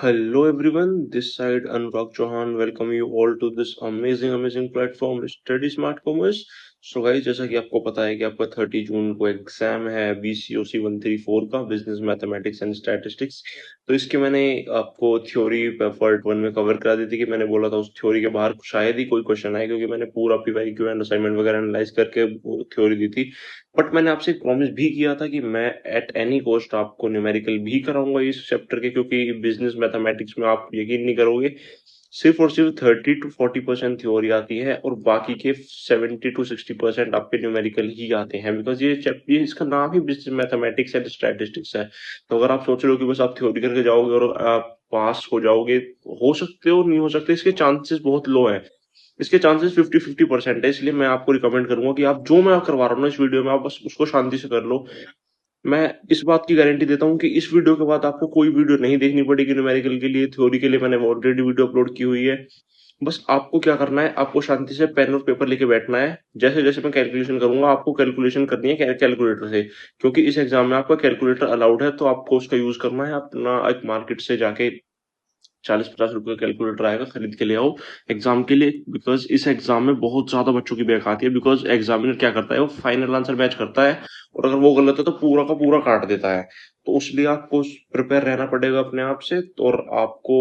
Hello everyone, this side Anurag Chauhan. Welcome you all to this amazing platform Study Smart Commerce. So guys जैसा कि आपको पता है कि आपका 30 जून को एग्जाम है BCOC 134 का बिजनेस मैथमेटिक्स एंड स्टैटिस्टिक्स। तो इसके मैंने आपको थ्योरी पार्ट 1 में कवर करा दी थी कि मैंने बोला था उस थ्योरी के बाहर शायद ही कोई क्वेश्चन आए क्योंकि मैंने पूरा PYQ एंड असाइनमेंट वगैरह एनालाइज करके थ्योरी दी थी। बट मैंने आपसे एक प्रॉमिस भी किया था कि मैं एट एनी कॉस्ट आपको न्यूमेरिकल भी कराऊंगा इस चैप्टर के, क्योंकि बिजनेस मैथमेटिक्स में आप यकीन नहीं करोगे सिर्फ और सिर्फ 30 to 40% थ्योरी आती है और बाकी के 70 to 60% आपके न्यूमेरिकल ही आते हैं। बिकॉज ये चैप्टर इसका नाम ही बिजनेस मैथमेटिक्स एंड स्टैटिस्टिक्स है। तो अगर आप सोच रहे हो कि बस आप थ्योरी करके जाओगे और आप पास हो जाओगे, हो सकते हो नहीं हो सकते, इसके चांसेस बहुत लो है। इसके चांसेस 50-50% है। इसलिए मैं आपको रिकमेंड करूंगा कि आप जो मैं करवा रहा हूँ ना इस वीडियो में, आप बस उसको शांति से कर लो। मैं इस बात की गारंटी देता हूँ कि इस वीडियो के बाद आपको कोई वीडियो नहीं देखनी पड़ेगी न्यूमेरिकल के लिए। थ्योरी के लिए मैंने ऑलरेडी वीडियो अपलोड की हुई है। बस आपको क्या करना है, आपको शांति से पेन और पेपर लेके बैठना है। जैसे जैसे मैं कैलकुलेशन करूंगा आपको कैलकुलेशन करनी है कैलकुलेटर से, क्योंकि इस एग्जाम में आपका कैलकुलेटर अलाउड है। तो आपको उसका यूज करना है। अपना एक मार्केट से जाके 40-50 रुपए का कैलकुलेटर आएगा, खरीद के ले आओ एग्जाम के लिए। बिकॉज इस एग्जाम में बहुत ज्यादा बच्चों की बैक आती है। बिकॉज एग्जामिनर क्या करता है, वो फाइनल आंसर मैच करता है और अगर वो गलत है तो पूरा का पूरा काट देता है। तो उसलिए आपको प्रिपेयर रहना पड़ेगा अपने आप से। और आपको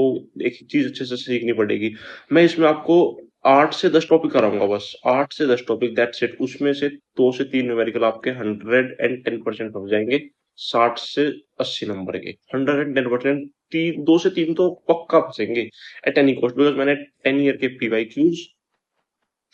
एक चीज अच्छे से सीखनी पड़ेगी। मैं इसमें आपको 8 से 10 टॉपिक कराऊंगा, बस 8 से 10 टॉपिक, दैट्स इट। उसमें से 2 से 3 न्यूमेरिकल आपके 110% हो जाएंगे, 60 से 80 नंबर के। 110%, 2 से 3 तो पक्का फंसेंगे एट एनी कॉस्ट। बिकॉज मैंने 10 ईयर के PYQs,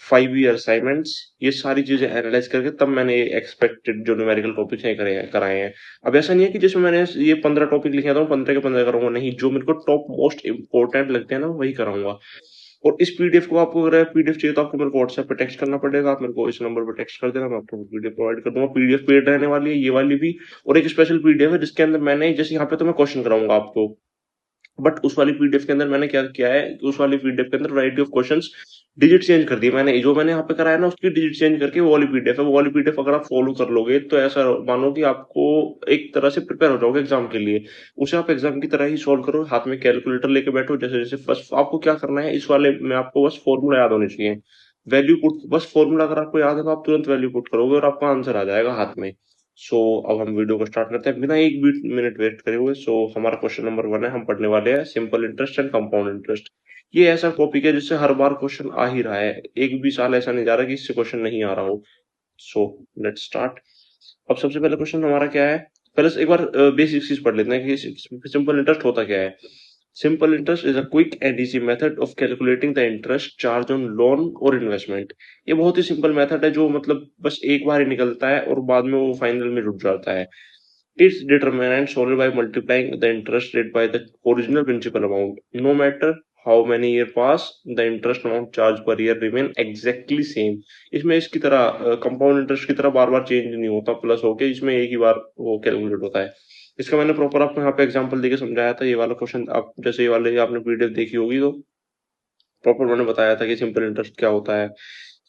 5 ईयर असाइनमेंट्स, ये सारी चीजें एनालाइज करके तब मैंने ये एक्सपेक्टेड जो न्यूमेरिकल टॉपिक्स हैं कराए हैं। अब ऐसा नहीं है कि जिसमें मैंने ये 15 टॉपिक लिखे था 15 के 15 कराऊंगा, नहीं। जो मेरे को टॉप मोस्ट इंपॉर्टेंट लगते हैं ना वही कराऊंगा। और इस पीडीएफ को आपको, अगर पीडीएफ चाहिए तो आपको मेरे को व्हाट्सएप पे टेक्स्ट करना पड़ेगा। आप मेरे को इस नंबर पे टेक्स्ट कर देना, मैं आपको पीडीएफ प्रोवाइड कर दूंगा। पीडीएफ पेड रहने वाली है ये वाली भी। और एक स्पेशल पीडीएफ है जिसके अंदर मैंने, जैसे यहाँ पे तो मैं क्वेश्चन कराऊंगा आपको, बट उस वाली पीडीएफ के अंदर मैंने क्या किया है कि उस वाली पीडीएफ के अंदर variety of questions digit change कर दिए मैंने। जो मैंने यहाँ पे कराया ना उसकी डिजिट चेंज करके वो वाली पीडीएफ है। वो वाली पीडीएफ अगर आप फॉलो कर लोगे तो ऐसा मानो कि आपको एक तरह से प्रिपेयर हो जाओगे एग्जाम के लिए। उसे आप एग्जाम की तरह ही सॉल्व करो, हाथ में कैलकुलेटर लेके बैठो जैसे जैसे। बस आपको क्या करना है इस वाले में, आपको बस फॉर्मूला याद होने चाहिए। वैल्यू पुट, बस फॉर्मूला अगर आपको याद है तो आप तुरंत वैल्यू पुट करोगे और आपका आंसर आ जाएगा हाथ में। सो अब हम वीडियो को स्टार्ट करते हैं बिना एक भी मिनट वेस्ट करे हुए। सो हमारा क्वेश्चन नंबर 1 है, हम पढ़ने वाले हैं simple interest and compound interest. ये ऐसा टॉपिक है जिससे हर बार क्वेश्चन आ ही रहा है। एक भी साल ऐसा नहीं जा रहा कि इससे क्वेश्चन नहीं आ रहा हो। So let's start. अब सबसे पहला क्वेश्चन हमारा क्या है, पहले से एक बार बेसिक चीज पढ़ लेते हैं कि सिंपल इंटरेस्ट होता क्या है। Simple interest is a quick and easy method of calculating the interest charged on loan or investment। ये बहुत ही सिंपल मेथड है जो मतलब बस एक बार ही निकलता है और बाद में वो फाइनल में रुक जाता है। It's determined solely by multiplying the interest rate by the original principal amount. No matter how many year pass, the interest amount charged per year remain exactly same। इसमें इसकी तरह कंपाउंड इंटरेस्ट की तरह बार बार change नहीं होता plus होके, इसमें एक ही बार वो कैलकुलेट होता है। इसका मैंने प्रॉपर आपको यहाँ पे एग्जांपल देके समझाया था। ये वाला क्वेश्चन आप जैसे ये वाले आपने पीडीएफ देखी होगी तो प्रॉपर मैंने बताया था कि सिंपल इंटरेस्ट क्या होता है,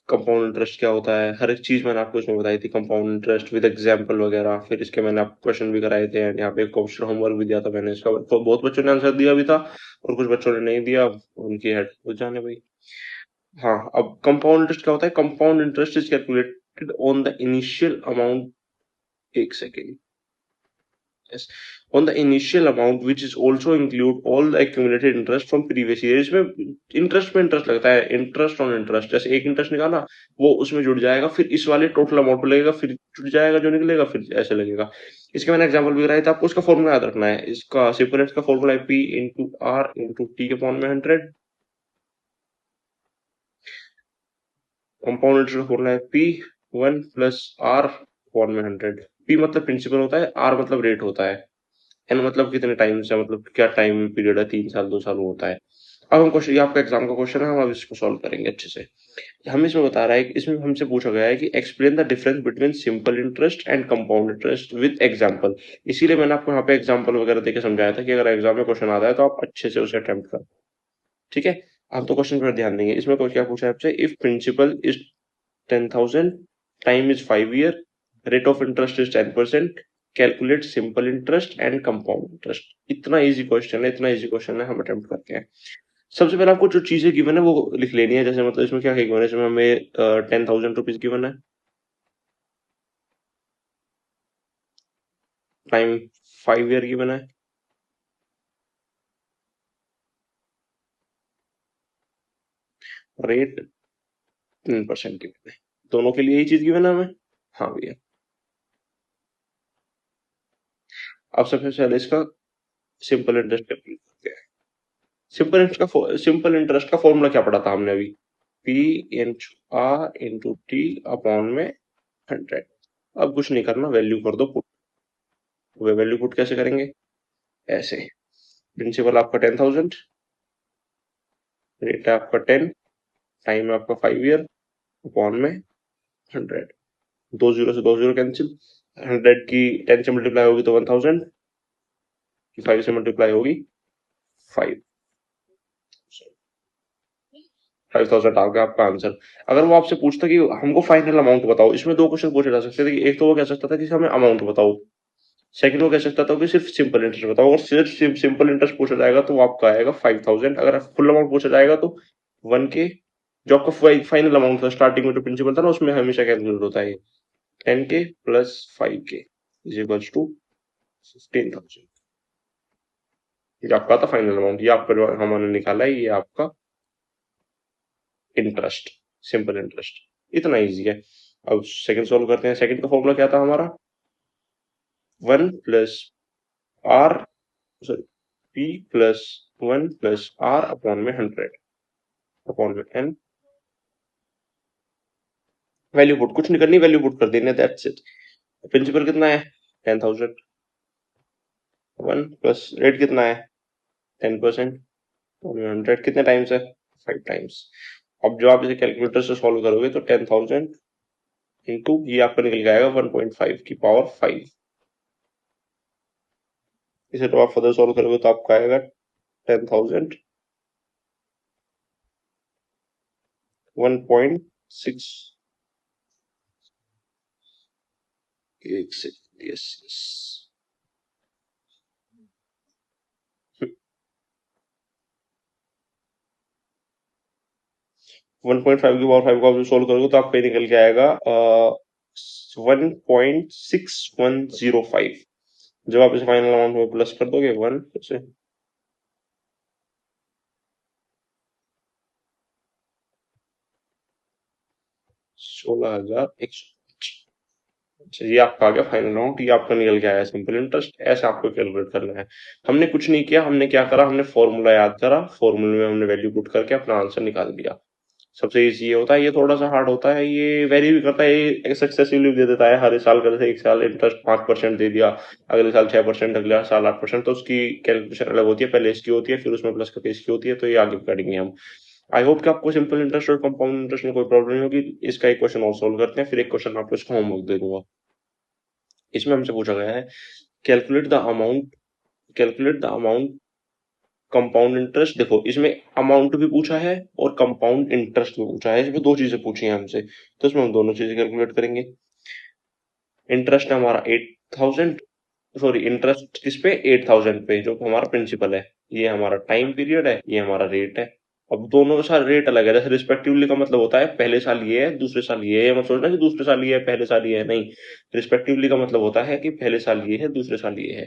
कंपाउंड इंटरेस्ट क्या होता है, हर एक चीज मैंने आपको इसमें बताई थी। कंपाउंड इंटरेस्ट विद एग्जांपल वगैरह, फिर इसके मैंने आपको क्वेश्चन भी कराए थे एंड यहाँ पे क्वेश्चन होमवर्क भी दिया था मैंने इसका। तो बहुत बच्चों ने आंसर दिया भी था और कुछ बच्चों ने नहीं दिया, उनकी हेड हो जाने भाई। हाँ, अब कंपाउंड इंटरेस्ट क्या होता है। Compound interest is calculated on the initial amount, एक second, yes, on the initial amount which is also include all the accumulated interest from previous year। इसमें इंटरेस्ट पे इंटरेस्ट लगता है, इंटरेस्ट ऑन इंटरेस्ट। जैसे एक इंटरेस्ट निकाला वो उसमें जुड़ जाएगा, फिर इस वाले टोटल अमाउंट पे लगेगा, फिर जुड़ जाएगा जो निकलेगा, फिर ऐसे लगेगा। इसके मैंने एग्जांपल भी कराया था आपको। इसका फॉर्मूला याद रखना है। इसका सिंपल का फॉर्मूला है P into R into T के अपॉन में 100। कंपाउंड इंटरेस्ट का फॉर्मूला है P1 प्लस आर अपॉन में 100। P मतलब प्रिंसिपल होता है, आर मतलब रेट होता है, एन मतलब कितने टाइम से, मतलब क्या टाइम पीरियड है, 3 साल 2 साल होता है। अब हम क्वेश्चन, ये आपका एग्जाम का क्वेश्चन है, हम अब इसको सॉल्व करेंगे अच्छे से। हम इसमें बता रहा है कि इसमें हमसे पूछा गया है कि explain the difference between simple interest and compound interest with example. इसीलिए मैंने आपको यहाँ पे एग्जांपल वगैरह देकर समझाया था कि अगर एग्जाम में क्वेश्चन आता है तो आप अच्छे से उसे अटेम्प्ट करो। ठीक है, आप तो क्वेश्चन पर ध्यान देंगे। इसमें क्या पूछा है आपसे, if principal is 10,000, time is 5 year, rate of interest is 10%, calculate simple interest and compound interest. इतना इजी क्वेश्चन है, इतना इजी क्वेश्चन है, हम अटेम्प्ट करते हैं। सबसे पहले आपको जो चीजें गिवन है वो लिख लेनी है। जैसे मतलब इसमें क्या गिवन है, इसमें हमें 10,000 रुपीज गिवन है, टाइम 5 ईयर गिवन है, रेट 3% गिवन है। दोनों के लिए यही चीज गिवन है हमें। हाँ भैया। अब सबसे पहले इसका सिंपल इंटरेस्ट कैलकुलेट करते हैं। सिंपल इंटरेस्ट का फॉर्मूला क्या पढ़ा था हमने अभी? P into R into T upon में 100। अब कुछ नहीं करना, वैल्यू कर दो पुट। वैल्यू पुट कैसे करेंगे? ऐसे। प्रिंसिपल आपका 10,000, रेट है आपका 10, टाइम है आपका 5 ईयर, अपॉन में 100। दो जीरो से दो जीरो कैंसिल, 100 की 10 से मल्टीप्लाई होगी तो 1000 की 5 से मल्टीप्लाई होगी 5। 5,000 आ गया आपका आंसर। अगर वो आपसे पूछता कि हमको फाइनल अमाउंट बताओ, इसमें दो क्वेश्चन पूछे जा सकते थे। एक तो वो कह सकता था कि हमें अमाउंट बताओ, सेकंड वो कह सकता था कि सिर्फ सिंपल इंटरेस्ट बताओ। और सिर्फ सिंपल इंटरेस्ट पूछा जाएगा तो वो आपका आएगा 5,000। अगर फुल अमाउंट पूछा जाएगा तो 1K। जो आपका फाइनल अमाउंट था स्टार्टिंग में जो प्रिंसिपल था ना, उसमें हमेशा कैलकुलेट होता है 10K plus 5K is equals to 15,000। ये आपका था फाइनल अमाउंट। ये आपका जो हमने निकाला है, ये आपका इंटरेस्ट, सिंपल इंटरेस्ट। इतना इजी है। अब सेकंड सॉल्व करते हैं। सेकंड का फॉर्मूला क्या था हमारा? 1 plus R, sorry, P plus 1 plus R upon में 100 अपॉन में एन। वैल्यू पुट कुछ नहीं करनी, वैल्यू पुट कर देनी, दैट्स इट। प्रिंसिपल कितना है? 10,000। 1 प्लस रेट कितना है? 10%। 100 कितने टाइम्स है? 5 टाइम्स। अब जो आप इसे कैलकुलेटर से सॉल्व करोगे तो 10,000 इंटू ये आपका निकल के आएगा 1.5 की पावर 5। इसे तो आप फर्दर सॉल्व करोगे तो आपका आएगा 10,000 1.6। एक सेकंड, यस यस। 1.5 की पावर 5 को आप सोल्व करोगे तो आपका ये निकल के आएगा 1.6105। जब आप इसे फाइनल अमाउंट में प्लस कर दोगे 1 से 16,100। अच्छा, ये आपका आ गया फाइनल अमाउंट। ये आपका निकल के आया सिंपल इंटरेस्ट। ऐसे आपको कैलकुलेट करना है। हमने कुछ नहीं किया, हमने क्या करा, हमने फॉर्मूला याद करा, फॉर्मूले में हमने वैल्यू पुट करके अपना आंसर निकाल दिया। सबसे इजी ये होता है। ये थोड़ा सा हार्ड होता है, ये वेरी भी करता है, ये सक्सेसिवली दे देता है हर साल का। जैसे एक साल इंटरेस्ट 5% दे दिया, अगले साल 6%, अगले साल 8%, तो उसकी कैलकुलेशन अलग होती है। पहले इसकी होती है, फिर उसमें प्लस करके इसकी होती है। तो ये आगे करेंगे हम। आई होप कि आपको सिंपल इंटरेस्ट और कंपाउंड इंटरेस्ट में कोई प्रॉब्लम नहीं होगी। इसका एक क्वेश्चन और सोल्व करते हैं, फिर एक क्वेश्चन आपको इसका होमवर्क दे दूंगा। इसमें हमसे पूछा गया है calculate the amount, calculate the amount compound interest. देखो, इसमें अमाउंट भी पूछा है और कंपाउंड इंटरेस्ट भी पूछा है। इसमें दो चीजें पूछी हैं हमसे, तो इसमें हम दोनों चीजें कैलकुलेट करेंगे। इंटरेस्ट है हमारा 8,000, सॉरी, इंटरेस्ट किस पे? 8,000 पे, जो हमारा प्रिंसिपल है। ये हमारा टाइम पीरियड है, ये हमारा रेट है। अब दोनों का सारा रेट अलग है। जैसे रिस्पेक्टिवली का मतलब होता है पहले साल ये है, दूसरे साल ये है। मत सोचना कि दूसरे साल ये है पहले साल ये है, नहीं। रिस्पेक्टिवली का मतलब होता है कि पहले साल ये है, दूसरे साल ये है।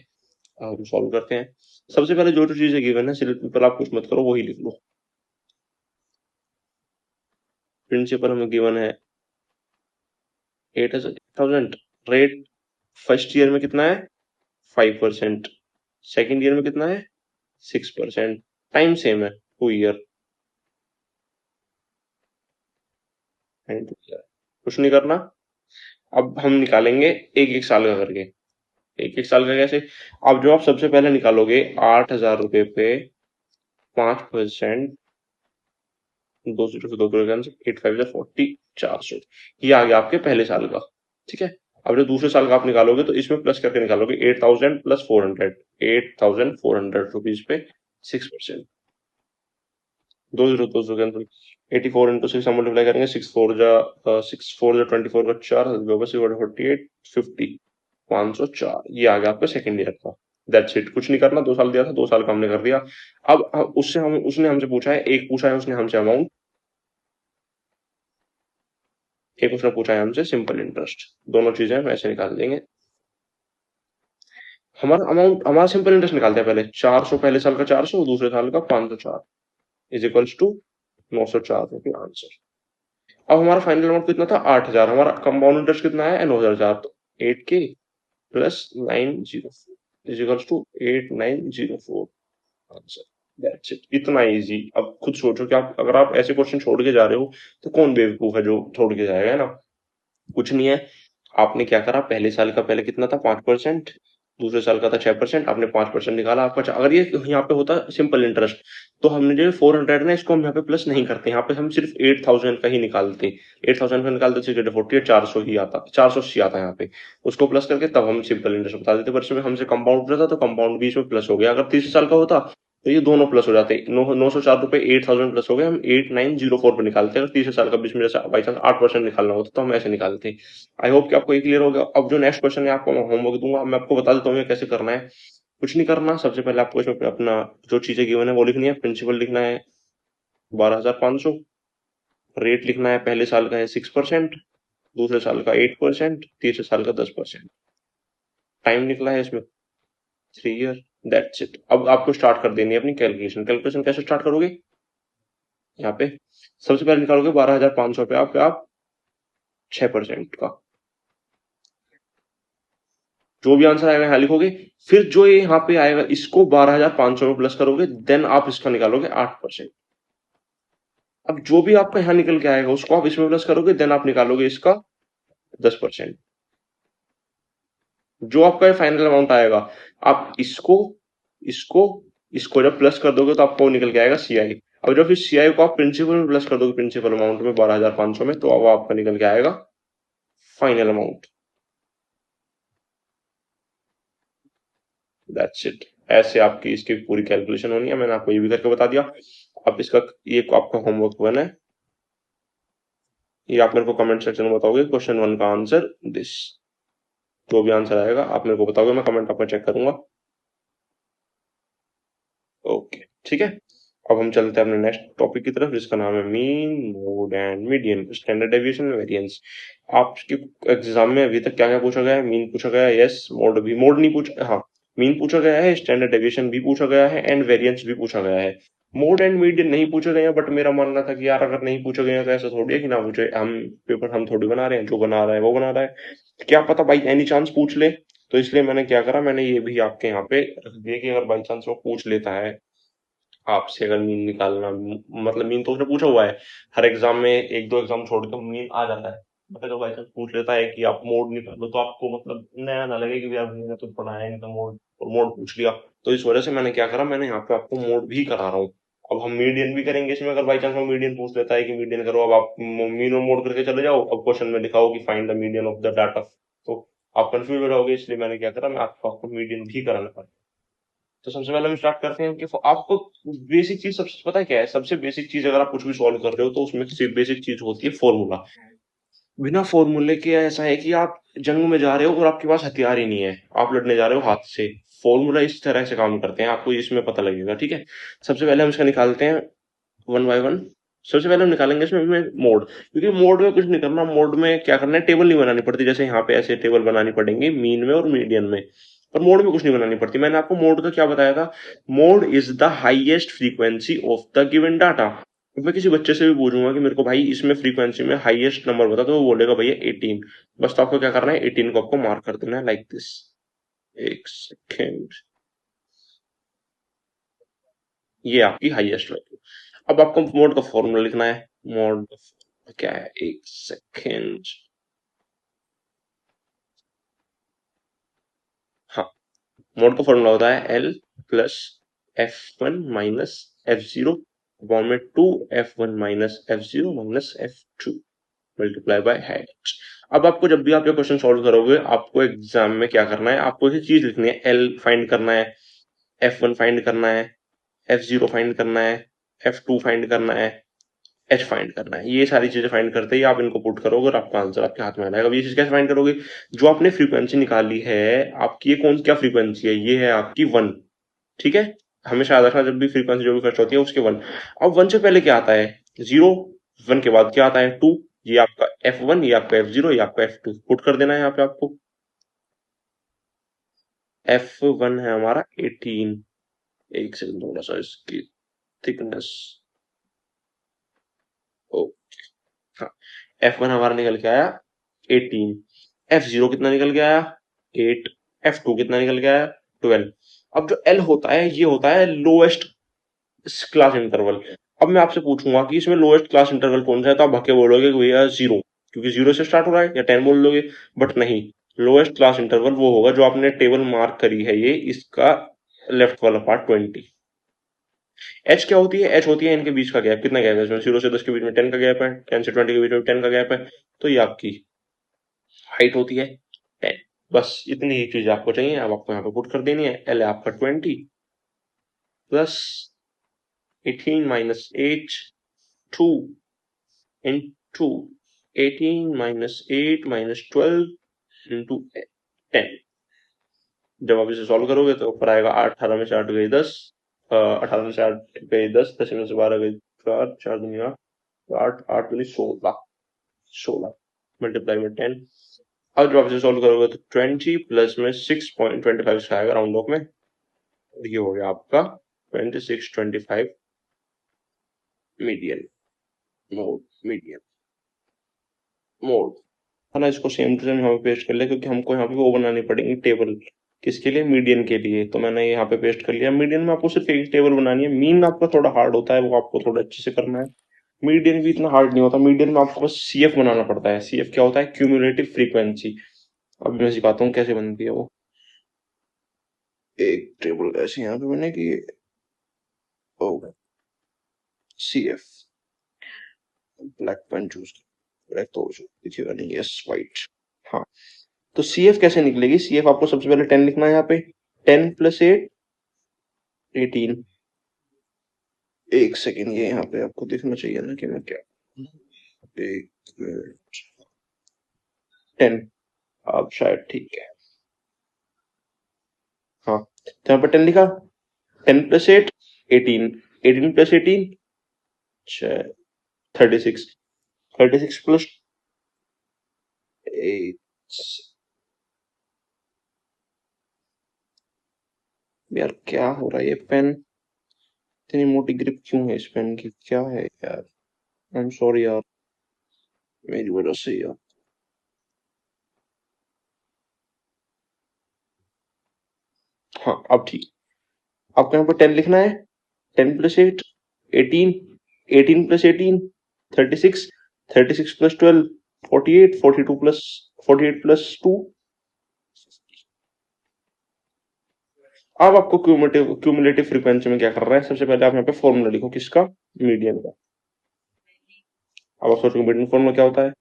अब हम सॉल्व करते हैं। सबसे पहले जो जो चीजें गिवन है, सिंपल, आप कुछ मत करो, वही लिख लो। प्रिंसिपल हमें गिवन है 8,000। रेट फर्स्ट ईयर में कितना है? 5%। सेकेंड ईयर में कितना है? 6%। टाइम सेम है, 2 ईयर। कुछ नहीं करना। अब हम निकालेंगे एक एक साल का करके। एक एक साल का कैसे? अब जो आप सबसे पहले निकालोगे 8,000 रुपए पे 5%, 2 जीरो से 2 जीरो कैंसिल, 8 5 40, 400। ये आ गया आपके पहले साल का। ठीक है। अब जो दूसरे साल का आप निकालोगे तो इसमें प्लस करके निकालोगे 8,000 प्लस 400, 8,400 रुपीज पे 6%। 2 जीरो कैंसिल, 84 इंटू 6 हम मल्टीप्लाई करेंगे। 6 4 जा 24 का 4, 50, 48, 50। 504, ये आ गया आपका सेकंड ईयर का। दैट्स इट, कुछ नहीं करना, 2 साल दिया था, 2 साल का हमने कर दिया। अब उसने हमसे पूछा है, एक पूछा है उसने हमसे अमाउंट, एक उसने पूछा है हमसे सिंपल इंटरेस्ट। दोनों चीजें हम ऐसे निकाल देंगे। हमारा अमाउंट, हमारा सिंपल इंटरेस्ट निकालते हैं पहले। 400, पहले साल का 400, दूसरे साल का 504 इज इक्वल्स टू 904 आंसर। अब हमारा फाइनल अमाउंट कितना था? 8,000। हमारा कंपाउंड इंटरेस्ट कितना है? 9,004। तो 8K plus 904 is equals to 8904 answer. That's it, इतना इजी। अब खुद सोचो कि आप, अगर आप ऐसे क्वेश्चन छोड़ के जा रहे हो तो कौन बेवकूफ है जो छोड़ के जाएगा, है ना? कुछ नहीं है। आपने क्या करा, पहले साल का पहले कितना था? 5%। दूसरे साल का था 6%। आपने 5% निकाला आपका। अगर ये यहाँ पे होता सिंपल इंटरेस्ट, तो हमने जो 400 ना, इसको हम यहाँ पे प्लस नहीं करते। यहाँ पे हम सिर्फ 8,000 का ही निकालते। 8,000 का निकालते 648, 400 ही आता, 480 आता यहाँ पे। उसको प्लस करके तब हम सिंपल इंटरेस्ट बता देते। पर इसमें हमसे कंपाउंड रहता तो कंपाउंड भी इसमें प्लस हो गया। अगर तीसरे साल का होता तो ये दोनों प्लस हो जाते। 904 रुपए 8,000 प्लस हो गए, हम 8904 पे निकालते। अगर तीसरे साल का बीच में जैसे बाई चांस 8% निकालना होता तो हम ऐसे निकालते। आई होप कि आपको ये क्लियर हो गया। अब जो नेक्स्ट क्वेश्चन है आपको मैं होमवर्क दूंगा, मैं आपको बता देता हूँ ये कैसे करना है। कुछ नहीं करना, सबसे पहले आपको इसमें अपना जो चीजें गिवन है वो लिखनी है। प्रिंसिपल लिखना है 12,500। रेट लिखना है, पहले साल का है 6%, दूसरे साल का 8%, तीसरे साल का 10%। टाइम निकला है इसमें 3 ईयर। That's it. अब आपको स्टार्ट कर देनी है अपनी कैलकुलेशन। कैलकुलेशन कैसे स्टार्ट करोगे? यहाँ पे सबसे पहले निकालोगे 12,500 पे आप 6% का। जो भी आंसर आएगा यहाँ लिखोगे। फिर जो ये यहाँ पे आएगा इसको 12,500 में प्लस करोगे, देन आप इसका निकालोगे 8%। अब जो भी आपका यहाँ निकल के आएगा उसको आप इसमें प्लस करोगे, देन आप निकालोगे इसका 10%। जो आपका फाइनल अमाउंट आएगा, आप इसको इसको इसको जब प्लस कर दोगे तो आपको निकल के आएगा CI। अब जब फिर CI को आप प्रिंसिपल में प्लस कर दोगे, प्रिंसिपल अमाउंट में 12,500 में, तो अब आपका निकल के आएगा फाइनल अमाउंट। That's it. ऐसे आपकी इसकी पूरी कैलकुलेशन होनी है। मैंने आपको ये भी करके बता दिया। अब इसका ये आपका होमवर्क वन है, ये आप मेरे को कमेंट सेक्शन में बताओगे क्वेश्चन 1 का आंसर दिस। जो भी आंसर आएगा आप मेरे को बताओगे, मैं कमेंट आपका चेक करूंगा। ओके, ठीक है। अब हम चलते हैं अपने नेक्स्ट टॉपिक की तरफ, जिसका नाम है mean, mode and median, standard deviation and variance. आपके एग्जाम में अभी तक क्या क्या पूछा गया है? मीन पूछा गया है, यस। मोड भी, मोड नहीं पूछा, हाँ, मीन पूछा गया है, स्टैंडर्ड डेविएशन भी पूछा गया है, एंड वेरिएंस भी पूछा गया है। मोड एंड मीडियन नहीं पूछे गए हैं, बट मेरा मानना था कि यार अगर नहीं पूछे गए हैं तो ऐसा थोड़ी है कि ना पूछे। हम पेपर हम थोड़ी बना रहे हैं, जो बना रहा है वो बना रहा है। क्या पता बाई एनी चांस पूछ ले। तो इसलिए मैंने क्या करा, मैंने ये भी आपके यहाँ पे रख दिया कि अगर बाई चांस वो पूछ लेता है आपसे, अगर मीन निकालना, मतलब मीन तो उसने पूछा हुआ है। हर एग्जाम में एक दो एग्जाम छोड़ के मीन आ जाता है। मतलब जब बाई चांस पूछ लेता है कि आप मोड निकालो, तो आपको मतलब नया ना लगे कि यार मैंने तो पढ़ाया नहीं था मोड, और मोड पूछ लिया। तो इस वजह से मैंने क्या करा, मैंने यहाँ पे आपको मोड भी करा रहा हूँ। अब हम मीडियन भी करेंगे इसमें। अगर बाई चांस वो मीडियन पूछ लेता है कि मीडियन करो, अब आप मीन और मोड करके चले जाओ, अब क्वेश्चन में लिखा हो कि find the median of the data, तो आप कंफ्यूज हो जाओगे। इसलिए मैंने क्या करा, मैं आपको मीडियन भी कराना पड़ा। तो सबसे पहले हम स्टार्ट करते हैं कि आपको बेसिक चीज सबसे पता है क्या है? सबसे बेसिक चीज, अगर आप कुछ भी सॉल्व कर रहे हो तो उसमें से बेसिक चीज होती है फॉर्मूला। बिना फॉर्मूले के ऐसा है कि आप जंग में जा रहे हो और आपके पास हथियार ही नहीं है, आप लड़ने जा रहे हो हाथ से। फॉर्मूला इस तरह से काम करते हैं, आपको इसमें पता लगेगा, ठीक है। सबसे पहले हम इसका निकालते हैं वन बाय वन। सबसे पहले हम निकालेंगे इसमें मोड, क्योंकि मोड में कुछ नहीं करना। मोड में क्या करना है, टेबल नहीं बनानी पड़ती। जैसे यहाँ पे ऐसे टेबल बनानी पड़ेंगी मीन में और मीडियन में, पर मोड में कुछ नहीं बनानी पड़ती। मैंने आपको मोड का क्या बताया था? Mode is the highest frequency of the given data. मैं किसी बच्चे से भी पूछूंगा कि मेरे को भाई इसमें फ्रीक्वेंसी में हाईएस्ट नंबर बता, तो वो बोलेगा भैया 18। बस तो आपको क्या करना है, 18 को आपको मार्क कर देना है लाइक दिस। एक सेकेंड, ये आपकी हाईएस्ट वैल्यू। अब आपको मोड का फॉर्मूला लिखना है। मोड क्या है, एक सेकेंड, हाँ, मोड का फॉर्मूला होता है L plus F1 minus F0 upon में 2F1 minus F0 minus F2 multiply by height. अब आपको जब भी आप ये क्वेश्चन सॉल्व करोगे, आपको एग्जाम में क्या करना है, आपको ये चीज लिखनी है। L फाइंड करना है, F1 फाइंड करना है, F0 फाइंड करना है, F2 फाइंड करना है, एच फाइंड करना है। ये सारी चीजें फाइंड करते ही आप इनको पुट करोगे और आपका आंसर आपके हाथ में आ जाएगा। अब ये चीज कैसे फाइंड करोगे? जो आपने फ्रीक्वेंसी निकाली है आपकी, ये कौन क्या फ्रीक्वेंसी है? ये है आपकी 1, ठीक है। हमेशा याद रखना जब भी फ्रीक्वेंसी जो भी फर्स्ट होती है उसके 1। अब 1 से पहले क्या आता है? 0। 1 के बाद क्या आता है? 2। ये आपका F1, ये आपका F0, ये आपका F2 पुट कर देना है यहाँ पे आपको। F1 है हमारा 18। एक सेकंड, थोड़ा सा इसकी थिकनेस। ओ हाँ, F1 हमारा निकल के आया 18। F0 कितना निकल के आया? 8। F2 कितना निकल के आया? 12। अब जो L होता है ये होता है लोएस्ट क्लास इंटरवल। अब मैं आपसे पूछूंगा कि इसमें लोएस्ट क्लास इंटरवल कौन सा है, तो आप भक्के बोलोगे कि भैया 0, क्योंकि 0 से स्टार्ट हो रहा है, या 10 बोल लोगे। बट नहीं, लोएस्ट क्लास इंटरवल वो होगा जो आपने टेबल मार्क करी है, ये इसका लेफ्ट वाला पार्ट 20। एच क्या होती है? एच होती है इनके बीच का गैप। कितना गैप है इसमें? 0 से 10 के बीच में 10 का गैप है, 10 से 20 के बीच में 10 का गैप है, तो ये आपकी हाइट होती है 10। बस इतनी ही चीज आपको चाहिए। अब आपको यहाँ पे पुट कर देनी है। एल है आपका 20 plus 18 minus H 2 into 18 minus 8 minus 12 into 10। जब आप इसे सॉल्व करोगे तो ऊपर आएगा 18 में से 8 गई 10, 18 में से 8 गई 10, 10 में से 12 गई 4, 4 दुनिया 8, 8 दूनी 16, 16 मल्टीप्लाई में 10। अब जब आप इसे सॉल्व करोगे तो 20 प्लस में 6.25 आएगा राउंड ऑफ में। ये हो गया आपका 2625 मीडियन मोड, मीडियन मोड है ना। इसको सेम टू सेम यहाँ पे पेस्ट कर लिया, क्योंकि हमको यहाँ पे वो बनानी पड़ेगी टेबल। किसके लिए? मीडियन के लिए। तो मैंने यहाँ पे पेस्ट कर लिया। मीडियन में आपको सिर्फ एक टेबल बनानी है। मीन आपका थोड़ा हार्ड होता है, वो आपको थोड़ा अच्छे से करना है। मीडियन भी इतना हार्ड नहीं होता। मीडियन में आपको बस सीएफ बनाना पड़ता है। सीएफ क्या होता है? Cumulative frequency. अब मैं सिखाता हूँ कैसे बनती है वो। एक टेबल ऐसे यहाँ पे बनेगी, ओ सीएफ, ब्लैक पेन चूज कर, ब्लैक तो दिखेगा नहीं, यस व्हाइट। हाँ, तो सीएफ कैसे निकलेगी? सीएफ आपको सबसे पहले 10 लिखना है यहाँ पे। 10 प्लस 8 18। एक सेकेंड, ये यहाँ पे आपको दिखना चाहिए ना कि मैं क्या, एक 10, अब शायद ठीक है। हाँ, तो यहाँ पर 10 लिखा। 10 प्लस 8 18, 18 प्लस 18 36, 36 प्लस 8। यार क्या हो रहा है? ये पेन इतनी मोटी ग्रिप क्यों है इस पेन की? क्या है यार? आई एम सॉरी यार, मेरी वजह से यार। हाँ अब ठीक। आपको यहाँ पर 10 लिखना है। 10 plus 8 18, 18 plus 18 36, 36 plus 12 48, 42 plus 48 plus 2। अब आपको क्यूमुलेटिव फ्रीक्वेंसी में क्या कर रहा है? सबसे पहले आप यहाँ पे फॉर्मूला लिखो, किसका? मीडियन का। अब आप सोचो मीडियन फॉर्मूला क्या होता है?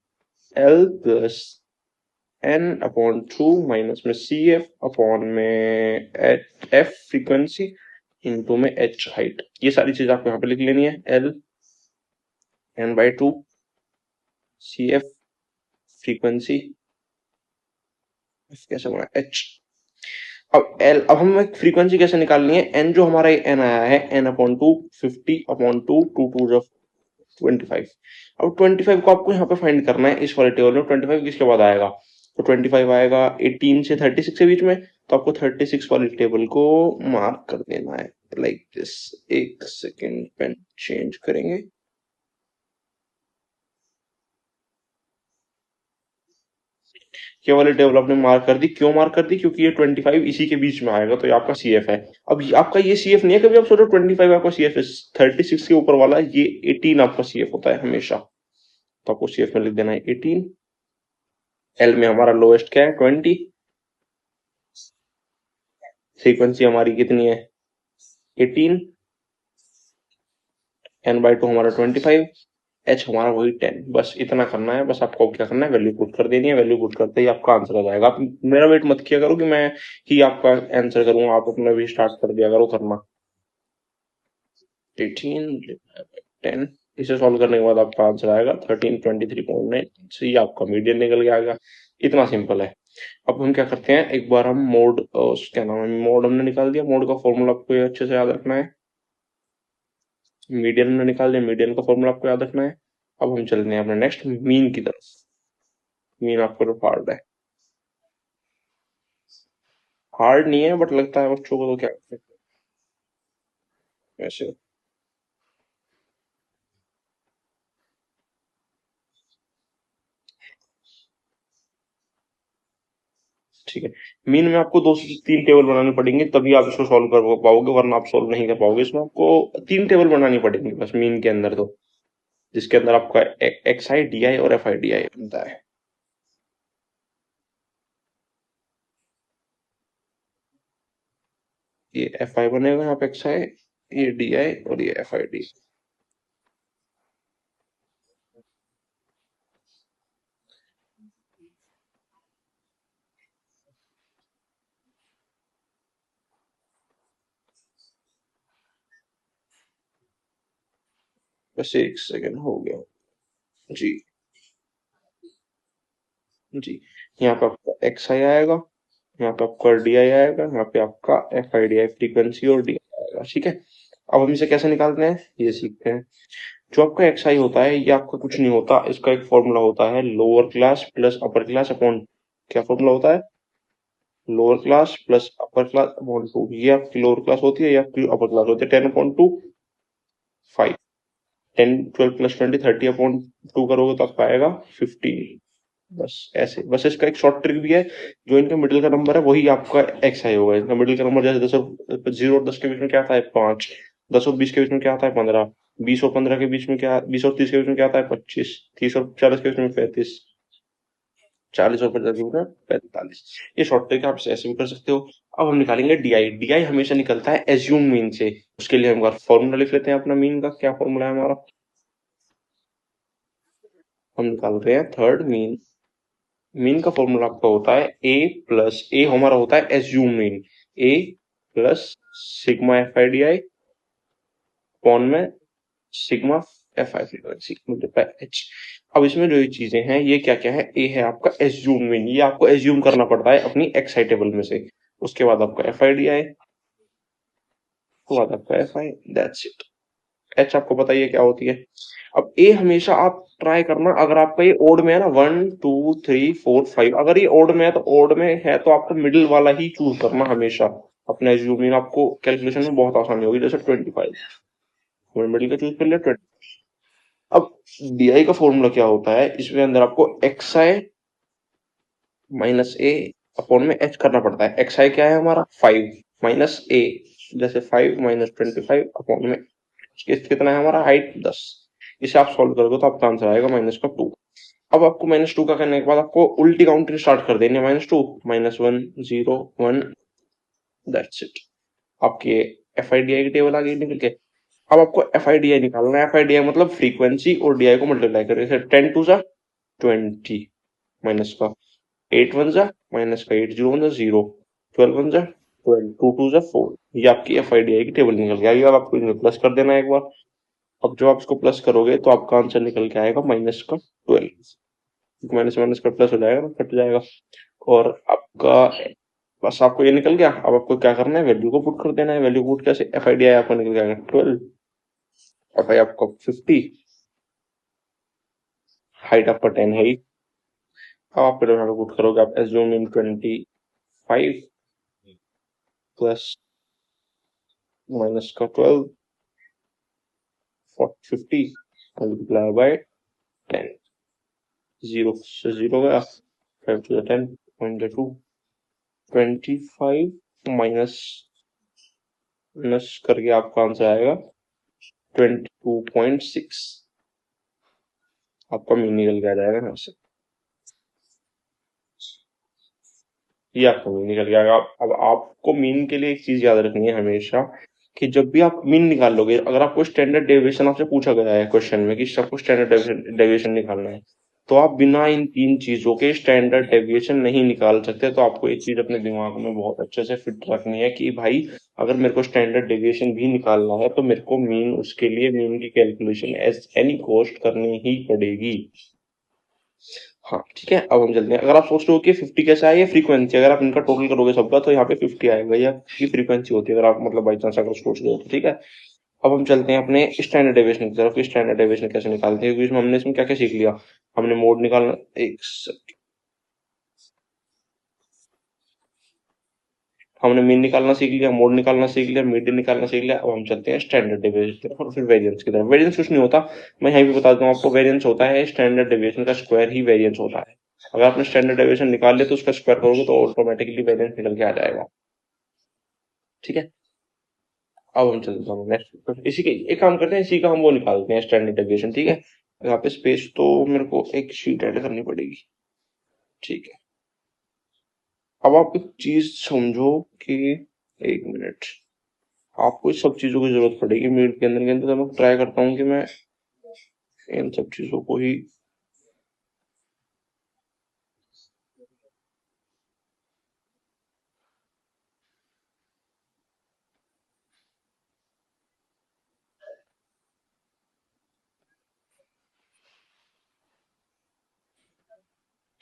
L plus N upon 2 minus में सी एफ अपॉन में एफ फ्रीक्वेंसी इंटू में एच हाइट। ये सारी चीज आपको यहाँ पे लिख लेनी है। L N by 2 C F frequency, कैसे बना एच। अब एल, अब हमें फ्रीक्वेंसी कैसे निकालनी है? एन जो हमारा एन आया है, एन अपॉन 2 50 अपॉन 2 2 2 जो 25। अब 25 को आपको यहाँ पे फाइंड करना है इस वाले टेबल में। 25 किसके बाद आएगा? तो 25 आएगा 18 से 36 के बीच में। तो आपको 36 वाली टेबल को मार्क कर देना है लाइक दिस। एक सेकेंड, पेन चेंज करेंगे। ये वाली टेबल आपने मार्क कर दी। क्यों मार्क कर दी? क्योंकि ये 25 इसी के बीच में आएगा, तो ये आपका सीएफ है। अब आपका ये सीएफ नहीं है, कभी आप सोचो 25 आपका सीएफ है। 36 के ऊपर वाला ये 18 आपका सीएफ होता है हमेशा। तो आपको सीएफ में लिख देना है 18। एल में हमारा लोएस्ट क्या है? 20। फ्रीक्वेंसी हमारी कितनी है? 18। एन बाई 2 हमारा 25। एच हमारा वही 10। बस इतना करना है। बस आपको क्या करना है? वैल्यू पुट कर देनी है। वैल्यू पुट करते ही आपका आंसर आ जाएगा। आप मेरा वेट मत किया करो कि मैं ही आपका आंसर करूंगा, आप अपना भी स्टार्ट कर दिया करो करना। 18 10 इसे सॉल्व करने के बाद आपका आंसर आएगा 1323.9। ये आपका मीडियन निकल के आएगा। इतना सिंपल है। अब हम क्या करते हैं, एक बार हम मोड, क्या नाम है, मोड हमने निकाल दिया, मोड का फॉर्मूला आपको ये अच्छे से याद रखना है। मीडियन हमने निकाल दिया, मीडियन का फॉर्मूला आपको याद रखना है। अब हम चलते हैं अपने नेक्स्ट मीन की तरफ। मीन आपको तो हार्ड है, हार्ड नहीं है, बट लगता है बच्चों को तो क्या कर सकते हैं वैसे। ठीक है, मीन में आपको 2 से 3 टेबल बनानी पड़ेंगी, तभी आप इसको सॉल्व कर पाओगे, वरना आप सॉल्व नहीं कर पाओगे। इसमें आपको 3 टेबल बनानी पड़ेंगी बस मीन के अंदर, तो जिसके अंदर आपका एक्स आई डी आई और एफ आई डी आई बनता है। ये एफ आई बनेगा यहाँ पे, एक्स आई, ये डी आई और ये एफ आई डी। बस एक सेकेंड हो गया जी। जी, यहाँ पे आपका एक्स आई आएगा, यहाँ पे आपका डी आई आएगा, यहाँ पे आपका F I D I frequency और डी आएगा। ठीक है, अब हम इसे कैसे निकालते हैं ये सीखते हैं। जो आपका एक्स आई होता है, ये आपका कुछ नहीं होता, इसका एक फॉर्मूला होता है lower class plus upper class upon, क्या फॉर्मूला होता है, lower class plus upper class upon 2। ये आपकी लोअर क्लास होती है, ये आपकी अपर क्लास होती है। 10/2, 5, 10, 12 प्लस 20, 30/2 करोगे तो आपका आएगा 15। बस ऐसे, बस इसका एक शॉर्ट ट्रिक भी है। जो इनका मिडिल का नंबर है वही आपका एक्स आई होगा। इनका मिडिल का नंबर जैसे 10 और 0 और 10 के बीच में क्या आता है 5, 10 और 20 के बीच में क्या आता है 15, 20 और 15 के बीच में क्या, 20 और 30 के बीच में क्या आता है 25, 30 और 40 के बीच में 35, 40 और 50 के बीच में 45। ये शॉर्ट ट्रिक आप ऐसे भी कर सकते हो। अब हम निकालेंगे डी आई। डी आई हमेशा निकलता है एज्यूम मीन से। उसके लिए हम फॉर्मूला लिख लेते हैं अपना मीन का। क्या फॉर्मूला है हमारा, हम निकाल रहे हैं थर्ड मीन। मीन का फॉर्मूला आपका होता है ए प्लस, ए हमारा होता है assume mean, A plus sigma F I D I upon में sigma F I frequency multiply H. अब इसमें जो ये चीजें हैं ये क्या क्या है, ए है आपका एज्यूम मीन, ये आपको एज्यूम करना पड़ता है अपनी एक्साइटेबल में से। उसके बाद आपका एफ आई डी आई, उसके बाद आपका F I, that's it. H आपको बताइए क्या होती है। अब ए हमेशा आप ट्राई करना, अगर आपका ये ओड में है ना, 1 2 3 4 5, अगर ये ओड में है तो ओड में है तो आपको मिडिल वाला ही चूज करना हमेशा अपना एज्यूमिंग। आपको कैलकुलेशन में बहुत आसानी होगी। जैसे 25 मिडिल का चूज कर लिया 20। अब डी आई का फॉर्मूला क्या होता है, इसमें अंदर आपको एक्स आई माइनस ए अपॉन में एच करना पड़ता है। एक्स आई क्या है हमारा 5 माइनस ए, जैसे 5 - 25 अपॉन में कितना है हमारा हाइट 10। इसे आप सॉल्व करोगे तो आपका आंसर आएगा -2। अब आपको -2 का करने के बाद आपको उल्टी काउंटिंग स्टार्ट कर देनी है। -2, -1, 0, 1, दैट्स इट। आपकी एफ आई डी आई की टेबल आ गई निकल के। अब आपको एफ आई डी आई निकालना है। एफ आई डी आई मतलब फ्रीक्वेंसी और डी आई को मल्टीप्लाई करके। 10 2 20 माइनस का 8 1 माइनस का 8 0 1 0, 12 1 12, 2 2 4। ये आपकी एफ आई डी आई की टेबल निकल के आई। अब आपको इन्हें प्लस कर देना है एक बार। अब जब आप इसको प्लस करोगे तो आपका आंसर निकल के आएगा -12। माइनस माइनस का प्लस हो जाएगा ना, कट जाएगा। और आपका, बस आपको ये निकल गया। अब आपको क्या करना है, वैल्यू को पुट कर देना है। वैल्यू पुट कैसे, एफ आई डी आई आपका निकल जाएगा 12, एफ आई आपका 50, हाइट आपका 10 है ही। अब आप पुट करोगे, आप एज्यूम इन 25 प्लस माइनस का 12 50 मल्टीप्लाई बाय 10, 0 से 0 गया, 5 to the 10 point 2, 25 minus minus करके आपका आंसर आएगा 22.6। आपका मीन निकल के आ जाएगा यहाँ से। ये आपका मीन निकल के आएगा। अब आपको मीन के लिए एक चीज याद रखनी है हमेशा, कि जब भी आप मीन निकाल लोगे, अगर आपको स्टैंडर्ड डेविएशन आपसे पूछा गया है क्वेश्चन में कि सबको स्टैंडर्ड डेविएशन निकालना है, तो आप बिना इन तीन चीजों के स्टैंडर्ड डेविएशन नहीं निकाल सकते। तो आपको एक चीज अपने दिमाग में बहुत अच्छे से फिट रखनी है कि भाई अगर मेरे को स्टैंडर्ड डेविएशन भी निकालना है तो मेरे को मीन, उसके लिए मीन की कैलकुलेशन एज एनी कॉस्ट करनी ही पड़ेगी। हाँ ठीक है, अब हम चलते हैं। अगर आप सोच रहे हो कि 50 कैसे आया, ये फ्रीक्वेंसी, अगर आप इनका टोटल करोगे सबका तो यहाँ पे 50 आएगा, या ये फ्रीक्वेंसी होती है अगर आप मतलब बाई चांस अगर सोच रहे हो तो। ठीक है, अब हम चलते हैं अपने स्टैंडर्ड डेविएशन की तरफ। स्टैंडर्ड डेविएशन कैसे निकालते हैं, क्योंकि इसमें हमने इसमें क्या क्या सीख लिया। हमने मोड निकालना, एक हमने मीन निकालना सीख लिया, मोड निकालना सीख लिया, मीडियन निकालना सीख लिया। अब हम चलते हैं स्टैंडर्ड डेविएशन की तरफ और फिर वेरिएंस की तरफ। वेरिएंस कुछ नहीं होता, मैं यहीं पे बता दूं आपको। वेरिएंस होता है स्टैंडर्ड डेविएशन का स्क्वायर ही वेरिएंस होता है। अगर आपने स्टैंडर्ड डेविएशन निकाल लिया तो उसका स्क्वायर करोगे तो ऑटोमेटिकली वेरिएंस निकल के आ जाएगा। ठीक है, अब हम चलते हैं नेक्स्ट। इसी के एक काम करते हैं, इसी का हम वो निकालते हैं स्टैंडर्ड डेविएशन। ठीक है, यहाँ पे स्पेस तो मेरे को एक शीट ऐड करनी पड़ेगी। ठीक है, अब आप एक चीज समझो कि, एक मिनट, आपको इस सब चीजों की जरूरत पड़ेगी मीट के अंदर तो मैं ट्राई करता हूँ कि मैं इन सब चीजों को ही।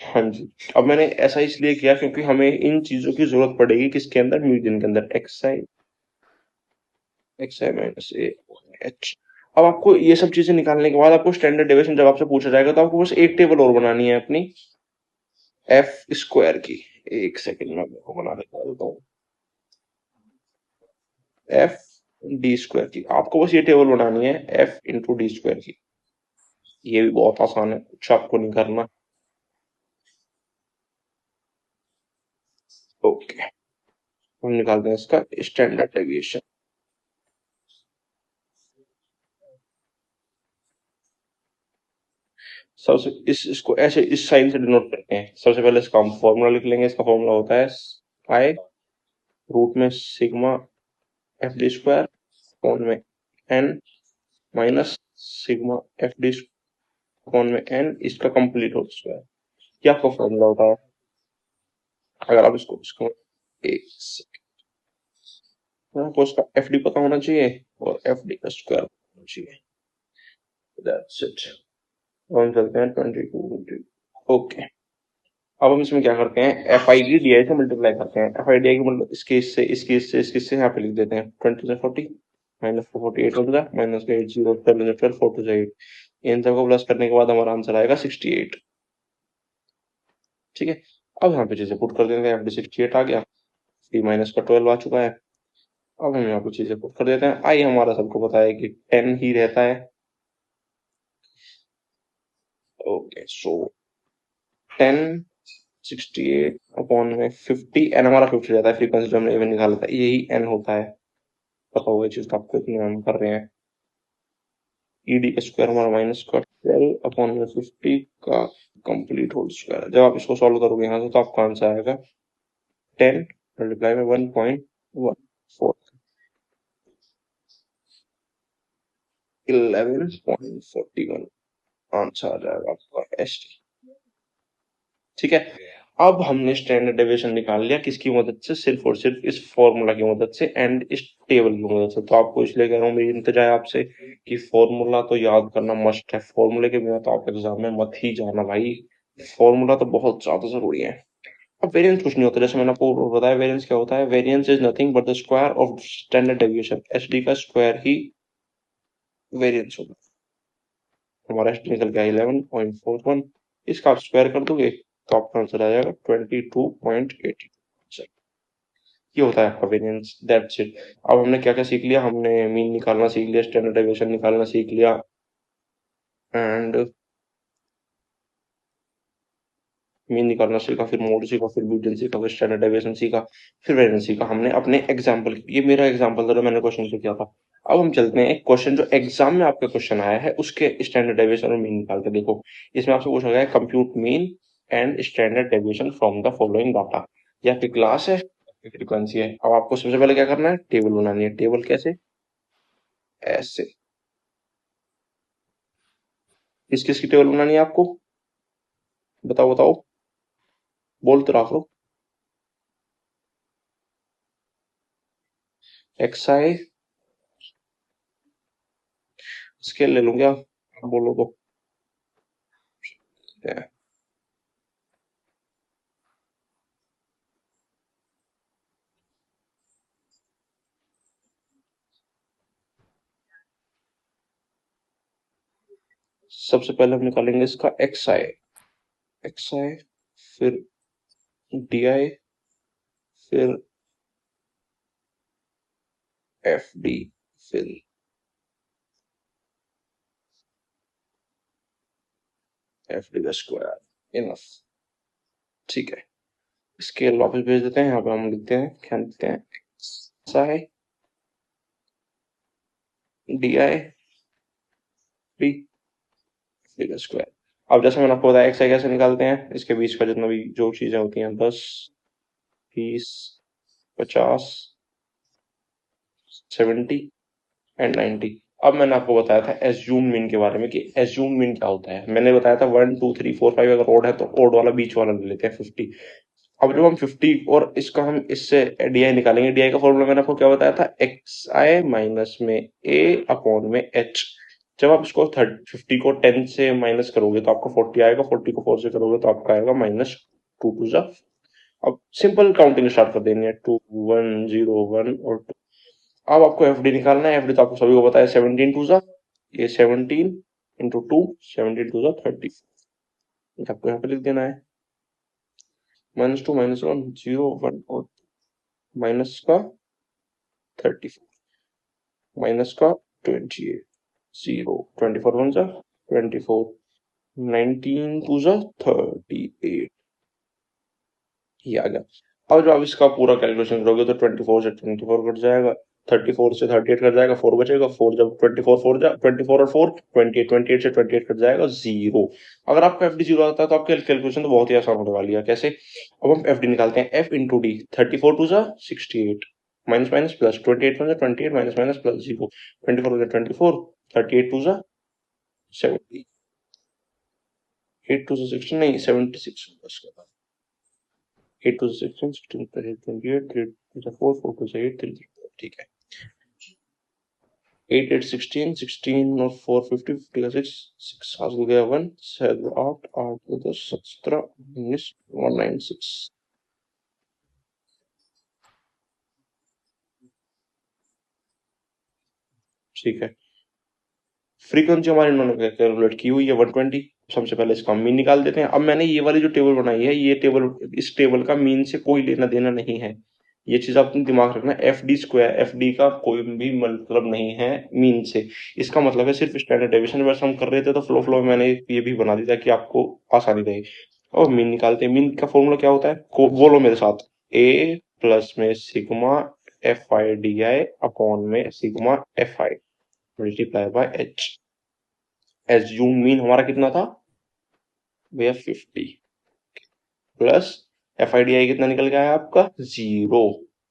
हाँ जी, अब मैंने ऐसा इसलिए किया क्योंकि हमें इन चीजों की जरूरत पड़ेगी किसके अंदर, मीडियन के अंदर। X I minus A H. अब आपको ये सब चीजें निकालने के बाद आपको स्टैंडर्ड डेविएशन जब आपसे पूछा जाएगा तो आपको बस एक टेबल और बनानी है अपनी एफ स्क्वायर की। एक सेकंड में आपको बना देता हूँ, एफ डी स्क्वायर की। आपको बस ये टेबल बनानी है एफ इंटू डी स्क्वायर की। ये भी बहुत आसान है, कुछ आपको नहीं करना। ओके, हम निकालते हैं इसका स्टैंडर्ड डेविएशन। सबसे इसको ऐसे इस साइन से डिनोट करते हैं। सबसे पहले इसका हम फॉर्मूला लिख लेंगे। इसका फॉर्मूला होता है आई रूट में sigma F D square upon में N minus sigma F D upon में एन, इसका कंप्लीट होल स्क्वायर। क्या आपका फॉर्मूला होता है। अगर आप इसको एक आपको इसका एफ डी पता होना चाहिए और एफ डी का स्क्वायर होना चाहिए। That's it. हम चलते हैं 22। ओके, अब हम इसमें क्या करते हैं, F I D D I से मल्टीप्लाई करते हैं। एफ आई डी आई की मतलब इसके इससे इसके इससे इसके इससे यहाँ पे लिख देते हैं। 20 से 40 माइनस 48 हो जाएगा, माइनस का 8 0 12 12 4 टू 8। इन सबको प्लस करने के बाद हमारा आंसर आएगा 68। ठीक है, अब यहाँ पे चीजें पुट कर देते हैं। यहाँ पे 68 आ गया, सी माइनस का 12 आ चुका है। अब हम यहाँ पे चीजें पुट कर देते हैं। आई हमारा सबको पता है कि 10 ही रहता है। ओके, सो 10 68 अपॉन में 50, एन हमारा 50 रहता है। फ्रीक्वेंसी जो हमने इवन निकाला था यही एन होता है। पता होगा चीज तो आपको, इतनी हम कर रहे हैं। ईडी का स्क्वायर हमारा माइनस का 12 अपॉन में 50 का कंप्लीट होल स्क्वायर। जब आप इसको सॉल्व करोगे यहाँ से तो आपका आंसर आएगा 10 मल्टीप्लाई में 1.14, 11.41 आंसर आ जाएगा आपका एस टी। ठीक है, अब हमने स्टैंडर्ड डेविएशन निकाल लिया किसकी मदद से, सिर्फ और सिर्फ इस फॉर्मूला की मदद से एंड इस टेबल की मदद से। तो आपको इसलिए कह रहा हूँ, मेरी इंतजार है आपसे कि फॉर्मूला तो याद करना मस्ट है। फॉर्मूले के बिना तो आप एग्जाम में मत ही जाना भाई। फॉर्मूला तो बहुत ज्यादा जरूरी है। अब वेरिएंस कुछ नहीं होता, जैसे मैंने आपको बताया वेरिएंस क्या होता है। Variance is nothing but the square of standard deviation. H D का स्क्वायर ही वेरिएंस होता है। हमारा एच डी निकल गया 11.41। इसका आप स्क्वायर कर दोगे तो आपका आंसर आ जाएगा 22.80। ये होता है आपका वेरिएंस, दैट्स इट। अब हमने क्या क्या सीख लिया, हमने मीन निकालना सीख लिया, स्टैंडर्ड डेविएशन निकालना सीख लिया, एंड मीन निकालना सीखा, फिर मोड सीखा, फिर मीडियन सीखा, फिर स्टैंडर्ड डेविएशन सीखा, फिर वेरिएंस सीखा हमने अपने एग्जाम्पल। ये मेरा एग्जाम्पल था जो मैंने क्वेश्चन से किया था। अब हम चलते हैं एक क्वेश्चन जो एग्जाम में आपका क्वेश्चन आया है उसके स्टैंडर्ड डेविएशन और मीन निकाल के देखो। इसमें आपसे पूछा गया है compute mean and standard deviation from the following data. ये आपकी क्लास है, फ्रीक्वेंसी है। अब आपको सबसे पहले क्या करना है, टेबल बनानी है। टेबल कैसे, ऐसे। किस किस की टेबल बनानी है आपको, बताओ बताओ, बोलते रहो। एक्स आई स्केल ले लूं क्या, आप बोलो तो। Yeah. सबसे पहले हम निकालेंगे इसका एक्स आई, एक्स आई, फिर डी आई, फिर एफ डी, फिर एफ डी का स्क्वायर, इनफ। ठीक है, स्केल वापस भेज देते हैं, यहाँ पे हम लिखते हैं, क्या लिखते हैं, x I D I D D का स्क्वायर। अब जैसे मैंने आपको बताया एक्स आई कैसे निकालते हैं, इसके बीच का जितना भी जो चीजें होती हैं, 10, 20, 50, 70 एंड 90। अब मैंने आपको बताया था एज्यूम मीन के बारे में कि एज्यूम मीन क्या होता है। मैंने बताया था 1 2 3 4 5 अगर ओड है तो ओड वाला बीच वाला ले लेते हैं 50। अब जब हम 50 और इसका हम इससे डीआई निकालेंगे, डीआई का फॉर्मूला मैंने आपको क्या बताया था, एक्स आई माइनस में ए अपॉन में एच। जब आप इसको 50 को 10 से माइनस करोगे तो आपको 40 आएगा, 40 को 4 से करोगे तो आपका आएगा माइनस टू टू जा। अब सिंपल काउंटिंग स्टार्ट कर देनी है, 2 1 0 1 और 2। अब आपको एफडी निकालना है, एफडी तो आपको सभी को पता है, 17 टू जा, ये 17 इंटू टू, 17 टू जा 30। आपको यहाँ पे लिख देना है -2 -1 0 1 और माइनस का 34 माइनस का 28 0 24 1 जा 24 19 टू जा 38, ये आ गया। अब जब आप इसका पूरा कैलकुलेशन करोगे तो 24 से 24 कट जाएगा, 34 से 38 कट जाएगा, 4 बचेगा, 4 जब 24 4 जा 24 और 4 28, 28 से 28 कट जाएगा 0। अगर आपका एफडी 0 आता है तो आपकी कैलकुलेशन तो बहुत ही आसान होने वाली है। कैसे, अब हम एफडी निकालते हैं, एफ इंटू डी, 34 टू जा 68 माइनस माइनस प्लस 28 वन जा 28 माइनस माइनस प्लस 0, 24 हो जा 24, 38 टू जा 70, 8 टू जा 16 नहीं 76 बस। 8 to 16, 16 plus 8, 28, 3 to the 4, 4 to the 8, 3 to the 4, ठीक है। 8 8 16, 16 और 4 50, 50 का 6, 6 हाथ हो गया 1, 7 8, 8 को 10, 17, 19, 196। ठीक है, फ्रीक्वेंसी हमारी इन्होंने कैलकुलेट की हुई है 120। सबसे पहले इसका मीन निकाल देते हैं। अब मैंने ये वाली जो टेबल बनाई है, ये टेबल, इस टेबल का मीन से कोई लेना देना नहीं है, ये चीज अपने दिमाग रखना। F D square, F D का कोई भी मतलब नहीं है मीन से, इसका मतलब है सिर्फ स्टैंडर्ड डेविएशन। वैसे हम कर रहे थे तो फ्लो फ्लो में मैंने ये भी बना दी ताकि आपको आसानी रहे। और मीन निकालते हैं, मीन का फॉर्मूला क्या होता है, बोलो मेरे साथ, ए प्लस में sigma F I D I upon में sigma F I multiply by H. Assume mean हमारा कितना था भैया, 50 plus F I D I कितना निकल गया है आपका 0।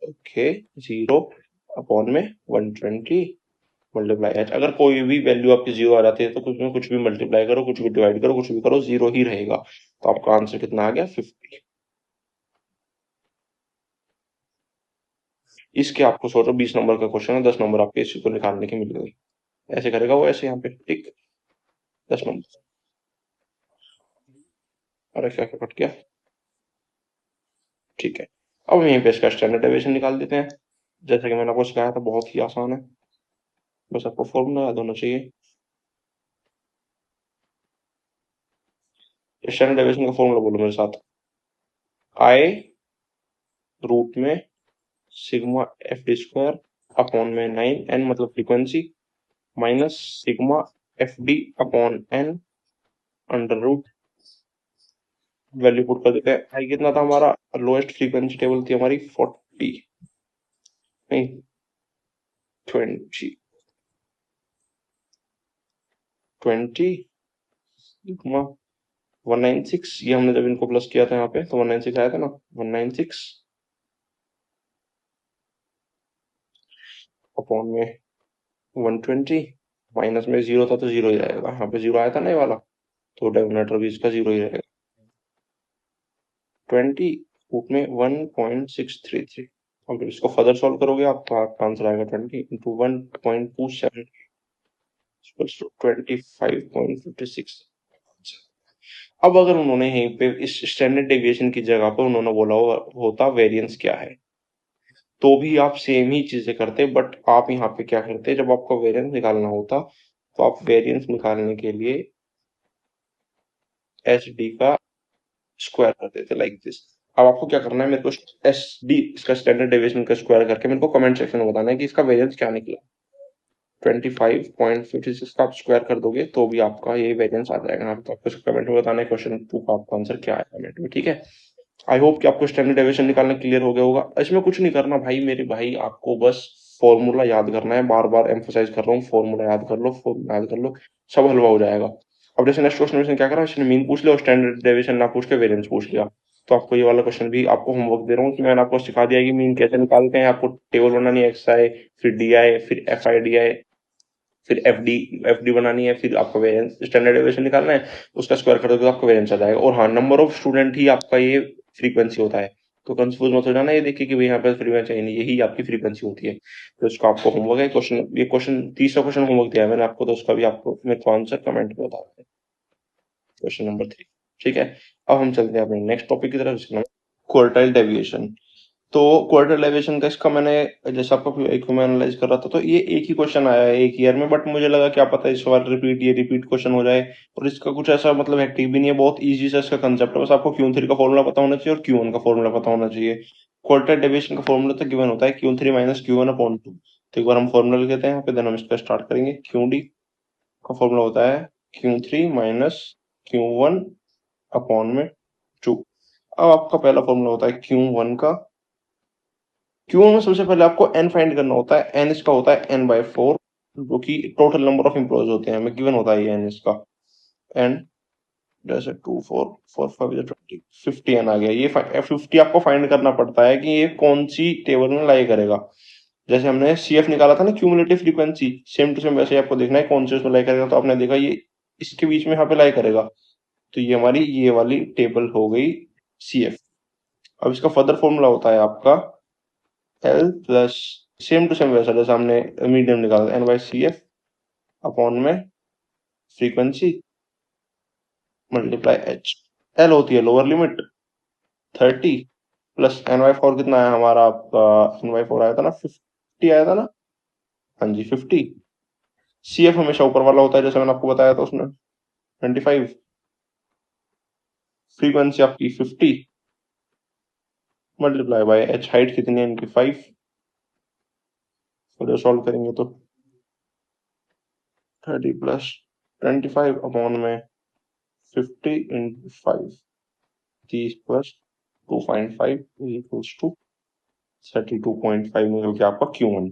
ओके, 0 अपॉन में 120 मल्टीप्लाई एच। अगर कोई भी वैल्यू आपकी 0 आ जाती है तो कुछ में कुछ भी मल्टीप्लाई करो, कुछ भी डिवाइड करो, कुछ भी करो, 0 ही रहेगा। तो आपका आंसर कितना आ गया 50। इसके आपको सोचो 20 नंबर का क्वेश्चन है, 10 नंबर आपके इसी को निकालने की मिल गई। ऐसे करेगा वो, ऐसे यहाँ पे टिक, 10 नंबर। अरे क्या क्या कट गया, ठीक है। अब हम यहीं पे इसका स्टैंडर्ड डेविएशन निकाल देते हैं, जैसे कि मैंने आपको सिखाया था, बहुत ही आसान है, बस आपको फॉर्मूला याद होना चाहिए। स्टैंडर्ड डेविएशन का फॉर्मूला बोलो मेरे साथ, आई रूट में sigma F D square upon में 9 एन मतलब frequency minus sigma F D upon N under root. Value put कर देते हैं, आई कितना था हमारा, लोएस्ट फ्रीक्वेंसी टेबल थी हमारी 40 नहीं 20, 20 सिग्मा 196। ये हमने जब इनको प्लस किया था यहाँ पे तो 196 आया था ना, 196 अपॉन में 120 माइनस में 0 था तो 0 ही रहेगा, यहाँ पे 0 आया था ना ये वाला, तो डिनोमिनेटर भी इसका 0 ही रहेगा। 20 रूट में 1.633। अब इसको फर्दर सॉल्व करोगे आपका आंसर आएगा 20 इंटू 1.27 इक्वल्स टू 25.56। अब अगर उन्होंने यहीं पे इस स्टैंडर्ड डेविएशन की जगह पर उन्होंने बोला होता वेरिएंस क्या है, तो भी आप सेम ही चीजें करते, बट आप यहाँ पे क्या करते, जब आपको वेरिएंस निकालना होता तो आप वेरिएंस निकालने के लिए एच डी का स्क्वायर कर देते लाइक दिस। अब आपको क्या करना है, मेरे को एस डी इसका स्टैंडर्ड डेविएशन का स्क्वायर करके मेरे को कमेंट सेक्शन में बताना है कि इसका वेरिएंस क्या निकला। 25.56 का आप स्क्वायर कर दोगे तो भी आपका ये वेरिएंस आ जाएगा। यहाँ पे तो आपको कमेंट में बताना है क्वेश्चन 2 का आपका आंसर क्या है कमेंट में, ठीक है। आई होप कि आपको स्टैंडर्ड डेविएशन निकालना क्लियर हो गया होगा। इसमें कुछ नहीं करना भाई मेरे भाई, आपको बस फॉर्मूला याद करना है। बार बार एम्फोसाइज कर रहा हूँ, फॉर्मूला याद कर लो, फॉर्मूला याद कर लो, सब हलवा हो जाएगा। अब जैसे नेक्स्ट क्वेश्चन में क्या करा, इसने मीन पूछ लिया और स्टैंडर्ड डेविएशन ना पूछ के वेरिएंस पूछ लिया। तो आपको ये वाला क्वेश्चन भी आपको होमवर्क दे रहा हूँ कि मैंने आपको सिखा दिया कि मीन कैसे निकालते हैं। आपको टेबल बनानी है, एक्स आई फिर डी आई फिर एफ आई डी आई फिर एफ डी बनानी है, फिर आपको वेरिएंस स्टैंडर्ड डेविएशन निकालना है, उसका स्क्वायर कर दोगे तो आपको वेरिएंस आ जाएगा। और हाँ, नंबर ऑफ स्टूडेंट ही आपका ये फ्रीक्वेंसी होता है, तो कंफ्यूज मत हो जाना। ये देखिए कि भाई यहाँ पे फ्रीक्वेंसी है नहीं, यही आपकी फ्रीक्वेंसी होती है। तो इसका आपको होमवर्क है क्वेश्चन, ये क्वेश्चन तीसरा क्वेश्चन होमवर्क दिया है मैंने आपको, तो उसका भी आपको मेरे को आंसर कमेंट में बता दें। क्वेश्चन नंबर 3, ठीक है। अब हम चलते हैं अपने नेक्स्ट टॉपिक की तरफ, जिसका नाम क्वार्टाइल डेविएशन। तो क्वार्टाइल डेविएशन का इसका मैंने जैसे आपका एक को मैं एनालाइज कर रहा था, तो ये एक ही क्वेश्चन आया है एक ईयर में, बट मुझे लगा क्या पता इस बार रिपीट क्वेश्चन हो जाए। और इसका कुछ ऐसा मतलब हेक्टिक भी नहीं है, बहुत इजी सा इसका कंसेप्ट है। बस आपको Q3 का फॉर्मूला पता होना चाहिए और Q1 का फॉर्मूला पता होना चाहिए। क्वार्टाइल डेविएशन का फॉर्मूला तो गिवन होता है Q3 माइनस Q1 अपॉन 2। तो एक बार हम फॉर्मूला लिख लेते हैं यहाँ पे, देन हम इसका स्टार्ट करेंगे। QD का फॉर्मूला होता है Q3 माइनस Q1 अपॉन में 2। अब आपका पहला फॉर्मूला होता है Q1 का। Q1 में सबसे पहले आपको n फाइंड करना होता है। n इसका होता है n/4, जो कि टोटल नंबर ऑफ एम्प्लॉयज होते हैं, हमें गिवन होता है ये n इसका। n जैसे 2 4 4 5 20 50 n आ गया। ये 50 आपको फाइंड करना पड़ता है कि ये कौन सी टेबल में लाई करेगा। जैसे हमने CF निकाला था ना, cumulative frequency, same to same वैसे ही आपको देखना है कौन से उसमें लाई करेगा। तो आपने देखा ये इसके बीच में यहाँ पे लाई करेगा, तो ये हमारी ये वाली टेबल हो गई CF। अब इसका फर्दर फॉर्मूला होता है आपका L plus same to same वैसा जैसा हमने मीडियम निकाला N/CF अपॉन में फ्रीक्वेंसी मल्टीप्लाई H। L होती है लोअर लिमिट 30 प्लस N/4 कितना है हमारा, आपका N/4 आया था ना 50 आया था ना, हाँ जी 50। CF हमेशा ऊपर वाला होता है जैसे मैंने आपको बताया था उसमें 25, फ्रीक्वेंसी आपकी 50 मल्टीप्लाई बाय H, हाइट कितनी है इनकी 5। तो सॉल्व करेंगे तो 30 प्लस 25 अपॉन में 50 इंटू 5, 30 प्लस 2.5 इक्वल्स टू 32.5 निकल के आपका Q1।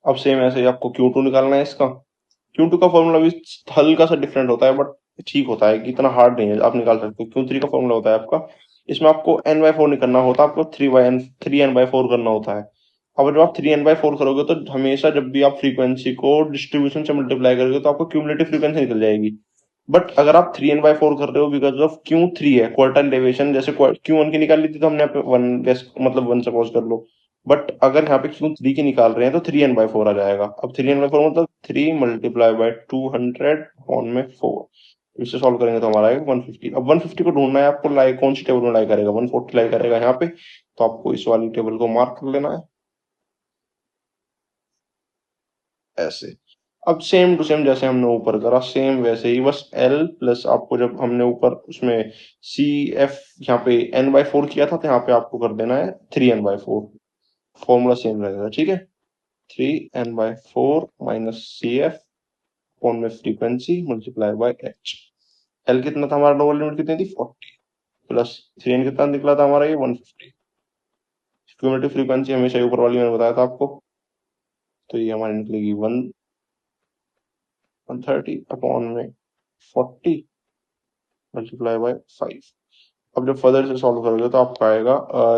अब सेम ऐसे ही आपको Q2 निकालना है इसका। Q2 का फॉर्मूला भी हल्का सा डिफरेंट होता है, बट ठीक होता है कि इतना हार्ड नहीं है, आप निकाल सकते हो। Q3 का फॉर्मूला होता है आपका, इसमें आपको n/4 नहीं करना होता, आपको 3n/4 करना होता है। अब जब आप 3n/4 करोगे तो हमेशा जब भी आप फ्रीक्वेंसी को डिस्ट्रीब्यूशन से मल्टीप्लाई करोगे तो आपको क्यूमुलेटिव फ्रीक्वेंसी निकल जाएगी। बट अगर आप 3n/4 कर रहे हो बिकॉज ऑफ Q3 है क्वार्टाइल डेविएशन, जैसे Q1 की निकाल ली थी तो हमने यहाँ पे 1 मतलब 1 सपोज कर लो। बट अगर यहाँ पे Q3 की निकाल रहे हैं तो 3n/4 आ जाएगा। अब 3n/4 मतलब 3 मल्टीप्लाई बाय 200 ऑन में 4, इससे सॉल्व करेंगे तो हमारा आएगा 150। अब 150 को ढूंढना है आपको, लाई कौन सी टेबल में लाई करेगा, 140 लाई करेगा यहाँ पे, तो आपको इस वाली टेबल को मार्क कर लेना है ऐसे। अब सेम टू सेम जैसे हमने ऊपर करा सेम वैसे ही, बस L प्लस आपको जब हमने ऊपर उसमें CF यहाँ पे n/4 किया था तो यहाँ पे आपको कर देना है 3n/4, फॉर्मूला सेम रहेगा, ठीक है। 3n/4 माइनस CF अपॉन में frequency multiply by H। L कितना था हमारा, लोअर लिमिट कितनी थी 40, प्लस 3n कितना निकला था हमारा ये 150। क्यूमुलेटिव फ्रीक्वेंसी हमेशा ऊपर वाली मैंने बताया था आपको, तो ये हमारी निकलेगी 130 अपॉन में 40 मल्टीप्लाई बाय 5। अब जब फर्दर से सॉल्व करोगे तो आपका आएगा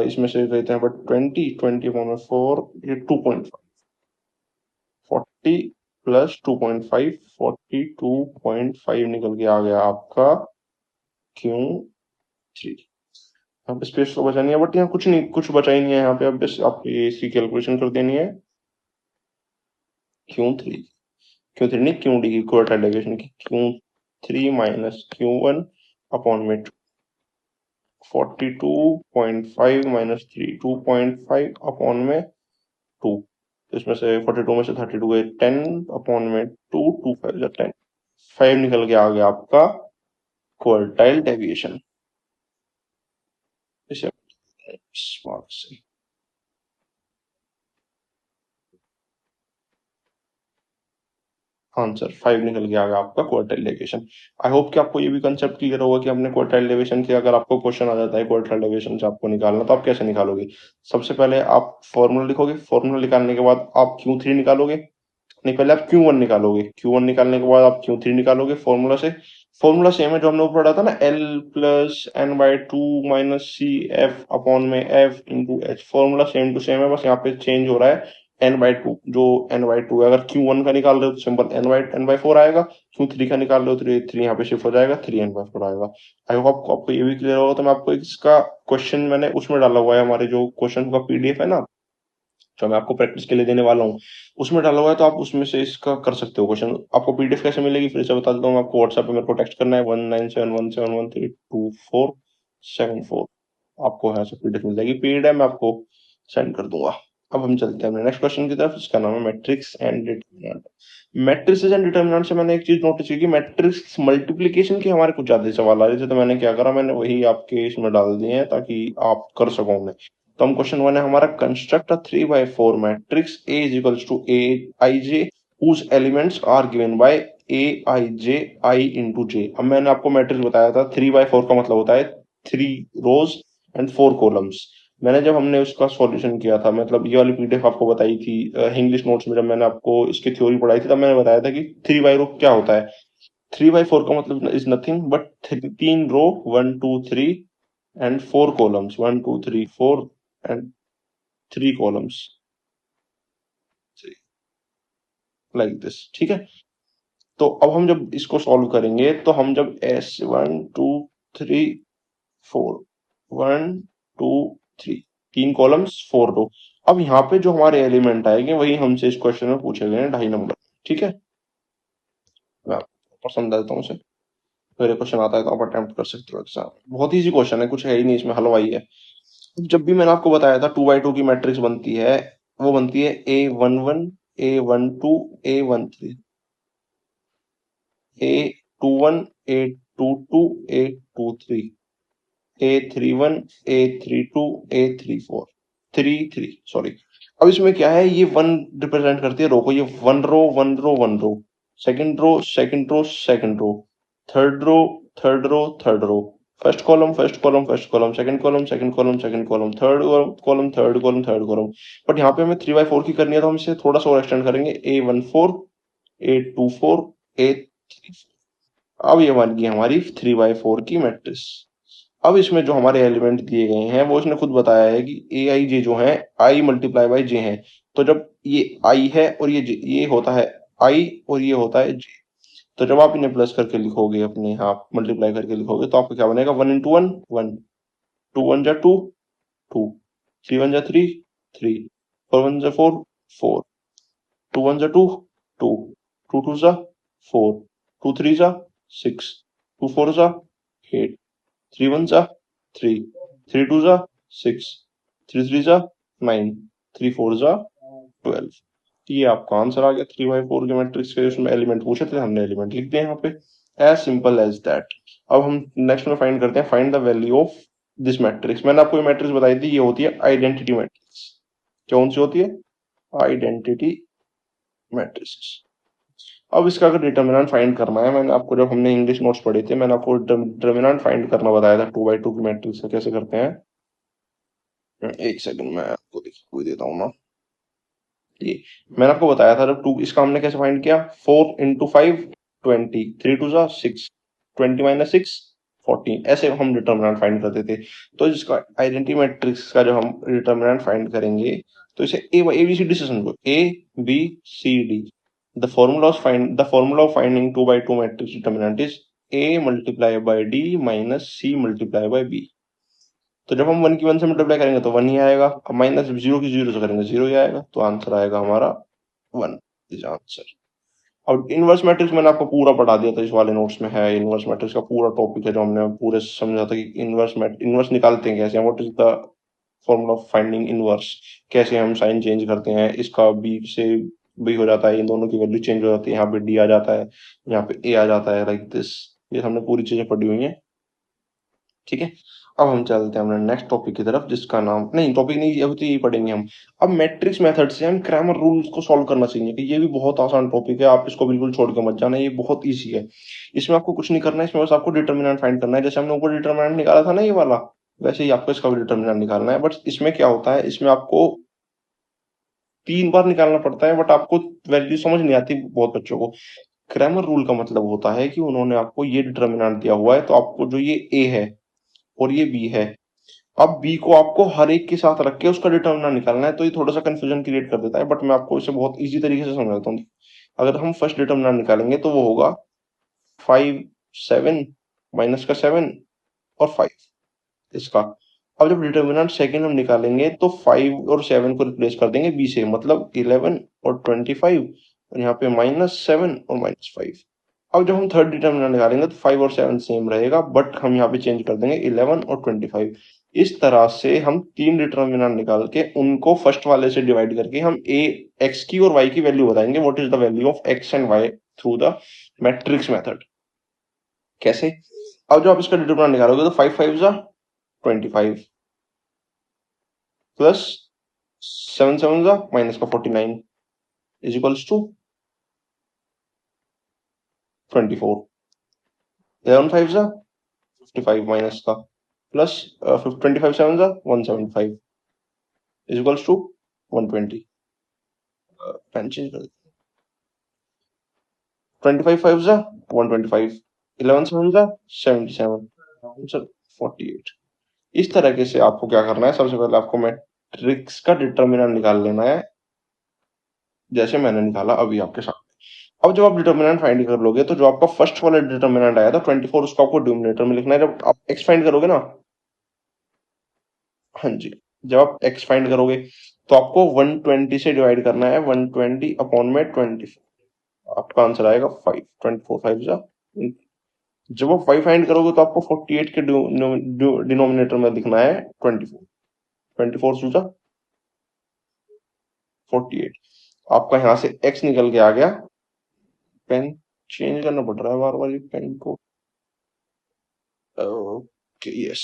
इसमें से लेते हैं बट 20 अपॉन में 4, ये 2.5, 40 प्लस 2.5, 42.5 निकल के आ गया आपका Q3। यहाँ पे स्पेस तो बचा नहीं है, बट यहाँ कुछ नहीं, कुछ बचा ही नहीं है यहाँ पे। अब बस आपकी इसकी कैलकुलेशन कर देनी है Q3, Q3 नहीं QD की, क्वार्टर डेविएशन की। Q3 माइनस Q1 अपॉन में 42.5 माइनस 3, 2.5 अपॉन में 2। इसमें से 42 में से 32 गए, 10 अपॉन में 2, 2 5 10, 5 निकल के आ गया आपका क्वार्टाइल डेविएशन। इसे स्मार्ट से आंसर 5 निकल के आ गया आपका क्वार्टाइल डेविएशन। आई होप कि आपको ये भी कंसेप्ट क्लियर होगा कि हमने क्वार्टाइल डेविएशन की, अगर आपको क्वेश्चन आ जाता है क्वार्टाइल डेविएशन से आपको निकालना, तो आप कैसे निकालोगे। सबसे पहले आप फॉर्मूला लिखोगे, फॉर्मूला निकालने के बाद आप Q3 निकालोगे, नहीं पहले आप Q1 निकालोगे, Q1 निकालने के बाद आप Q3 निकालोगे फॉर्मूला से। फॉर्मूला सेम है जो हमने ऊपर पढ़ा था ना, L plus N by two minus C F upon में F into H. Formula same to same है, बस यहाँ पे चेंज हो रहा है n/2। जो n/2 है, अगर Q1 का निकाल रहे हो तो सिंपल n/4 आएगा, Q3 का निकाल रहे हो तो 3 यहाँ पे शिफ्ट हो जाएगा, 3n/4 आएगा। आई होप आपको ये भी क्लियर होगा। तो मैं आपको इसका क्वेश्चन मैंने उसमें डाला हुआ है, हमारे जो क्वेश्चन का पीडीएफ है ना, जो मैं आपको प्रैक्टिस के लिए देने वाला हूँ, उसमें डाला हुआ है। तो आप उसमें से इसका कर सकते हो क्वेश्चन। आपको पीडीएफ कैसे मिलेगी फिर से बता देता हूँ आपको। व्हाट्सएप पे मेरे को टेक्स्ट करना है 1971713247 आपको यहाँ से पीडीएफ मिल जाएगी, पेड है, मैं आपको सेंड कर दूंगा। अब हम चलते हैं अपने नेक्स्ट क्वेश्चन की तरफ। इसका नाम है matrix and determinant. Matrix and determinant से मैंने एक चीज नोटिस की कि मैट्रिक्स मल्टीप्लिकेशन के हमारे कुछ ज्यादा सवाल आ रहे थे, तो मैंने क्या करा, मैंने वही आपके इसमें डाल दिए हैं ताकि आप कर सको उन्हें। तो हम क्वेश्चन 1 है हमारा, construct a 3/4 matrix A is equals to Aij whose elements are given by Aij I into J। अब मैंने आपको मैट्रिक्स बताया था 3/4 का मतलब होता है 3 रोज एंड 4 कॉलम्स। मैंने जब हमने उसका सॉल्यूशन किया था, मतलब ये वाली पीडीएफ आपको बताई थी इंग्लिश नोट्स में, जब मैंने आपको इसकी थ्योरी पढ़ाई थी, तब मैंने बताया था कि 3/रो क्या होता है। 3/4 का मतलब is nothing but 3 row 1 2 3 and 4 columns 1 2 3 4 and 3 columns like this. ठीक है, तो अब हम जब इसको सॉल्व करेंगे, तो हम जब एस 1 2 3 4 1 2 3 3 कॉलम्स 4 रो, अब यहाँ पे जो हमारे एलिमेंट आएंगे वही हमसे इस क्वेश्चन में पूछे गए हैं 2.5 नंबर। ठीक है, मैं आपको समझा देता हूँ उसे, फिर क्वेश्चन आता है तो आप अटेम्प्ट कर सकते हो एग्जाम। बहुत इजी क्वेश्चन है, कुछ है ही नहीं इसमें, हलवाई है। जब भी मैंने आपको बताया था 2/2 की मैट्रिक्स बनती है, वो बनती है A11 A12 A13, A21 A22 A23, A31 A32 A34, 3 sorry. अब इसमें क्या है, ये वन रिप्रेजेंट करती है रो को, ये one row, second row, third row, first column, second column, third column. But यहाँ पे हमें 3/4 की करनी है, तो हम इसे थोड़ा सा और एक्सटेंड करेंगे, A14 A24 A34। अब ये बन गई हमारी 3/4 की मैट्रिक्स। अब इसमें जो हमारे एलिमेंट दिए गए हैं, वो इसने खुद बताया है कि ए आई जे जो है आई मल्टीप्लाई बाई जे है। तो जब ये आई है और ये होता है आई और ये होता है जे, तो जब आप इन्हें प्लस करके लिखोगे, अपने यहाँ मल्टीप्लाई करके लिखोगे, तो आपको क्या बनेगा, 1 into 1 1, 2 1 जा 2 2, 3 1 जा 3 3, 4 1 जा 4 4, 2 1 जा 2 2, 2 2 जा 4, 2 3 जा 6, 2 4 जा 8, 3 1 जा 3, 3 2 जा 6, 3 3 जा 9, 3 4 जा 12। ये आपका आंसर आ गया 3/4 के मैट्रिक्स के। उसमें एलिमेंट पूछे थे, हमने एलिमेंट लिख दिए यहाँ पे, एज सिंपल एज दैट। अब हम नेक्स्ट में फाइंड करते हैं, find the value of this matrix. मैंने आपको ये मैट्रिक्स बताई थी, ये होती है आइडेंटिटी मैट्रिक्स। कौन सी होती है, आइडेंटिटी मैट्रिक्स। अब इसका अगर डिटर्मिनेंट फाइंड करना है, मैंने आपको जब हमने इंग्लिश नोट्स पढ़े थे, मैंने आपको डिटर्मिनेंट फाइंड करना बताया था 2/2 की मैट्रिक्स से कैसे करते हैं। एक सेकंड मैं आपको दिखा देता हूँ ना। ये मैंने आपको बताया था, जब टू, इसका हमने कैसे फाइंड किया, 4 into 5 20, 3 2 जा 6, 20 - 6 14, ऐसे हम डिटर्मिनेंट फाइंड करते थे। तो जिसका आइडेंटिटी मैट्रिक्स का जब हम डिटर्मिनेंट फाइंड करेंगे, तो इसे ए बी सी डी से समझो, A B C D। the formula of finding 2 by 2 matrix determinant is A multiplied by D minus C multiplied by B. तो जब हम 1 की 1 से मल्टीप्लाई करेंगे तो 1 ही आएगा, अब माइनस 0 की 0 से करेंगे 0 ही आएगा, तो आंसर आएगा हमारा 1 इज आंसर। अब इनवर्स मैट्रिक्स मैंने आपको पूरा पढ़ा दिया था, इस वाले नोट्स में है इनवर्स मैट्रिक्स का पूरा टॉपिक है जो हमने पूरे समझा था कि इनवर्स निकालते हैं कैसे, what is the formula of finding inverse, कैसे हम साइन चेंज करते हैं, इसका बी से बी हो जाता है, इन दोनों की वैल्यू चेंज हो जाती है, यहाँ पे डी आ जाता है, यहाँ पे ए आ जाता है, लाइक दिस। ये हमने पूरी चीजें पढ़ी हुई हैं, ठीक है। अब हम चलते हैं अपने नेक्स्ट टॉपिक की तरफ, जिसका नाम नहीं टॉपिक नहीं, अभी तो यही पढ़ेंगे हम। अब मैट्रिक्स मेथड से हम क्रैमर रूल्स को सॉल्व करना सीखेंगे कि ये भी बहुत आसान टॉपिक है, आप इसको बिल्कुल छोड़ के मत जाना, ये बहुत इजी है। इसमें आपको कुछ नहीं करना है, इसमें बस आपको डिटर्मिनेंट फाइंड करना है। जैसे हमने ऊपर डिटर्मिनेंट निकाला था ना ये वाला, वैसे ही आपको इसका भी डिटर्मिनेंट निकालना है। बट इसमें क्या होता है, इसमें आपको 3 बार निकालना पड़ता है, बट आपको वैल्यू समझ नहीं आती बहुत बच्चों को। क्रैमर रूल का मतलब होता है कि उन्होंने आपको ये डिटर्मिनेंट दिया हुआ है, तो आपको जो ये ए है और ये बी है, अब बी को आपको हर एक के साथ रख के उसका डिटर्मिनेंट निकालना है। तो ये थोड़ा सा कंफ्यूजन क्रिएट कर देता है, बट मैं आपको इसे बहुत इजी तरीके से समझाता हूँ। अगर हम फर्स्ट डिटर्मिनेंट निकालेंगे तो वो होगा 5 7 माइनस का 7 और 5 इसका। अब जब डिटर्मिनेंट सेकंड हम निकालेंगे तो 5 और 7 को रिप्लेस कर देंगे बी से, मतलब 11 और 25, और यहाँ पे -7 और -5। अब जब हम थर्ड डिटर्मिनेंट निकालेंगे तो 5 और 7 सेम रहेगा, बट हम यहाँ पे चेंज कर देंगे 11 और 25। इस तरह से हम 3 डिटर्मिनेंट निकाल के उनको फर्स्ट वाले से डिवाइड करके हम ए एक्स की और वाई की वैल्यू बताएंगे, what is the value of X and Y through the matrix method. कैसे? अब जब आप इसका डिटर्मिनेंट निकालोगे तो 5 5 जा 25 प्लस 7 7 जा माइनस का 49 इज इक्वल्स टू 24। 11 5 जा 55 माइनस का प्लस 25 7 जा 175 is equals to 120। Pen change कर 25 5 जा 125, 11 7 जा 77, आंसर 48। इस तरीके से आपको क्या करना है, सबसे पहले आपको मैट्रिक्स का डिटर्मिनेंट निकाल लेना है, जैसे मैंने निकाला अभी आपके साथ। अब जब आप डिटर्मिनेंट फाइंड कर लोगे तो जो आपका फर्स्ट वाला डिटर्मिनेंट आया था 24, उसको आपको डिनोमिनेटर में लिखना है। जब आप एक्स फाइंड करोगे ना, हाँ जी, जब आप एक्स फाइंड करोगे तो आपको 120 से डिवाइड करना है, 120 अपॉन में 24, आपका आंसर आएगा 5। 24 5 जा, जब आप 5 फाइंड करोगे तो आपको 48 के डिनोमिनेटर में लिखना है 24। 24 सूझा 48। आपका यहाँ से x निकल के आ गया, पेन चेंज करना पड़ रहा है बार बार पेन को, ओके यस।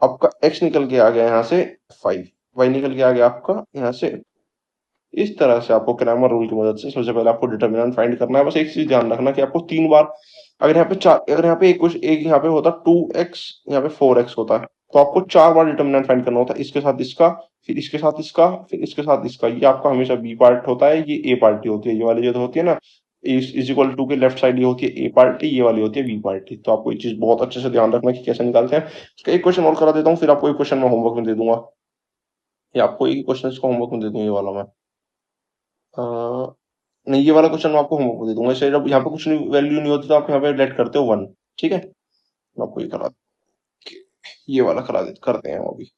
आपका x निकल के आ गया यहाँ से 5, y निकल के आ गया आपका यहाँ से। इस तरह से आपको क्रैमर रूल की मदद से सबसे पहले आपको डिटर्मिनेंट फाइंड करना है। बस एक चीज ध्यान रखना कि आपको 3 बार, अगर यहाँ पे चार, अगर यहाँ पे एक यहाँ पे होता 2x, यहाँ पे 4x होता है, तो आपको 4 बार डिटर्मिनेंट फाइंड करना होता है। इसके साथ इसका, फिर इसके साथ इसका, फिर इसके साथ इसका। ये आपका हमेशा बी पार्ट होता है, ये ए पार्टी होती है। ये वाली जो होती है ना इज इक्वल टू के लेफ्ट साइड, ये होती है ए पार्टी, ये वाली होती है बी पार्टी। तो आपको ये चीज बहुत अच्छे से ध्यान रखना कि कैसे निकालते हैं। इसका एक क्वेश्चन और करा देता हूँ, फिर आपको एक क्वेश्चन मैं होमवर्क में दे दूंगा, या आपको एक क्वेश्चन इसको होमवर्क में दे दूंगा, ये वाला मैं नहीं, ये वाला क्वेश्चन मैं आपको होमवर्क में दे दूंगा। इससे जब यहाँ पे कुछ नहीं वैल्यू नहीं होती तो आप यहाँ पे लेट करते हो 1, ठीक है। मैं आपको ये करा, ये वाला करते हैं हम अभी।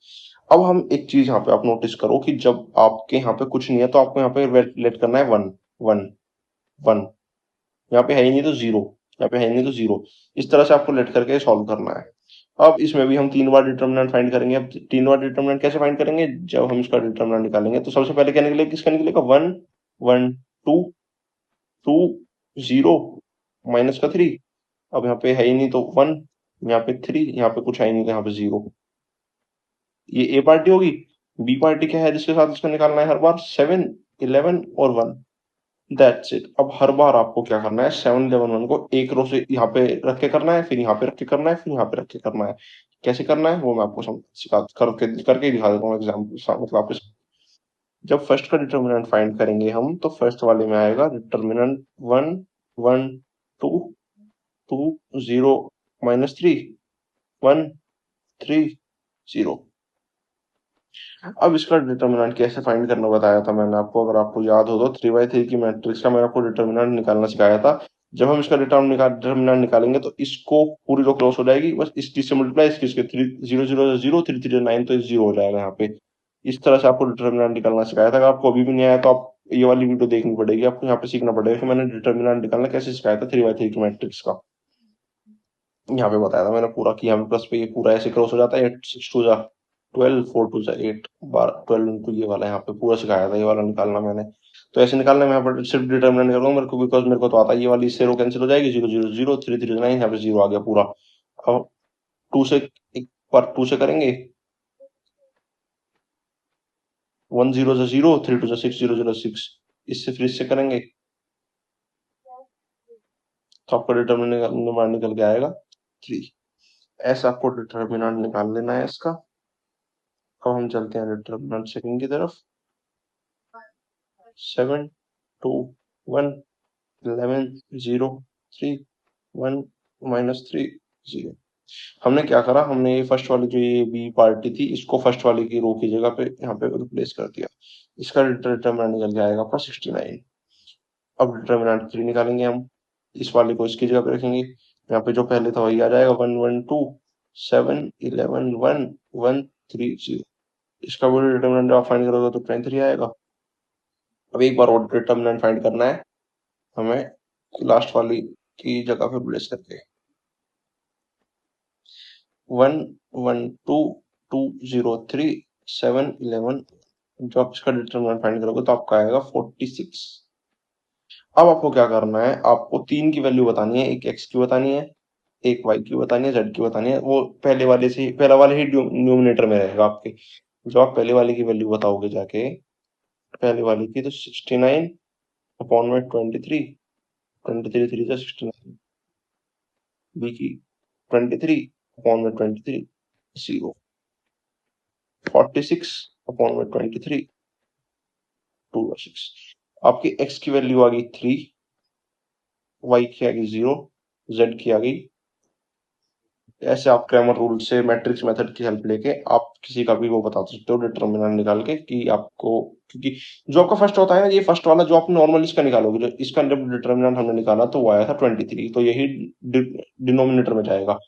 अब हम एक चीज यहाँ पे आप नोटिस करो कि जब आपके यहाँ पे कुछ नहीं है तो आपको यहाँ पे लेट करना है 1 1 1। यहाँ पे है ही नहीं तो 0, यहाँ पे है ही नहीं तो 0। इस तरह से आपको लेट करके सॉल्व करना है। अब इसमें भी हम 3 बार डिटर्मिनेंट फाइंड करेंगे। अब 3 बार डिटर्मिनेंट कैसे फाइंड करेंगे, जब हम इसका डिटर्मिनेंट निकालेंगे तो सबसे पहले क्या निकलेगा, किसका निकलेगा 1 1 2 2 0 माइनस का 3। अब यहाँ पे है ही नहीं तो 1, यहाँ पे 3, यहाँ पे कुछ है ही नहीं तो यहाँ पे 0। ये ए पार्टी होगी। बी पार्टी क्या है जिसके साथ इसको निकालना है हर बार, 7 11 और 1। That's it. अब हर बार आपको क्या करना है, 7 11 1 को एक रो से यहाँ पे रख के करना है, फिर यहाँ पे रख के करना है, फिर यहाँ पे रख के करना है। कैसे करना है वो मैं आपको सिखा करके दिखा देता हूँ एग्जाम्पल, मतलब आपके जब फर्स्ट का डिटर्मिनेंट फाइंड करेंगे हम तो फर्स्ट वाले में आएगा डिटर्मिनेंट 1 1 2 2 0 -3 1 3 0। अब इसका डिटर्मिनेंट कैसे फाइंड करना बताया था मैंने आपको, अगर आपको याद हो तो 3 by 3 की मैट्रिक्स का मैंने आपको डिटर्मिनेंट निकालना सिखाया था। जब हम इसका डिटर्मिनेंट निकालेंगे तो इसको पूरी रो क्रॉस हो जाएगी, बस इसकी से मल्टीप्लाई इसके 3 0 0 0 3 3 9 तो 0 हो जाएगा यहाँ पे। इस तरह से आपको डिटर्मिनेंट निकालना सिखाया था। अगर आपको अभी भी नहीं आया तो आप ये वाली वीडियो देखनी पड़ेगी, आपको यहाँ पे सीखना पड़ेगा कि मैंने डिटर्मिनेंट निकालना कैसे सिखाया था 3 by 3 की मैट्रिक्स का। यहाँ पे बताया था मैंने पूरा कि यहाँ पे प्लस पे ये पूरा ऐसे क्रॉस हो जाता है, 8 6 2 जा 12 4 2 जा 8 12 12 इंटू ये वाला यहाँ पे पूरा सिखाया था, ये वाला निकालना मैंने। तो ऐसे निकालना मैं यहाँ पर सिर्फ डिटर्मिनेंट करूंगा मेरे को, बिकॉज मेरे को तो आता है, ये वाली इससे रो कैंसिल हो जाएगी, 0 0 0 3 3 9 यहाँ पे 0 आ गया पूरा। अब 2 से एक बार 2 से करेंगे, 1 0 से 0 3 2 6 0 0 6, इससे फिर इससे करेंगे तो आपका डिटर्मिनेंट निकल के आएगा 3। ऐसा आपको डिटर्मिनेंट निकाल लेना है इसका। अब हम चलते हैं डिटर्मिनेंट सेकंड की तरफ। 7 2 1 11 0 3 1 -3 0। हमने क्या करा, हमने ये फर्स्ट वाली जो ये बी पार्टी थी इसको फर्स्ट वाली की रो की जगह पे यहाँ पे रिप्लेस कर दिया। इसका डिटर्मिनेंट निकल के आएगा आपका 69। अब डिटर्मिनेंट 3 निकालेंगे हम, इस वाले को इसकी जगह पे रखेंगे, यहाँ पे जो पहले था वही आ जाएगा 1 1 2 7 11 1 1 3 0। इसका वो डिटर्मिनेंट आप फाइंड करोगे तो 23 आएगा। अब एक बार और डिटर्मिनेंट फाइंड करना है हमें लास्ट वाली की जगह पे रिप्लेस करके, 1 1 2 2 0 3 7 11। जो आप इसका डिटर्मिनेंट फाइंड करोगे तो आपका आएगा 46। अब आपको क्या करना है, आपको तीन की वैल्यू बतानी है, एक एक्स की बतानी है, एक वाई की बतानी है, जेड की बतानी है। वो पहले वाले से पहला वाले ही न्यूमिनेटर में रहेगा आपके। जो आप पहले वाले की वैल्यू बताओगे जाके, पहले वाले की तो 69 अपॉन में 23, 23 3 जा 69, बी की 23 अपॉन में 23 0, 46 अपॉन में 23 2 6। आपकी एक्स की वैल्यू आ गई 3, वाई की आ गई 0, जेड की आ गई। ऐसे आप क्रैमर रूल से मैट्रिक्स मेथड की हेल्प लेके आप किसी का भी वो बता सकते हो डिटर्मिनेंट निकाल के कि आपको, क्योंकि जो आपका फर्स्ट होता है ना, ये फर्स्ट वाला जो आप नॉर्मल इसका निकालोगे, जो इसका जब डिटर्मिनेंट हमने निकाला तो वो आया था 23, तो यही डिनोमिनेटर में जाएगा।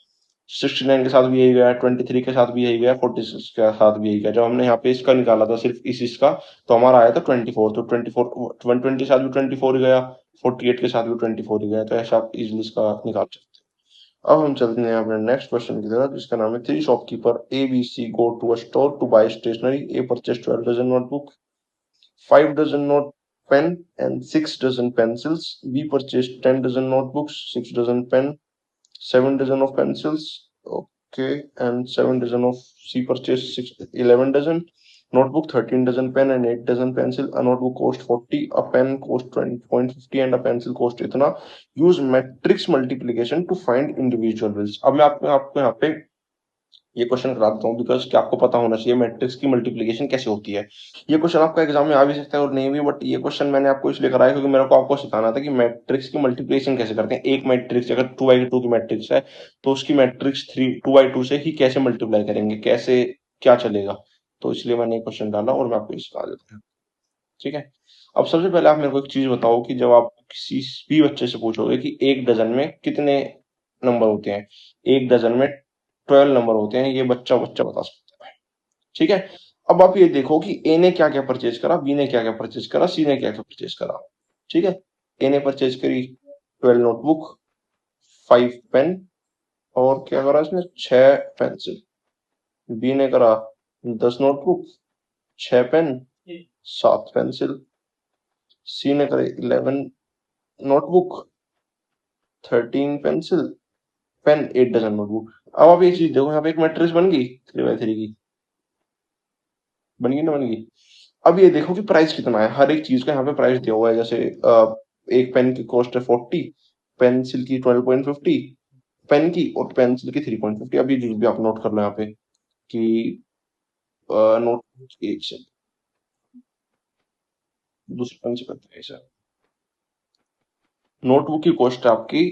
69 के साथ भी यही गया, 23 के साथ भी यही गया, 46 के साथ भी यही गया। जब हमने यहाँ पे इसका निकाला था सिर्फ इसका, तो हमारा आया था 24, तो 24 120 के साथ भी 24 गया, 48 के साथ भी 24 ही गया। तो ऐसा आप इजिली इसका निकाल सकते हैं। अब हम चलते हैं अपने नेक्स्ट क्वेश्चन की तरफ, जिसका नाम है, 3 shopkeeper A B C go to a store to buy stationery. A purchase 12 dozen notebook, 5 dozen note pen and 6 dozen pencils. B purchase 10 dozen notebooks, 6 dozen pen, 7 dozen of pencils. Okay, and 7 dozen of C purchase 11 dozen notebook, 13 dozen pen and 8 dozen pencil. A notebook cost 40, a pen cost 20.50 and a pencil cost इतना. Use matrix multiplication to find individual bills. अब मैं आपको यहाँ पे ये question करा देता हूँ, बिकॉज कि आपको पता होना चाहिए मैट्रिक्स की मल्टीप्लिकेशन कैसे होती है। ये क्वेश्चन आपका एग्जाम में आ भी सकता है और नहीं भी, बट ये क्वेश्चन मैंने आपको इसलिए कराया क्योंकि मेरे को आपको सिखाना था कि मैट्रिक्स की मल्टीप्लिकेशन कैसे करते हैं। एक मैट्रिक्स अगर 2 by 2 की मैट्रिक्स है तो उसकी मैट्रिक्स 2 by 2 से ही कैसे मल्टीप्लाई करेंगे, कैसे क्या चलेगा। तो इसलिए मैंने क्वेश्चन डाला और मैं आपको सिखा देता हूँ। ठीक है। अब सबसे पहले आप मेरे को एक चीज बताओ कि जब आप किसी भी बच्चे से पूछोगे कि एक डजन में कितने नंबर होते हैं, एक डजन में 12 नंबर होते हैं, ये बच्चा बच्चा बता सकता है। ठीक है। अब आप ये देखो कि ए ने क्या क्या परचेज करा, बी ने क्या क्या परचेज करा, सी ने क्या क्या परचेज करा। ठीक है। ए ने परचेज करी 12 नोटबुक, 5 पेन, और क्या करा इसने, 6 पेंसिल। बी ने करा 10 नोटबुक, 6 पेन, 7 पेंसिल। सी ने करे 11 notebook, 13 pencil, pen, 8 dozen notebook. अब आप ये चीज देखो, यहाँ पे एक मैट्रिक्स बन गई 3 by 3 की, बन गई ना, बन गई। अब ये देखो कि प्राइस कितना है, हर एक चीज का यहाँ पे प्राइस दिया हुआ है। जैसे एक पेन की कॉस्ट है 40, पेंसिल की 12.50, पेन की और पेंसिल की 3.50। अब ये चीज भी आप नोट कर लो यहाँ पे कि नोट एक से दूसरे पेन से करते हैं ऐसा। नोटबुक की कॉस्ट है आपकी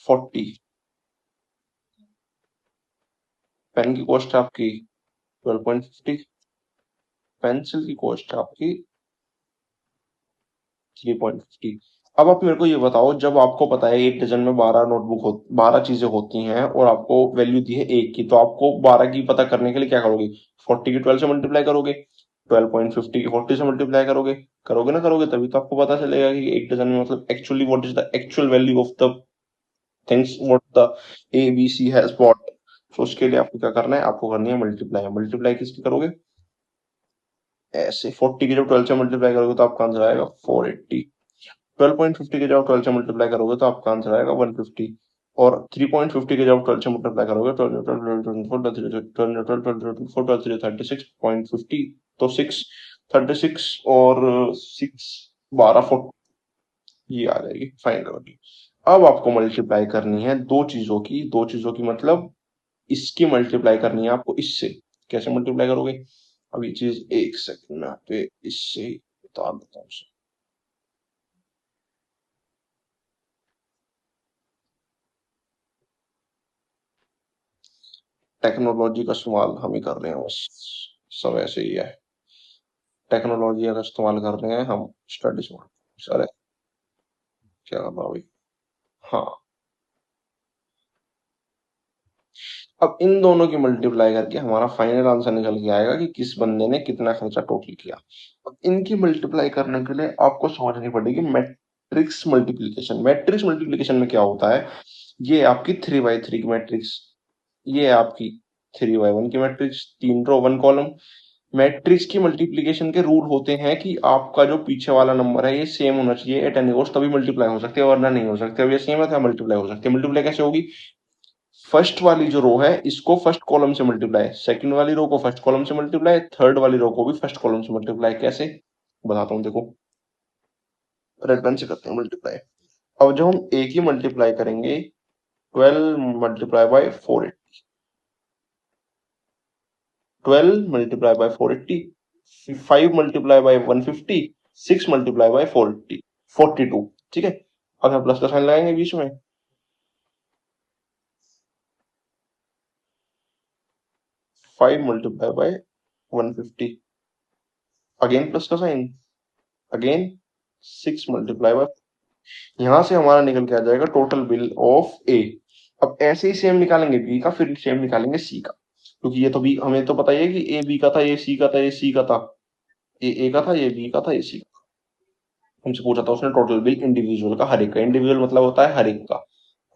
40, पेन की कॉस्ट है आपकी 12.50, पेंसिल की कॉस्ट है आपकी 3.50। अब आप मेरे को ये बताओ, जब आपको पता है एक डजन में 12 चीजें होती हैं और आपको वैल्यू दी है एक की, तो आपको 12 की पता करने के लिए क्या करोगे? 40 की 12 से मल्टीप्लाई करोगे, 12.50 की 40 से मल्टीप्लाई करोगे। करोगे ना? करोगे तभी तो आपको पता चलेगा कि एक डजन में मतलब actually what is the actual value of the things what the A B C has bought. तो उसके लिए आपको क्या करना है? आपको करनी है मल्टीप्लाई। मल्टीप्लाई किसकी करोगे? ऐसे 40 की जब 12 से मल्टीप्लाई करोगे तो आपका आंसर आएगा 480। 12.50 के जब 12 से मल्टीप्लाई करोगे तो आपका आंसर आएगा 150। और 3.50 के जब 12 से मल्टीप्लाई करोगे तो 36.50, तो 636 और 6 12 ये आ जाएगी फाइनल वैल्यू। अब आपको मल्टीप्लाई करनी है दो चीजों की मतलब इसकी मल्टीप्लाई करनी है आपको इससे। कैसे मल्टीप्लाई करोगे? अब ये चीज एक सेकंड में पे इससे ही बता देता हूँ। टेक्नोलॉजी का इस्तेमाल हम ही कर रहे हैं बस, सब ऐसे ही है। टेक्नोलॉजी का इस्तेमाल कर रहे हैं हम स्टडीज में। सर क्या कर रहा भाई? हाँ। अब इन दोनों की मल्टीप्लाई करके हमारा फाइनल आंसर निकल के आएगा कि किस बंदे ने कितना खर्चा टोटल किया। अब इनकी मल्टीप्लाई करने के लिए आपको समझनी पड़ेगी मैट्रिक्स मल्टीप्लिकेशन। मैट्रिक्स मल्टीप्लिकेशन में क्या होता है? ये आपकी 3 बाई 3 की मैट्रिक्स, ये है आपकी 3 बाई 1 की मैट्रिक्स, 3 रो 1 कॉलम। मैट्रिक्स की मल्टीप्लिकेशन के रूल होते हैं कि आपका जो पीछे वाला नंबर है ये सेम होना चाहिए एट एनी कॉस्ट, तभी मल्टीप्लाई हो सकते हैं वरना नहीं हो सकते। अब ये सेम है तो मल्टीप्लाई हो सकती है। मल्टीप्लाई कैसे होगी? फर्स्ट वाली जो रो है इसको फर्स्ट कॉलम से मल्टीप्लाई, सेकंड वाली रो को फर्स्ट कॉलम से मल्टीप्लाई, थर्ड वाली रो को भी फर्स्ट कॉलम से मल्टीप्लाई। कैसे बताता हूँ देखो, रेड पेन से करते हैं मल्टीप्लाई। अब जब हम ए की मल्टीप्लाई करेंगे 12 multiply by 480, 12 multiply by 480, 5 multiply by 150, 6 multiply by 42। ठीक है। अब हम प्लस का साइन लगाएंगे बीच में। 5 मल्टीप्लाई बाय 150, अगेन प्लस का साइन, अगेन 6 मल्टीप्लाई बाय, यहां से हमारा निकल के आ जाएगा टोटल बिल ऑफ ए। अब ऐसे ही सेम निकालेंगे बी का, फिर सेम निकालेंगे सी का, क्योंकि ये तो बी हमें तो पता ही है कि ए बी का था, ये सी का था, ये सी का था, ये ए का था, ये बी का था, ये सी का। हमसे पूछा था उसने टोटल बिल इंडिविजुअल का, हर एक का। इंडिविजुअल मतलब होता है हर एक का।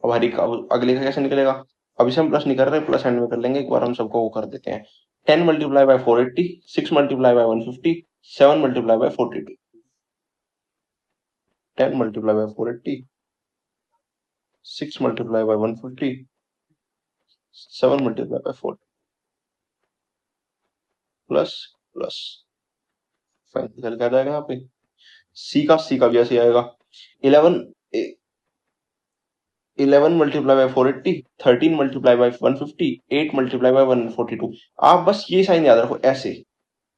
अब हर एक का अगले का कैसे निकलेगा? अब इसे हम प्लस नहीं कर रहे, प्लस एंड में कर लेंगे। एक बार हम सबको वो कर देते हैं। 10 multiply by 480, 6 multiply by 150, 7 multiply bye 42। 10 multiply by 480, 6 multiply by 150, 7 multiply bye 4 plus plus fine निकल के आ जाएगा यहाँ पे। सी का भी ऐसे ही आएगा। 11 11 multiply by 480, 13 multiply by 150, 8 multiply by 142। आप बस ये साइन याद रखो, ऐसे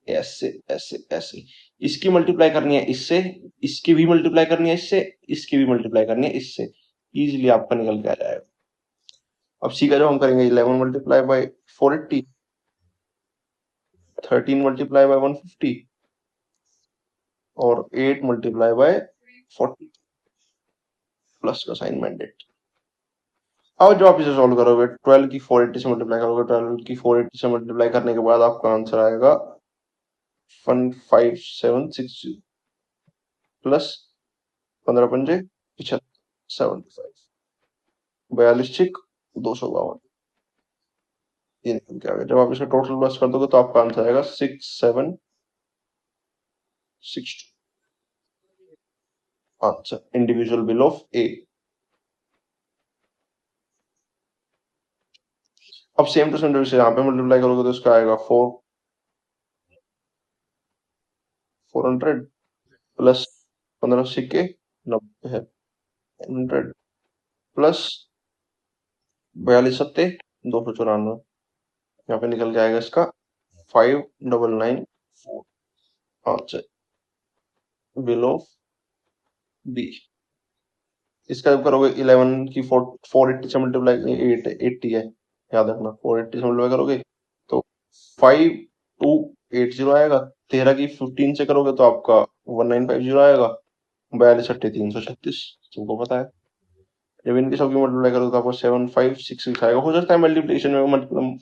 ऐसे ऐसे ऐसे। इसकी मल्टीप्लाई करनी है इससे, इसकी भी मल्टीप्लाई करनी है इससे, इसकी भी मल्टीप्लाई करनी है इससे। इजीली आपका निकल के आ जाएगा। अब सी का जब हम करेंगे 11 मल्टीप्लाई बाय 480, 13 मल्टीप्लाई बाय 150 और 8 मल्टीप्लाई बाय 40, प्लस का साइन मैंडेट। अब जो आप इसे सॉल्व करोगे, 12 की 480 से मल्टीप्लाई करोगे, 12 की 480 से मल्टीप्लाई करने के बाद आपका आंसर आएगा 15760 प्लस 15 पंजे 75, 42 6 252। ये निकल के आ गया। जब आप इसका टोटल प्लस कर दोगे तो आपका आंसर आएगा 6762। आंसर इंडिविजुअल बिल ऑफ ए। अब सेम टू सेम से यहाँ पे मल्टीप्लाई करोगे तो इसका आएगा 400 प्लस 15 सिक्के 90 है, 100 प्लस 42 सत्ते 294। यहाँ पे निकल के आएगा इसका 5994। Answer bill of B. इसका जब करोगे 11 की 480 से मल्टीप्लाई, 880 है याद रखना, 480 से मल्टीप्लाई करोगे तो 52 80 आएगा। 13 की 15 से करोगे तो आपका 1950 आएगा। 42 8 336 तुमको पता है। जब इनके सबकी मल्टीप्लाई करो तो आपको 7566 आएगा। हो सकता है मल्टीप्लिकेशन में मतलब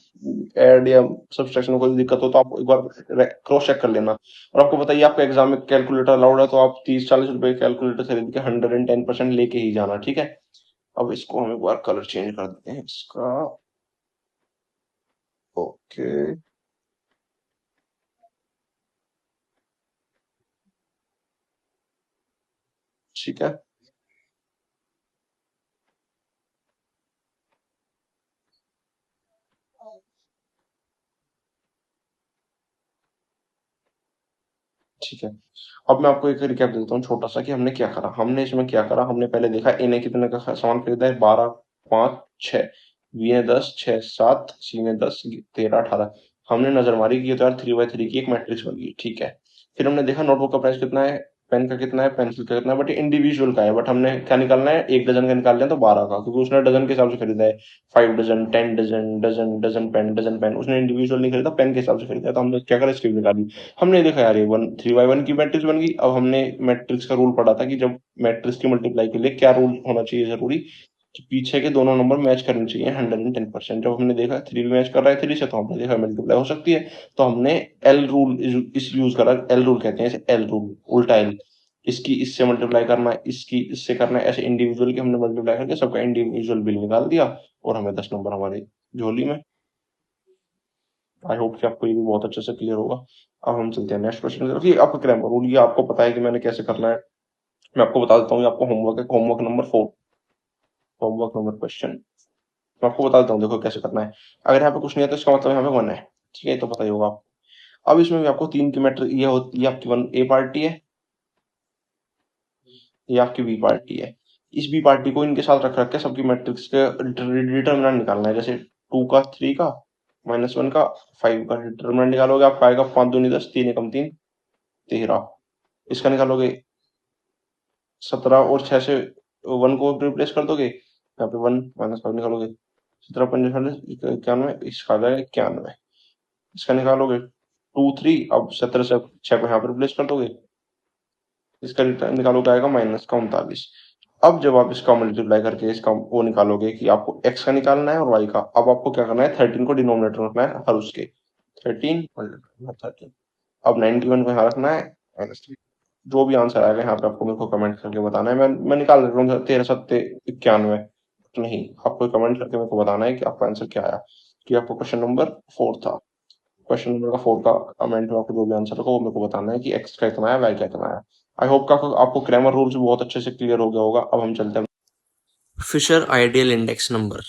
ऐड या सब्सट्रैक्शन में कोई दिक्कत हो तो आप एक बार क्रॉस चेक कर लेना। और आपको बताइए आपका एग्जाम में कैलकुलेटर अलाउड है तो आप 30 40 रुपए कैलकुलेटर खरीद के 110% लेके ही जाना, ठीक है। अब इसको हम एक बार कलर चेंज कर देते हैं इसका। ओके, ठीक है, ठीक है। अब मैं आपको एक रिकैप देता हूँ छोटा सा कि हमने क्या करा। हमने इसमें क्या करा, हमने पहले देखा ए ने कितने का सामान खरीदा है, 12 5 6, बी ने 10 6 7, सी ने 10 13 18। हमने नजर मारी कि ये तो यार 3 by 3 की एक मैट्रिक्स बन गई, ठीक है। फिर हमने देखा नोटबुक का प्राइस कितना है, पेन का कितना है, पेंसिल का कितना है, बट इंडिविजुअल का है। बट हमने क्या निकालना है, एक डजन का निकाल लिया तो 12 का, क्योंकि उसने डजन के हिसाब से खरीदा है। 5 dozen, 10 dozen, dozen dozen pen, dozen pen, उसने इंडिविजुअल नहीं खरीदा, पेन के हिसाब से खरीदा है। तो हमने क्या करा, स्क्रीन निकाली। हमने देखा यार ये 3 by 1 की मैट्रिक्स बन गई। अब हमने मैट्रिक्स का रूल पढ़ा था कि जब मैट्रिक्स की मल्टीप्लाई के लिए क्या रूल होना चाहिए जरूरी, कि पीछे के दोनों नंबर मैच करने चाहिए 110%। जब हमने देखा 3 भी मैच कर रहा है 3 से, तो हमने देखा मल्टीप्लाई हो सकती है। तो हमने एल रूल इस यूज करा। एल रूल कहते हैं इसे, एल रूल, उल्टा एल। इसकी इससे मल्टीप्लाई करना है, इसकी इससे करना है, ऐसे इंडिविजुअल की हमने मल्टीप्लाई करके सबका इंडिविजुअल बिल निकाल दिया और हमें 10 नंबर हमारी झोली में। आई होप कि आपको ये भी बहुत अच्छे से क्लियर होगा। अब हम चलते हैं नेक्स्ट क्वेश्चन की तरफ। ये आपका ग्रामर रूल, ये आपको पता है कि मैंने कैसे करना है। मैं आपको बता देता हूँ, ये आपको होमवर्क है, homework number 4, homework number question. मैं आपको बता देता हूँ, देखो कैसे करना है। अगर यहाँ पे कुछ नहीं है तो इसका मतलब यहाँ पे 1 है, ठीक है, ये तो पता ही होगा आपको। अब इसमें भी आपको 3 की मैट्रिक ये होती है, आपकी 1 ए पार्टी है, ये आपकी बी पार्टी है। इस बी पार्टी को इनके साथ रख रख के सबकी मैट्रिक्स के डिटर्मिनेंट निकालना है। जैसे 2 का, 3 का, -1 का, 5 का डिटर्मिनेंट निकालोगे, आपका आएगा 5 दूनी 10, 3 एकम 3 13। इसका निकालोगे 17 और 6 से 1 को रिप्लेस कर दोगे, यहाँ पे 1 -5 निकालोगे, 17 5 91, इसका आ जाएगा 91। इसका निकालोगे 2 3, अब 17 से 6 को यहाँ पे रिप्लेस कर दोगे, इसका रिटर्न निकालोगे आएगा -39। अब जब आप इसका मल्टीप्लाई करके इसका वो निकालोगे कि आपको x का निकालना है और y का, अब आपको क्या करना है, 13 को डिनोमिनेटर में रखना है हर उसके, 13 13। अब 91 को यहाँ रखना है -3। जो भी आंसर आएगा यहाँ पे आपको मेरे को कमेंट करके बताना है। मैं निकाल देता हूँ 13 7 91। तो नहीं, आपको कमेंट करके मेरे को बताना है कि आपका आंसर क्या आया। कि आपको क्वेश्चन नंबर 4 था। क्वेश्चन नंबर का 4 का कमेंट में आपको जो भी आंसर होगा वो मेरे को बताना है कि एक्स का कितना है, वाई का कितना है। आई होप का आपको ग्रामर रूल्स बहुत अच्छे से क्लियर हो गया होगा। अब हम चलते हैं फिशर आइडियल इंडेक्स नंबर।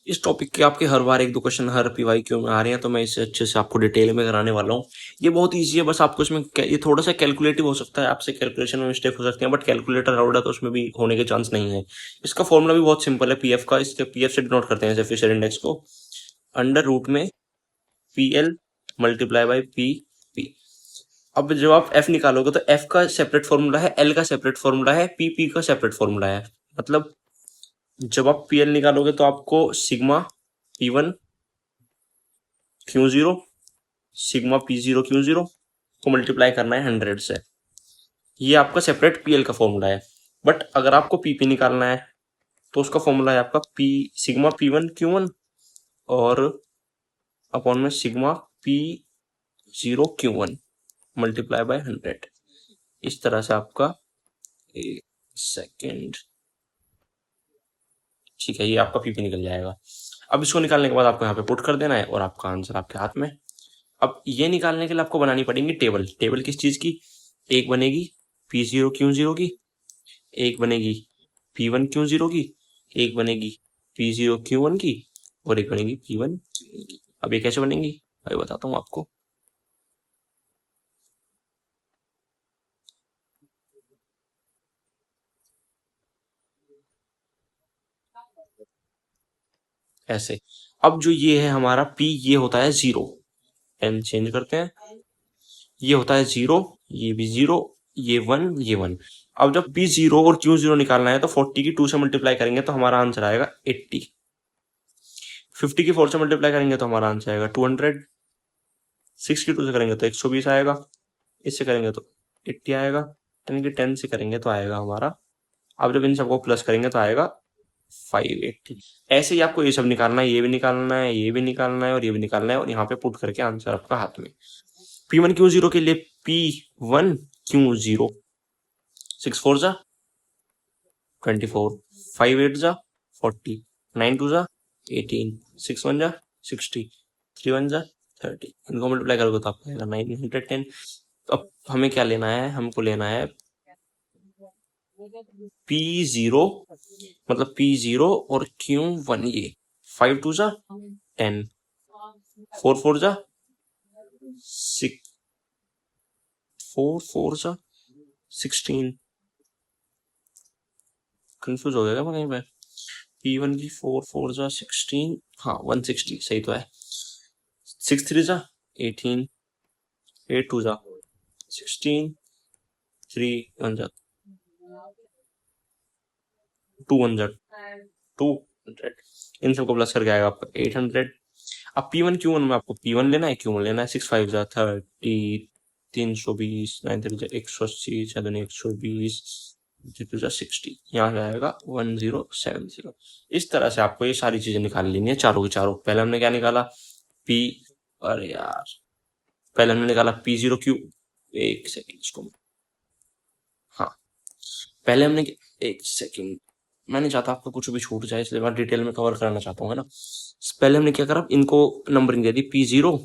इस टॉपिक के आपके हर बार एक दो क्वेश्चन हर पीवाईक्यू में आ रहे हैं, तो मैं इसे अच्छे से आपको डिटेल में कराने वाला हूँ। ये बहुत इजी है, बस आपको इसमें ये थोड़ा सा कैलकुलेटिव हो सकता है, आपसे कैलकुलेशन में मिस्टेक हो सकती है, बट कैलकुलेटर अलाउड है तो उसमें भी होने के चांस नहीं है। इसका फॉर्मूला भी बहुत सिंपल है, पीएफ का। इसके पीएफ से डिनोट करते हैं फिशर इंडेक्स को, अंडर रूट में P L multiply by P. अब जब आप एफ निकालोगे तो एफ का सेपरेट फॉर्मूला है, एल का सेपरेट फॉर्मूला है, पी का सेपरेट फॉर्मूला है। मतलब जब आप पी एल निकालोगे तो आपको sigma P1 Q0 sigma P0 Q0 को मल्टीप्लाई करना है 100 से। ये आपका सेपरेट पीएल का फॉर्मूला है। बट अगर आपको पीपी निकालना है तो उसका फॉर्मूला है आपका पी सिग्मा P1 Q1 और अपॉन में sigma P0 Q1 multiply by 100। इस तरह से आपका, एक सेकेंड, ठीक है, ये आपका पीपी निकल जाएगा। अब इसको निकालने के बाद आपको यहाँ पे पुट कर देना है और आपका आंसर आपके हाथ में। अब ये निकालने के लिए आपको बनानी पड़ेगी टेबल। टेबल किस चीज की, एक बनेगी P0 Q0 की, एक बनेगी P1 Q0 की, एक बनेगी P0 Q1 की और एक बनेगी P1 की। अब ये कैसे बनेंगी अभी बताता हूँ आपको। ऐसे, अब जो ये है हमारा P, ये होता है 0, एन चेंज करते हैं, ये होता है 0, ये भी 0, ये 1, ये 1। अब जब P0 और Q0 निकालना है तो 40 की 2 से मल्टीप्लाई करेंगे तो हमारा आंसर आएगा 80। 50 की 4 से मल्टीप्लाई करेंगे तो हमारा आंसर आएगा 200। 62 से करेंगे तो 120 आएगा, इससे करेंगे तो 80 आएगा, यानी कि 10 से करेंगे तो आएगा हमारा, अब जब इन सबको प्लस करेंगे तो आएगा 580। ऐसे ही आपको ये सब निकालना है, ये भी निकालना है, ये भी निकालना है और ये भी निकालना है, और यहाँ पे पुट करके आंसर आपका हाथ में। P1Q0 के लिए P1Q0 6 4 जा 24, 5 8 जा 40, 9 2 जा 18, 6 1 जा 60, 3 1 जा 30। इनको मल्टीप्लाई करोगे तो आपको आएगा 910। अब हमें क्या लेना है, हमको लेना है P0, मतलब P0 और Q1, ये 5 2 जा 10, 4 4 जा 6, 4 4 जा 16, कंफ्यूज हो गया मैं कहीं पे। P1 की 4 4 जा 16, हाँ 160 सही तो है। 6 3 जा 18, 8 2 जा 16, 3 1 जा 2 1 जा 200, इन सबको प्लस करके आएगा आपका 800। अब P1 Q1 में आपको P1 लेना है, Q1 लेना है। 6 5 जा 30, 320, 9 3 जा 180, 7 120, 2 जा 60, यहाँ से आएगा 1070। इस तरह से आपको ये सारी चीजें निकाल लेनी है, चारों की चारों। पहले हमने क्या निकाला P, अरे यार पहले हमने निकाला P0Q, एक सेकेंड इसको, हाँ पहले हमने, एक सेकेंड, मैं नहीं चाहता आपको कुछ भी छूट जाए, इसलिए मैं डिटेल में कवर कराना चाहता हूँ, है ना। पहले हमने क्या करा, इनको नंबरिंग दे दी P0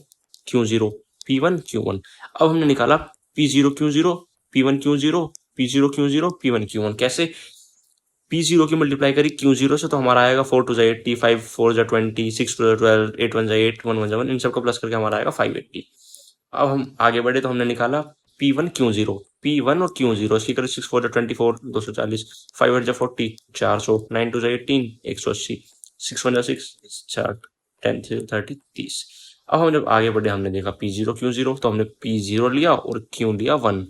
Q0, P1 Q1। अब हमने निकाला P0 Q0, P1 Q0, P0 Q0, P1 Q1। कैसे, P0 की मल्टीप्लाई करी Q0 से तो हमारा आएगा 4 2 जा 80, 5 4 जा 20, 6 2 जा 12, 8 1 जा 8, 1 1 जा 1, इन सबका प्लस करके हमारा आएगा 580। अब हम आगे बढ़े तो हमने निकाला P1 Q0, P1 और Q0, इसकी करें 6 4 जा 24, 240, 5 8 जा 40, 400, 9 2 जा 18, 180, 6 1 जा 6, 60, 10 3 30, 30। अब हम जब आगे बढ़े हमने देखा P0 Q0, तो हमने P0 लिया और Q लिया 1,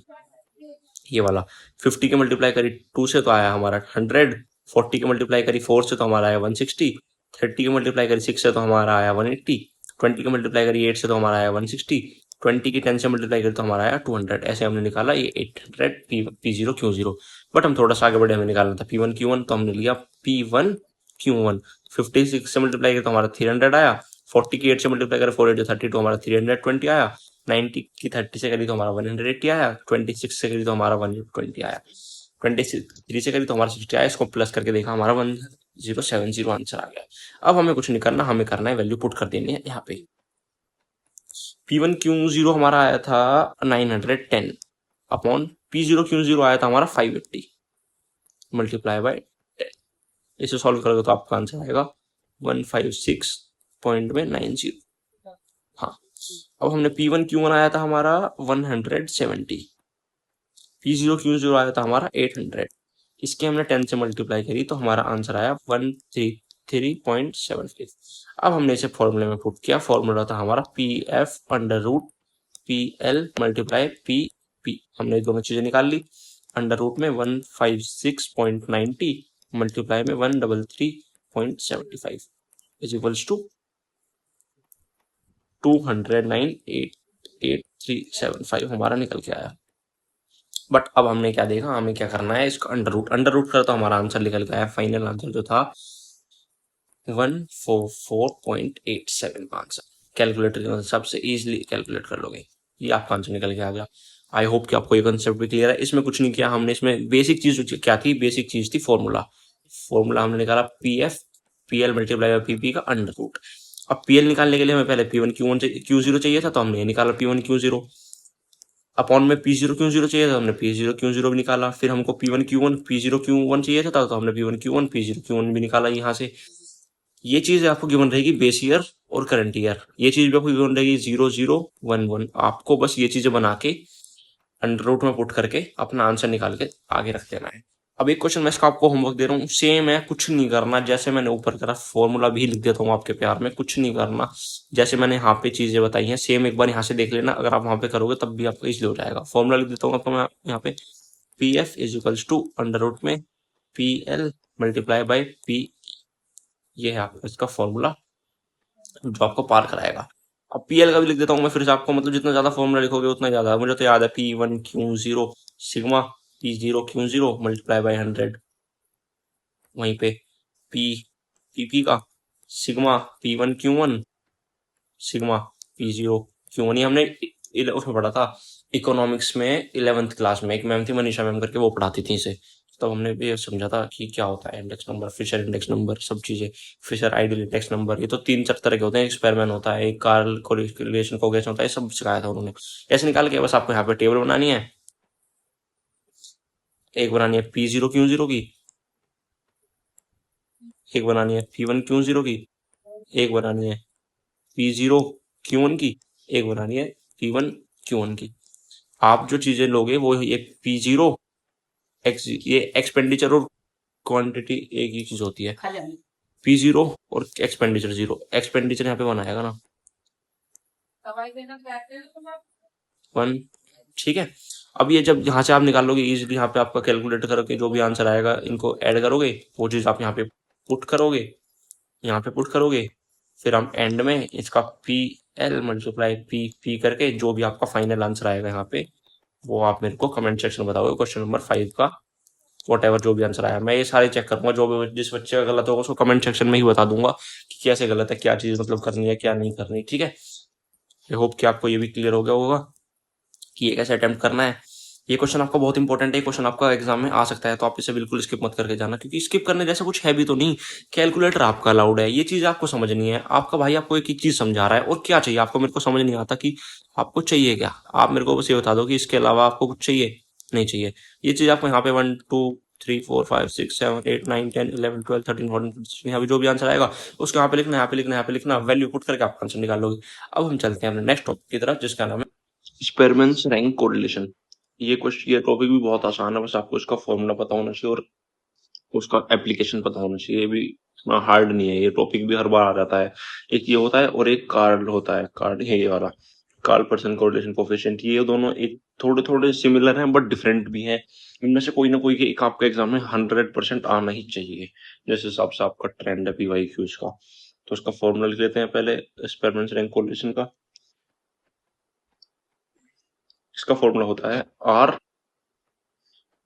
ये वाला। 50 के मल्टीप्लाई करी 2 से तो आया हमारा 100, 40 के मल्टीप्लाई करी 4 से तो हमारा आया 160, 30 के मल्टीप्लाई करी 6 से तो हमारा आया 180, 20 के मल्टीप्लाई करी 8 से तो हमारा आया 160, 20 की 10 से मल्टीप्लाई करी तो हमारा आया 200। ऐसे हमने निकाला ये 800 P0 Q0। बट हम थोड़ा सा आगे बढ़े, हमें निकालना था P1 Q1, तो हमने लिया P1 Q1। 56 से मल्टीप्लाई किया तो हमारा 300 आया, 40 की 8 से मल्टीप्लाई करें 4 8 32, हमारा 320 आया, 90 की 30 से करी तो हमारा 180 आया, 26 से करी तो हमारा 120 आया, 23 से करी तो हमारा 60 आया। इसको प्लस करके देखा हमारा 1070 आंसर आ गया। अब हमें कुछ नहीं करना, हमें करना है वैल्यू पुट कर देनी है यहाँ पे। P1 Q0 हमारा आया था 910 अपॉन P0 Q0 आया था हमारा 580 मल्टीप्लाई बाय 10। इसे सॉल्व करोगे तो आपका आंसर आएगा 156.90। हाँ, अब हमने P1 Q1 आया था हमारा 170, P0 Q0 आया था हमारा 800, इसके हमने 10 से मल्टीप्लाई करी तो हमारा आंसर आया 133.75। अब हमने इसे फॉर्मूले में पुट किया, फॉर्मूला था हमारा PF under root PL multiply PP। हमने दोनों चीजें निकाल ली, अंडर रूट में 156.90 मल्टीप्लाई में 133.75 इज इक्वल्स टू 209.8375 हमारा निकल के आया। बट अब हमने क्या देखा, हमें क्या करना है, इसका अंडर रूट कर तो हमारा आंसर निकल गया है। फाइनल आंसर जो था 144.87 आंसर। कैलकुलेटर की मदद सबसे इजीली कैलकुलेट कर लोगे, ये आपका आंसर निकल के आ गया। आई होप कि आपको ये कंसेप्ट भी क्लियर है। इसमें कुछ नहीं किया हमने, इसमें बेसिक चीज क्या थी, बेसिक चीज थी फॉर्मूला। फॉर्मूला हमने निकाला PF PL multiply bye PP का अंडर रूट। अब PL निकालने के लिए हमें पहले P1 Q1 Q0 चाहिए था, तो हमने ये निकाला P1 Q0 अपॉन में P0 Q0 चाहिए था, हमने P0 Q0 भी निकाला। फिर हमको P1 Q1 P0 Q1 चाहिए था, तो हमने P1 Q1 P0 Q1 भी निकाला यहाँ से। ये चीज आपको गिवन रहेगी बेस ईयर और करंट ईयर, ये चीज भी आपको गिवन रहेगी 0 0 1 1। आपको बस ये चीजें बना के अंडर रूट में पुट करके अपना आंसर निकाल के आगे रख देना है। अब एक क्वेश्चन मैं इसका आपको होमवर्क दे रहा हूँ, सेम है, कुछ नहीं करना। जैसे मैंने ऊपर करा फॉर्मूला भी लिख देता हूँ आपके प्यार में, कुछ नहीं करना। जैसे मैंने यहाँ पे चीजें बताई हैं सेम एक बार यहाँ से देख लेना, अगर आप वहां पे करोगे तब भी आपको इजीली हो जाएगा। फॉर्मूला लिख देता हूँ आपको मैं यहाँ पे, PF is equals to under root में PL मल्टीप्लाई बाय P। ये है आपका इसका फॉर्मूला जो आपको पार कराएगा। अब पीएल का भी लिख देता हूँ मैं फिर से आपको, मतलब जितना ज्यादा फॉर्मूला लिखोगे उतना ज्यादा। मुझे तो याद है P1Q0 sigma P0Q0 multiply by 100। वहीं पे पी पीपी का सिग्मा P1Q1 सिग्मा P0Q1। ये हमने उसमें पढ़ा था इकोनॉमिक्स में 11th क्लास में। एक मैम थी मनीषा मैम करके, वो पढ़ाती थी इसे। तब हमने भी ये समझा था कि क्या होता है index number, Fisher index number, सब चीजें। फिशर आइडियल इंडेक्स नंबर, ये तो 3-4 तरह के होते हैं। एक स्पेरमैन होता है, एक कार्ल कोरिलेशन कोएफिशिएंट होता है, ये सब सिखाया था उन्होंने। ऐसे निकाल के बस आपको यहाँ पे टेबल बनानी है। एक बनानी है P0Q0 की, एक बनानी है P1Q0 की, एक बनानी है P0Q1 की, एक बनानी है P1Q1 की। आप जो चीजें लोगे वो ये P0 ये एक्सपेंडिचर और क्वांटिटी एक ही चीज होती है। P0 और एक्सपेंडिचर जीरो। एक्सपेंडिचर यहाँ पे वन आएगा ना, 1, ठीक है। अब ये जब यहाँ से आप निकालोगे इजीली, यहाँ पे आपका कैलकुलेट करके जो भी आंसर आएगा इनको ऐड करोगे, वो चीज आप यहाँ पे पुट करोगे, यहाँ पे पुट करोगे। फिर हम एंड में इसका PL मल्टीप्लाई P करके जो भी आपका फाइनल आंसर आएगा यहाँ पे, वो आप मेरे को कमेंट सेक्शन में बताओगे। क्वेश्चन नंबर 5 का वॉट जो भी आंसर आया, मैं ये सारे चेक करूंगा। जो भी जिस बच्चे का गलत होगा उसको कमेंट सेक्शन में ही बता दूंगा कि कैसे गलत है, क्या चीज मतलब करनी है क्या नहीं करनी, ठीक है। आई होप कि आपको ये भी क्लियर हो गया होगा कि ये कैसे अटेम्प्ट करना है। ये क्वेश्चन आपका बहुत इंपॉर्टेंट है, क्वेश्चन आपका एग्जाम में आ सकता है, तो आप इसे बिल्कुल स्किप मत करके जाना, क्योंकि स्किप करने जैसा कुछ है भी तो नहीं। कैलकुलेटर आपका अलाउड है, ये चीज आपको समझनी है। आपका भाई आपको एक ही चीज समझा रहा है और क्या चाहिए आपको, मेरे को समझ नहीं आता कि आपको चाहिए क्या। आप मेरे को बस ये बता दो कि इसके अलावा आपको कुछ चाहिए नहीं चाहिए। ये चीज आपको यहाँ पे 1 2 3 4 5 6 7 8 9 10 11 12 13 14 15 यहाँ पे जो भी आंसर आएगा उसको यहाँ पे लिखना, यहाँ पे लिखना, यहाँ पे लिखना, वैल्यू पुट करके आप आंसर निकाल लोगे। अब हम चलते हैं अपने नेक्स्ट टॉपिक की तरफ, जिसका नाम है स्पेरमैन्स रैंक कोरिलेशन। ये टॉपिक भी बहुत आसान है, बस आपको इसका फॉर्मूला पता होना चाहिए और उसका एप्लीकेशन पता होना चाहिए। ये भी इतना हार्ड नहीं है, ये टॉपिक भी हर बार आ जाता है। एक ये होता है और एक कार्ड होता है, कार्ड है ये वाला, कार्ल पर्सन कोरिलेशन कोफिशिएंट। ये दोनों एक थोड़े थोड़े सिमिलर हैं बट डिफरेंट भी हैं। इनमें से कोई ना कोई एक आपका एग्जाम में 100% आना ही चाहिए, जैसे हिसाब से आपका ट्रेंड है PYQs का। तो उसका फॉर्मूला लिख लेते हैं पहले स्पेरमैन्स रैंक कोरिलेशन का। इसका फॉर्मूला होता है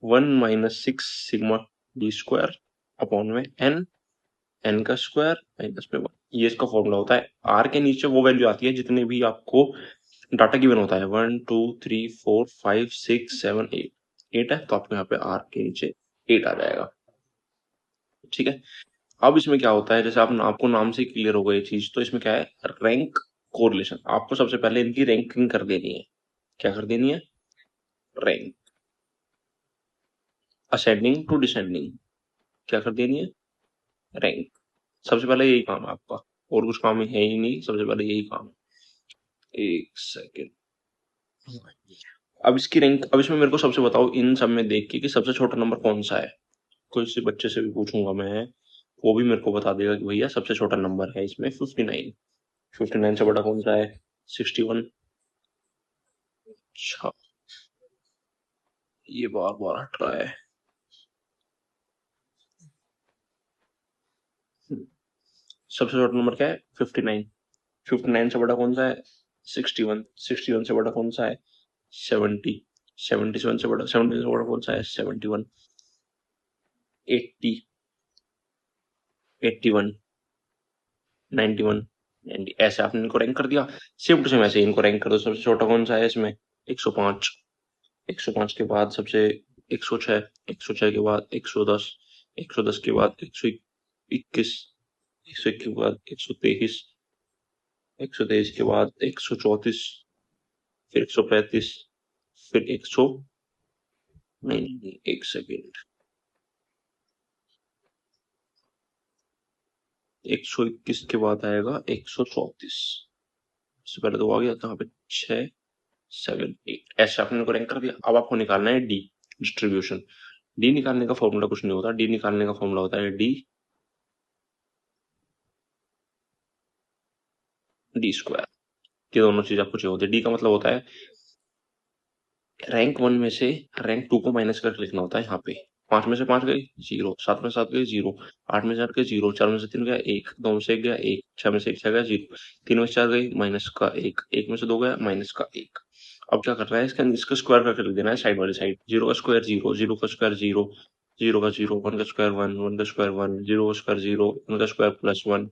R1 - 6 sigma D square upon में n का स्क्वायर माइनस में 1। ये इसका फॉर्मूला होता है। R के नीचे वो वैल्यू आती है जितने भी आपको डाटा गिवन होता है, 1 2 3 4 5 6 7 8 8 है, तो आपको यहाँ पे R के नीचे 8 आ जाएगा, ठीक है। अब इसमें क्या होता है, जैसे आपको नाम से क्लियर हो गई ये चीज, तो इसमें क्या है, रैंक कोरिलेशन। आपको सबसे पहले इनकी रैंकिंग कर देनी है। क्या कर देनी है, रैंक असेंडिंग टू डिसेंडिंग, क्या कर देनी है, रैंक। सबसे पहले यही काम है आपका, और कुछ काम है ही नहीं, सबसे पहले यही काम है। एक सेकेंड। अब इसकी रैंक, अब इसमें मेरे को सबसे बताओ इन सब में देख के कि सबसे छोटा नंबर कौन सा है। कोई से बच्चे से भी पूछूंगा मैं, वो भी मेरे को बता देगा कि भैया सबसे छोटा नंबर है इसमें 59। 59 से बड़ा कौन सा है, 61। अच्छा, ये बार बार हट रहा है। सबसे छोटा नंबर क्या है, 59। 59 से बड़ा कौन सा है, 61। 61 से बड़ा कौन सा है, 70। 77 से बड़ा, 70 से बड़ा कौन सा है, 71। 80, 81, 91, 90। ऐसे आपने इनको रैंक कर दिया। सेम टू सेम ऐसे इनको रैंक कर दो। सबसे छोटा कौन सा है इसमें, 105। 105 के बाद सबसे 106। 106 के बाद 110। 110 के बाद 121। 121 के बाद 123। 123 के बाद 134। फिर 135। फिर 100, नहीं, एक सेकेंड, 121 के बाद आएगा 134। इससे पहले तो आ गया था यहाँ पे 6 7 8। ऐसे आपने इनको रैंक कर दिया। अब आपको निकालना है डी, डिस्ट्रीब्यूशन। डी निकालने का फॉर्मूला कुछ नहीं होता, डी निकालने का फॉर्मूला होता है डी स्क्वायर। ये दोनों चीज आपको चाहिए होती है। डी का मतलब होता है रैंक 1 में से रैंक 2 को माइनस करके लिखना होता है यहाँ पे। 5 में से 5 गए 0, 7 में से 7 गए 0, 8 में से 8 गए 0, 4 में से 3 गया 1, 2 में से 1 गया 1, 6 में से 1 गया 0, 3 में से 4 गई माइनस का 1, 1 में से 2 गया माइनस का 1। अब क्या करना है, इसका स्क्वायर करके लिख देना है साइड वाली साइड। 0 का स्क्वायर 0, 0 का स्क्वायर 0, 0 का 0, 1 का स्क्वायर 1, 1 का स्क्वायर 1, 0 का स्क्वायर 0, 1 का स्क्वायर प्लस 1,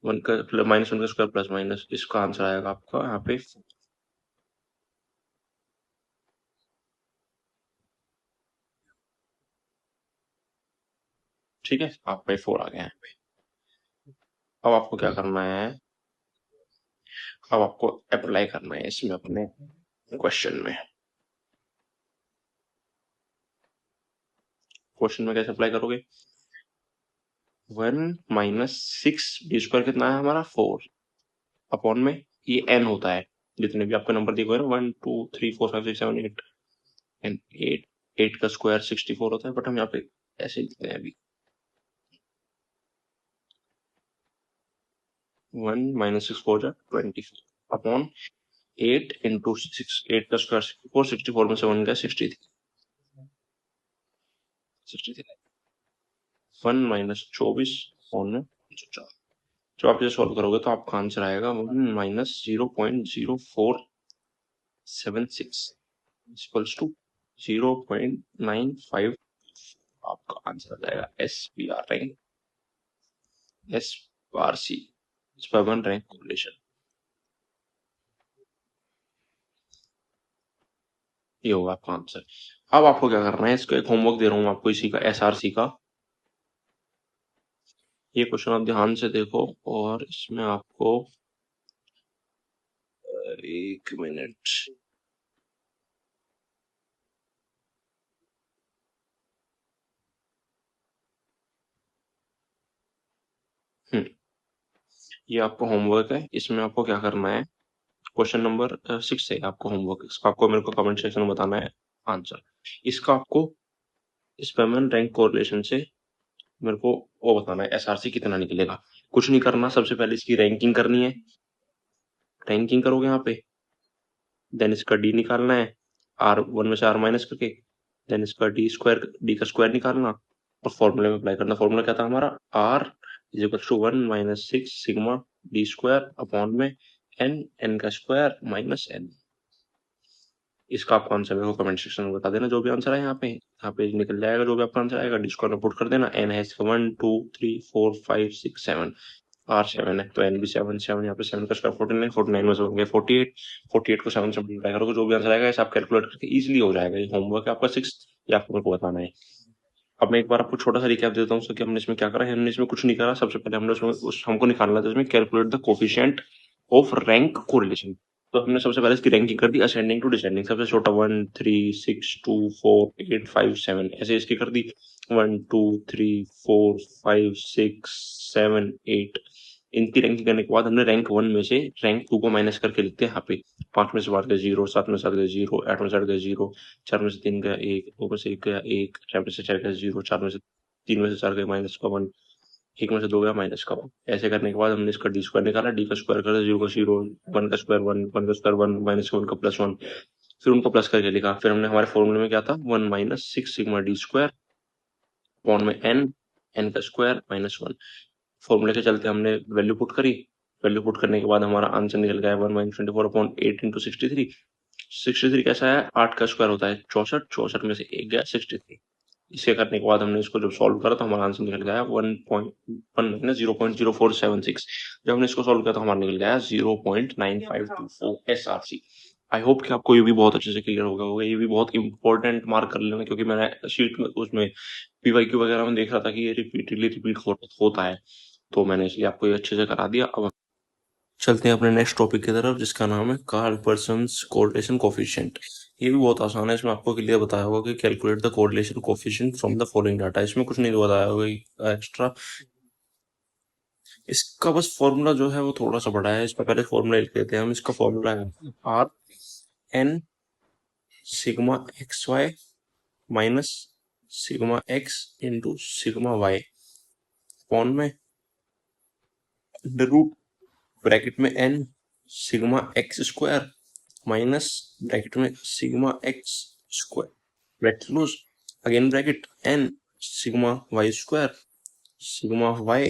1 का माइनस 1 का स्क्वायर प्लस माइनस। इसका आंसर आएगा आपका यहाँ पे, ठीक है, आप पे 4 आ गया है। अब आपको क्या करना है, अब आपको अप्लाई करना है इसमें अपने क्वेश्चन में। क्वेश्चन में कैसे अप्लाई करोगे, 1 माइनस 6 डी स्क्वायर कितना है हमारा 4 अपॉन में ये n होता है, जितने भी आपको नंबर दिए हुए ना 1 2 3 4 5 6 7 8 एंड 8 का स्क्वायर 64 होता है, बट हम यहाँ पे ऐसे लिखते हैं अभी 1 माइनस 6 4 24 अपॉन 8 इंटू 6, 8 का स्क्वायर 64, 64 में से 1 गया 63, 1 माइनस 24 अपॉन 4। जब आप इसे सॉल्व करोगे तो आपका आंसर आएगा 1 माइनस 0.0476 इक्वल्स टू 0.95। आपका आंसर आ जाएगा SPR rank, SRC Spearman rank correlation. ये होगा आपका आंसर। अब आपको क्या करना है, इसका एक होमवर्क दे रहा हूँ आपको इसी का, SRC का। ये क्वेश्चन आप ध्यान से देखो और इसमें आपको 1 मिनट, ये आपको होमवर्क है। इसमें आपको क्या करना है, क्वेश्चन नंबर 6 है आपको होमवर्क, इसका आपको मेरे को कमेंट सेक्शन में बताना है आंसर। इसका आपको स्पर्मन रैंक कोरिलेशन से मेरे को वो बताना है SRC कितना निकलेगा। कुछ नहीं करना, सबसे पहले इसकी रैंकिंग करनी है। रैंकिंग करोगे यहाँ पे, देन इसका डी निकालना है, आर 1 में से आर माइनस करके, देन इसका डी का स्क्वायर निकालना और फॉर्मूले में अप्लाई करना। फॉर्मूला क्या था हमारा, R is equal to 1 minus 6 sigma D square upon में एन का स्क्वायर माइनस एन। इसका आपको आंसर मेरे को कमेंट सेक्शन में बता देना, जो भी आंसर है यहाँ पे निकल जाएगा। जो भी आपका आंसर आएगा डी स्क्वायर में पुट कर देना। एन है 1 2 3 4 5 6 7, आर 7 है तो एन भी 7 7, यहाँ पे 7 का स्क्वायर 49, 49 में से हो गया 48, 48 को 7 से मल्टीप्लाई करोगे जो भी आंसर आएगा ऐसे आप कैलकुलेट करके इजीली हो जाएगा। ये होमवर्क है आपका 6, ये आपको मेरे को बताना है। अब मैं एक बार आपको छोटा सा रिकैप देता हूँ कि हमने इसमें क्या करा है। हमने इसमें कुछ नहीं करा, सबसे पहले हमने हमको निकालना था इसमें calculate the coefficient of rank correlation. तो हमने सबसे पहले इसकी रैंकिंग कर दी असेंडिंग टू डिसेंडिंग, सबसे छोटा 1 3 6 2 4 8 5 7 ऐसे इसकी कर दी 1 2 3 4 5 6 7 8। इनकी रैंकिंग करने के बाद हमने रैंक 1 में से रैंक 2 को माइनस करके लिखते हैं यहाँ पे। 5 में से 8 गया 0, 7 में से 7 गया 0, 8 में से 8 गया 0, 4 में से 3 गया 1, 2 में से 1 गया 1, 6 में से 4 गया 0, 4 में से 3 में से 4 गया माइनस का 1, 1 में से 2 गया माइनस का 1। ऐसे करने के बाद हमने इसका डी स्क्वायर निकाला, डी का स्क्वायर कर 0 का 0, 1 का स्क्वायर 1, 1 का स्क्वायर 1 माइनस 1 का प्लस 1, फिर उनको प्लस करके लिखा। फिर हमने हमारे फॉर्मूले में क्या था 1 minus 6 sigma D square upon में एन का स्क्वायर माइनस 1। फॉर्मूले के चलते हमने वैल्यू पुट करी, वैल्यू पुट करने के बाद हमारा आंसर निकल गया 1 माइनस 24 अपॉन 8 इंटू 63। 63 कैसा है, 8 का स्क्वायर होता है 64, 64 में से 1 गया 63। इसे करने के बाद हमने इसको जब सॉल्व करा तो हमारा आंसर निकल गया 1.1 0.0476। जब हमने इसको सॉल्व किया तो हमारा निकल गया 0.9524 SRC। आई होप कि आपको ये भी बहुत अच्छे से क्लियर होगा। ये भी बहुत इंपॉर्टेंट मार्क कर लेना, क्योंकि मैंने शीट में उसमें PYQ वगैरह में देख रहा था कि ये रिपीट होता है, तो मैंने इसलिए आपको ये अच्छे से करा दिया। अब चलते हैं अपने नेक्स्ट टॉपिक की तरफ, जिसका नाम है कार्ल पर्सन्स कोरिलेशन कोफिशिएंट। ये भी बहुत आसान है, इसमें आपको क्लियर बताया होगा कि calculate the correlation coefficient from the following data. इसमें कुछ नहीं बताया होगा एक्स्ट्रा। इसका बस फॉर्मूला जो है वो थोड़ा सा बड़ा है, इसका पहले फॉर्मूला लिख लेते हैं हम। इसका फॉर्मूला है R N sigma X Y minus sigma X into sigma Y upon में रूट ब्रैकेट में N sigma X square minus bracket में sigma X square bracket close again bracket N sigma Y square sigma Y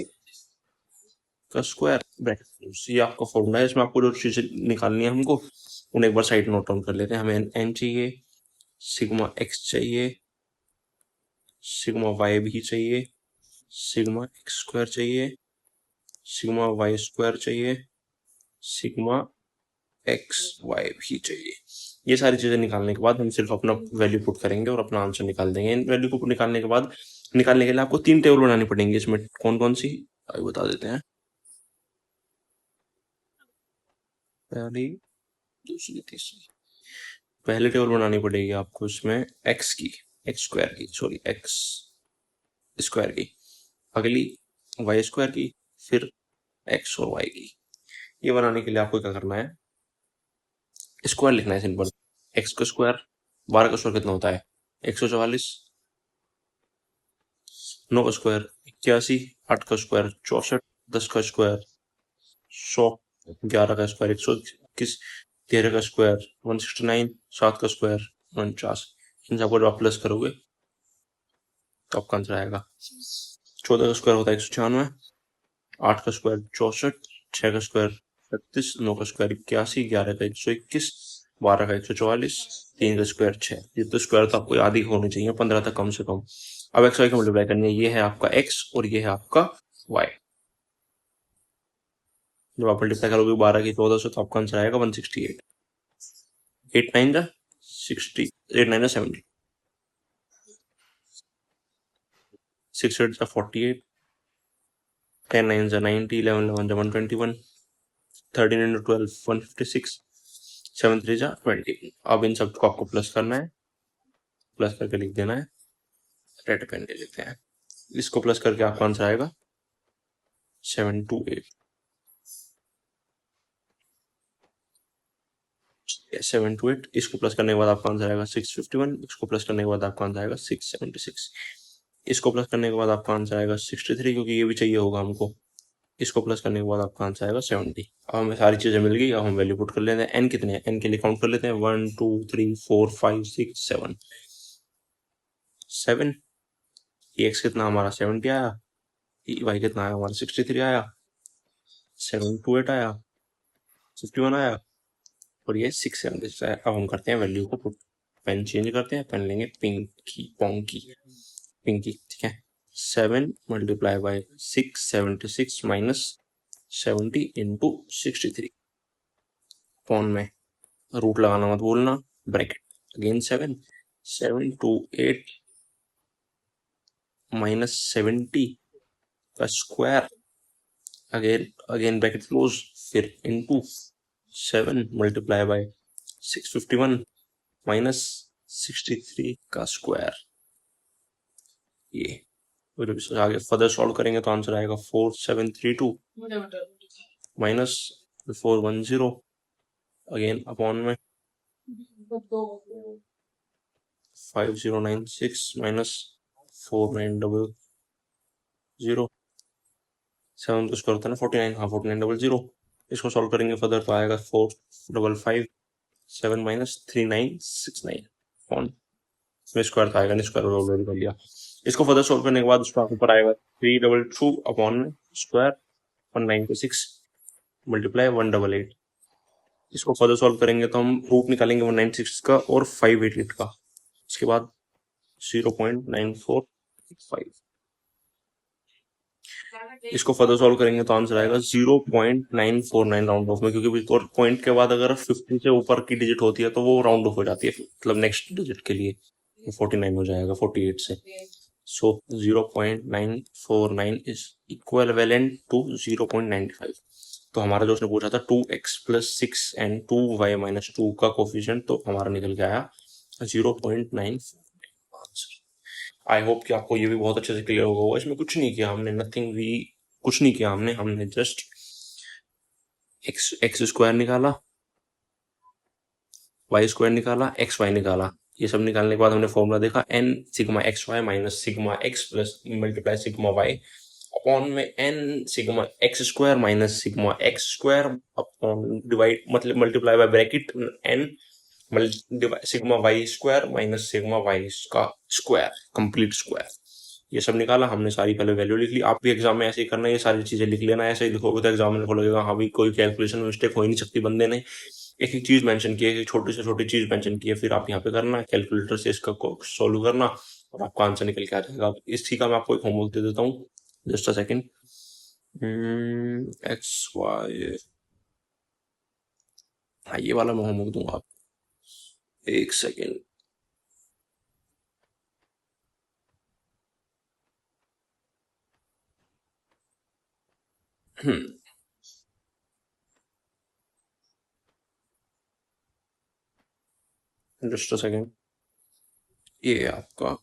का square bracket. ये आपका formula है। इसमें आपको जो चीजें निकालनी है हमको उन्हें एक बार साइड नोट डाउन कर लेते हैं। हमें एन चाहिए, सिग्मा एक्स चाहिए, सिग्मा वाई भी चाहिए, सिग्मा एक्स स्क्वायर चाहिए, सिग्मा वाई स्क्वायर चाहिए, सिग्मा एक्स वाई भी चाहिए। ये सारी चीजें निकालने के बाद हम सिर्फ अपना वैल्यू पुट करेंगे और अपना आंसर निकाल देंगे। इन वैल्यू को निकालने के बाद निकालने के लिए आपको 3 टेबल बनानी पड़ेंगी। इसमें कौन कौन सी आइए बता देते हैं। पहली, दूसरी, तीसरी। पहले टेबल बनानी पड़ेगी आपको इसमें एक्स की, एक्स स्क्वायर की, सॉरी एक्स स्क्वायर की। अगली वाई स्क्वायर की, फिर एक्स और वाई की। ये बनाने के लिए आपको क्या करना है, स्क्वायर लिखना है सिंपल। एक्स का स्क्वायर, 12 का स्क्वायर कितना होता है 144, 9 का स्क्वायर 81, 8 का स्क्वायर 64, 10 का स्क्वायर 100, 11 का स्क्वायर 121, 13 का स्क्वायर 169, 7 का स्क्वायर 49। इन सबको जब आप प्लस करोगे तो आपका आंसर आएगा। 14 का स्क्वायर होता है 196, 8 का स्क्वायर 64, 6 का स्क्वायर 36, 9 का स्क्वायर 81, 11 का 121, 12 का 144, 3 का स्क्वायर 6। ये तो स्क्वायर तो आपको याद ही होनी चाहिए 15 तक कम से कम। अब एक्स वाई का मल्टीप्लाई करनी है। ये है आपका एक्स और ये है आपका वाई। जब आप मल्टीप्लाई करोगे 12 की 14 से तो आपका आंसर आएगा 168। 8 9 जा 60, 8 9 जा 70, 6 8 जा 48, 10 9 जा 90, 11 11 जा 121, 13 into 12 156, 7 3 जा 20। अब इन सबको आपको प्लस करना है, प्लस करके लिख देना है। रेड पेन ले लेते हैं। इसको प्लस करके आपका आंसर आएगा 728, 728। इसको प्लस करने के बाद आपका आंसर आएगा 651। इसको प्लस करने के बाद आपका आंसर आएगा 676। इसको प्लस करने के बाद आपका आंसर आएगा 63, क्योंकि ये भी चाहिए होगा हमको। इसको प्लस करने के बाद आपका आंसर आएगा 70। अब हमें सारी चीजें मिल गई। अब हम वैल्यू पुट कर लेते हैं। एन कितने हैं, एन के लिए काउंट कर लेते हैं 1 2 3 4 5 6 7 7। एक्स कितना हमारा 70 आया, वाई कितना आया हमारा 63 आया, 728 आया, 51 आया और ये 676 आया। अब हम करते हैं वैल्यू को पुट। पेन चेंज करते हैं, पेन लेंगे पिंकी पोंकी पिंकी, ठीक है। 7 multiply by 676 minus 70 into 63। Upon में रूट लगाना मत भूलना, ब्रैकेट अगेन 7 7 2 8 माइनस 70 का square, again again bracket close, फिर इनटू 7 मल्टीप्लाई बाय 651 माइनस 63 का स्क्वायर। ये आगे फर्दर सॉल्व करेंगे तो आंसर आएगा 4732 माइनस 410, अगेन अपॉन में 5096 माइनस 4900। 7 तो स्क्वायर होता है ना 49, हाँ 4900। इसको सॉल्व करेंगे फर्दर तो आएगा 455 7 माइनस 3969 ऑन इसमें स्क्वायर था आएगा नहीं, स्क्वायर ऑलरेडी कर लिया। इसको फर्दर सॉल्व करने के बाद उसका ऊपर आएगा 322 अपॉन में स्क्वायर 196 मल्टीप्लाई 188। इसको फर्दर सॉल्व करेंगे तो हम रूट निकालेंगे 196 का और 588 का। इसके बाद 0.945। इसको फर्दर सॉल्व करेंगे तो आंसर आएगा 0.949 राउंड ऑफ में, क्योंकि और पॉइंट के बाद अगर 50 से ऊपर की डिजिट होती है तो वो राउंड ऑफ हो जाती है, मतलब नेक्स्ट डिजिट के लिए 49 हो जाएगा 48 से। सो 0.949 इज इक्विवेलेंट टू 0.95। तो हमारा जो उसने पूछा था 2x plus 6 and 2y minus 2 का कोफिशिएंट, तो हमारा निकल के आया 0.9। आई होप कि आपको ये भी बहुत अच्छे से क्लियर होगा। इसमें कुछ नहीं किया हमने, नथिंग भी कुछ नहीं किया हमने जस्ट एक्स स्क्वायर निकाला, वाई स्क्वायर निकाला, एक्स वाई निकाला। ये सब निकालने के बाद हमने फॉर्मूला देखा N sigma X Y minus sigma X plus multiply sigma Y upon में N sigma X square minus sigma X square upon divide मतलब multiply by bracket N sigma Y square minus sigma Y का square, complete square. ये सब निकाला हमने, सारी पहले value लिख ली। आप भी एग्जाम में ऐसे ही करना है, ये सारी चीजें लिख लेना। ऐसे ही लिखोगे तो एग्जाम में को लगेगा हाँ भी कोई कैलकुलेशन में मिस्टेक हो ही नहीं सकती बंदे ने। एक एक चीज मेंशन की है, छोटी से छोटी चीज मेंशन की है, फिर आप यहाँ पे करना कैलकुलेटर से इसका सोल्व करना और आपका आंसर निकल के आ जाएगा। इसी का मैं आपको एक होमवर्क दे देता हूँ, just a second. X Y, हाँ ये वाला मैं होमवर्क दूंगा आपको, एक सेकेंड। जस्ट अ सेकेंड, ये आपका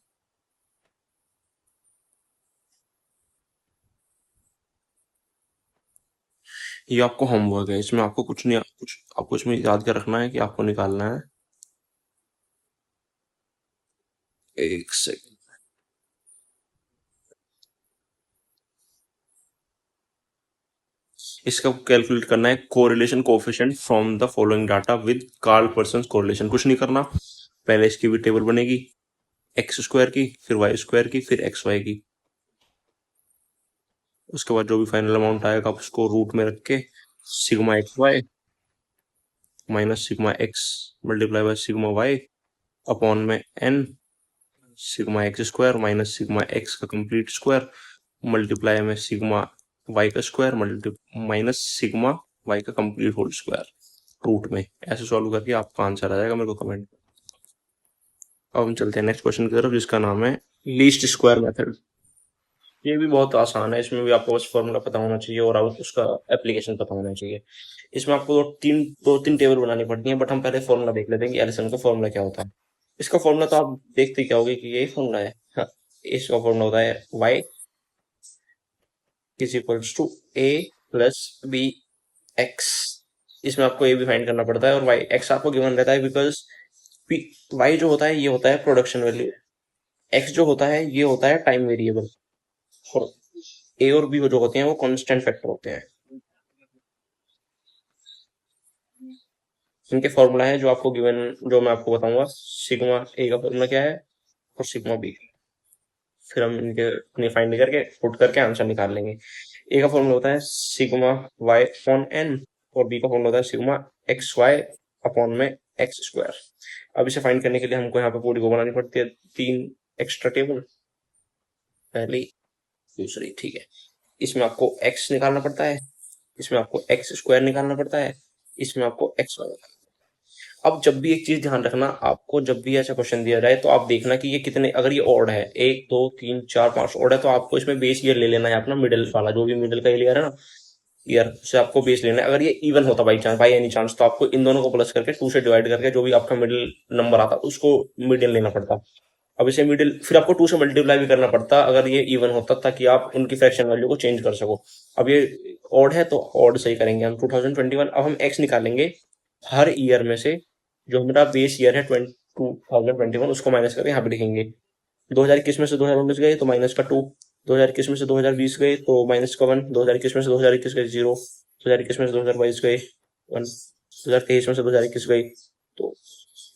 ये आपको होमवर्क है, इसमें आपको कुछ नहीं, कुछ आपको इसमें याद कर रखना है कि आपको निकालना है, एक सेकेंड। इसका कैलकुलेट करना है correlation coefficient from the following data with Karl Pearson's correlation. कुछ नहीं करना, पहले इसकी भी टेबल बनेगी, एक्स स्क्वायर की, फिर वाई स्क्वायर की, फिर एक्स वाई की। उसके बाद जो भी फाइनल अमाउंट आएगा आप उसको रूट में रख के sigma X Y minus sigma X multiply by sigma Y upon में N sigma X square minus sigma X का कंप्लीट स्क्वायर मल्टीप्लाई में सिग्मा वाई का स्क्वायर माइनस सिग्मा वाई का कंप्लीट होल स्क्वायर रूट में। ऐसे solve करके आपका answer आ जाएगा, मेरे को कमेंट। अब हम चलते हैं नेक्स्ट क्वेश्चन की तरफ, जिसका नाम है लीस्ट स्क्वायर मेथड। ये भी बहुत आसान है, इसमें भी आपको बस फॉर्मूला पता होना चाहिए और उसका एप्लीकेशन पता होना चाहिए। इसमें आपको दो तीन टेबल बनानी पड़ती है, बट हम पहले फॉर्मूला देख लेते हैं कि एलसीएम का फॉर्मूला क्या होता है। इसका फॉर्मूला तो आप देखते क्या होगे कि यही फॉर्मूला है। हाँ, इसका फॉर्मूला होता है y is equals to a plus B X. इसमें आपको ये भी फाइंड करना पड़ता है और y x आपको गिवन रहता है बिकॉज y जो होता है ये होता है प्रोडक्शन वैल्यू, x जो होता है ये होता है टाइम वेरिएबल, और a और b जो होते हैं वो कांस्टेंट फैक्टर होते हैं। इनके फॉर्मूला है जो आपको गिवन, जो मैं आपको बताऊंगा। सिग्मा ए का फॉर्मूला क्या है और सिग्मा बी, फिर हम इनके फाइंड करके पुट करके आंसर निकाल लेंगे। ए का फॉर्मूला होता है सिग्मा वाई अपॉन एन और बी का फॉर्मूला होता है सिग्मा एक्स वाई अपॉन में एक्स स्क्वायर। अब इसे फाइंड करने के लिए हमको यहाँ पे पूरी को बनानी पड़ती है, तीन एक्स्ट्रा टेबल, पहली दूसरी, ठीक है। इसमें आपको एक्स निकालना पड़ता है, इसमें आपको एक्स स्क्वायर निकालना पड़ता है, इसमें आपको एक्स वाई। अब जब भी एक चीज ध्यान रखना, आपको जब भी ऐसा क्वेश्चन दिया जाए तो आप देखना कि ये कितने, अगर ये ऑड है, एक दो तीन चार पांच ऑड है, तो आपको इसमें बेस ईयर ले लेना है अपना, मिडिल वाला जो भी मिडिल का ईयर है ना, ईयर से आपको बेस लेना है। अगर ये इवन होता by chance, by any chance, तो आपको इन दोनों को प्लस करके 2 से डिवाइड करके जो भी आपका मिडिल नंबर आता उसको मीडियन लेना पड़ता। अब इसे मिडिल फिर आपको 2 से मल्टीप्लाई भी करना पड़ता अगर ये इवन होता, ताकि आप उनकी फ्रैक्शन वैल्यू को चेंज कर सको। अब ये ऑड है तो ऑड सही करेंगे हम 2021। अब हम एक्स निकालेंगे हर ईयर में से, जो हमारा बेस ईयर है 2021 उसको माइनस करके यहाँ पे लिखेंगे। 2021 में से 2019 गए तो माइनस का 2, 2021 में से 2020 गए तो माइनस का 1, 2021 में से 2021 गए 0, 2021 में से 2022 गए 1, 2023 में से 2021 गए, तो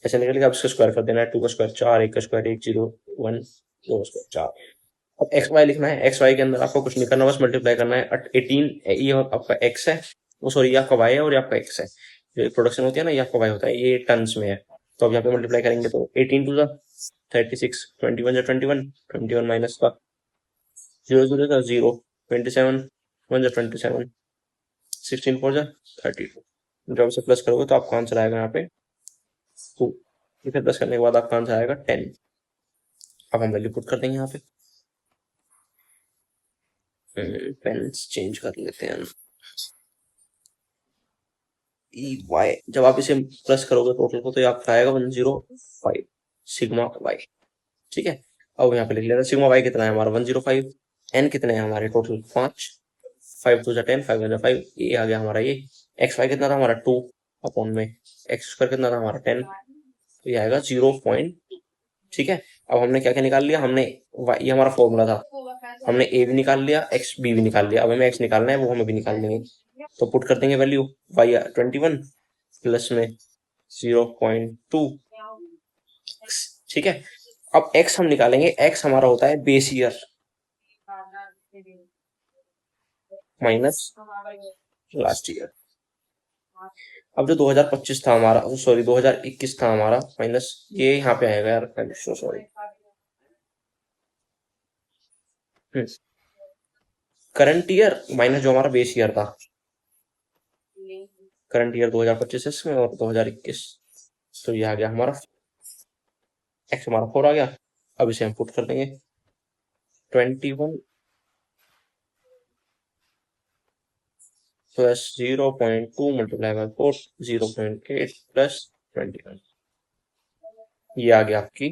ऐसे निकल के आप इसका स्क्वायर कर देना है। 2 का स्क्वायर 4, 1 का स्क्वायर 1, 0 1, 2 का स्क्वायर 4। अब एक्स वाई लिखना है, एक्स वाई के अंदर आपको कुछ नहीं करना, बस मल्टीप्लाई करना है। 18 ये आपका एक्स है, वो सॉरी ये आपका वाई है और ये आपका एक्स है। जो प्रोडक्शन होती है ना ये आपका वाई होता है, ये टन्स में है। तो अब यहाँ पे मल्टीप्लाई करेंगे तो 18 टू 36, 21 जा 21, 21 माइनस का 0 0 का 0, 27 1 जा 27, 16 4 जा 32। जब इसे प्लस करोगे तो आपका आंसर आएगा यहाँ पे 2, इसे प्लस करने के बाद आपका आंसर आएगा 10। अब हम वैल्यू पुट कर देंगे यहाँ पे, पेन्स चेंज कर लेते हैं। वाई जब आप इसे प्लस करोगे टोटल को तो ये आपका आएगा 105 सिग्मा वाई, ठीक है। अब यहाँ पे लिख लेते हैं सिग्मा वाई कितना है हमारा 105, एन कितने हैं हमारे टोटल 5, 5 2 10, 5 1 5, ये आ गया हमारा। ये एक्स वाई कितना था हमारा 2 अपॉन में एक्स स्क्वायर कितना था हमारा 10, तो ये आएगा 0 ठीक है। अब हमने क्या क्या निकाल लिया, हमने ये हमारा फॉर्मूला था, हमने ए भी निकाल लिया, एक्स बी भी निकाल लिया। अब हमें एक्स निकालना है, वो हमें भी निकाल देंगे। तो पुट कर देंगे वैल्यू, वाई 21 प्लस में 0.2, ठीक है। अब x हम निकालेंगे, x हमारा होता है base year minus last year. अब जो 2025 था हमारा, सॉरी 2021 था हमारा, माइनस ये यहाँ पे आएगा यार, सॉरी, करंट ईयर माइनस जो हमारा बेस ईयर था, करंट ईयर 2025 इसमें और 2021, तो ये आ गया हमारा x हमारा 4 आ गया। अब इसे हम पुट कर देंगे 21 प्लस 0.2 मल्टीप्लाई बाय 4, 0.8 प्लस 21, ये आ गया आपकी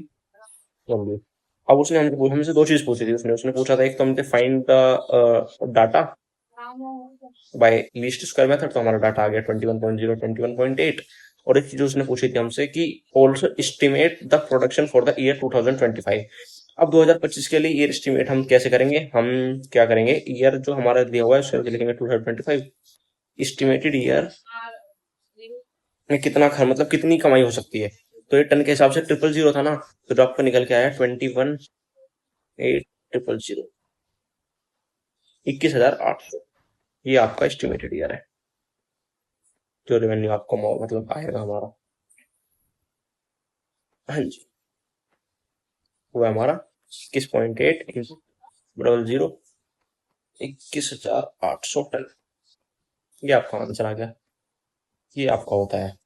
वैल्यू। अब उसने हमसे दो चीज पूछी थी, उसने पूछा था, एक तो हमने find the data bye least square method, तो हमारा डाटा आ गया 21.0, 21.8। और एक चीज उसने पूछी थी हमसे कि also estimate the production for the year 2025। अब 2025 के लिए ईयर एस्टिमेट हम कैसे करेंगे, हम क्या करेंगे, ईयर जो हमारा दिया हुआ है उसके लिखेंगे 2025, एस्टिमेटेड ईयर में कितना खर्च, मतलब कितनी कमाई हो सकती है। तो ये टन के हिसाब से 000 था ना, तो जो आपका निकल के आया 21,800, 21,800, ये आपका एस्टिमेटेड ईयर है जो रेवेन्यू आपको मतलब आएगा हमारा। हाँ जी, वो है हमारा 21.8 इंटू 00, 21,800 टन, ये आपका आंसर आ गया। ये आपका होता है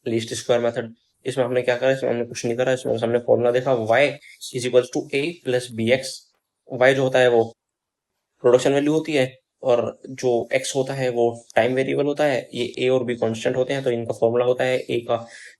लीस्ट स्क्वायर मेथड। इसमें हमने क्या करा, इसमें हमने कुछ नहीं करा, इसमें हमने फॉर्मूला देखा y is equal to a plus B X. Y जो होता है वो प्रोडक्शन वैल्यू होती है, और जो x होता है वो टाइम वेरिएबल होता है। ये a और b कांस्टेंट होते हैं, तो इनका फॉर्मूला होता है a का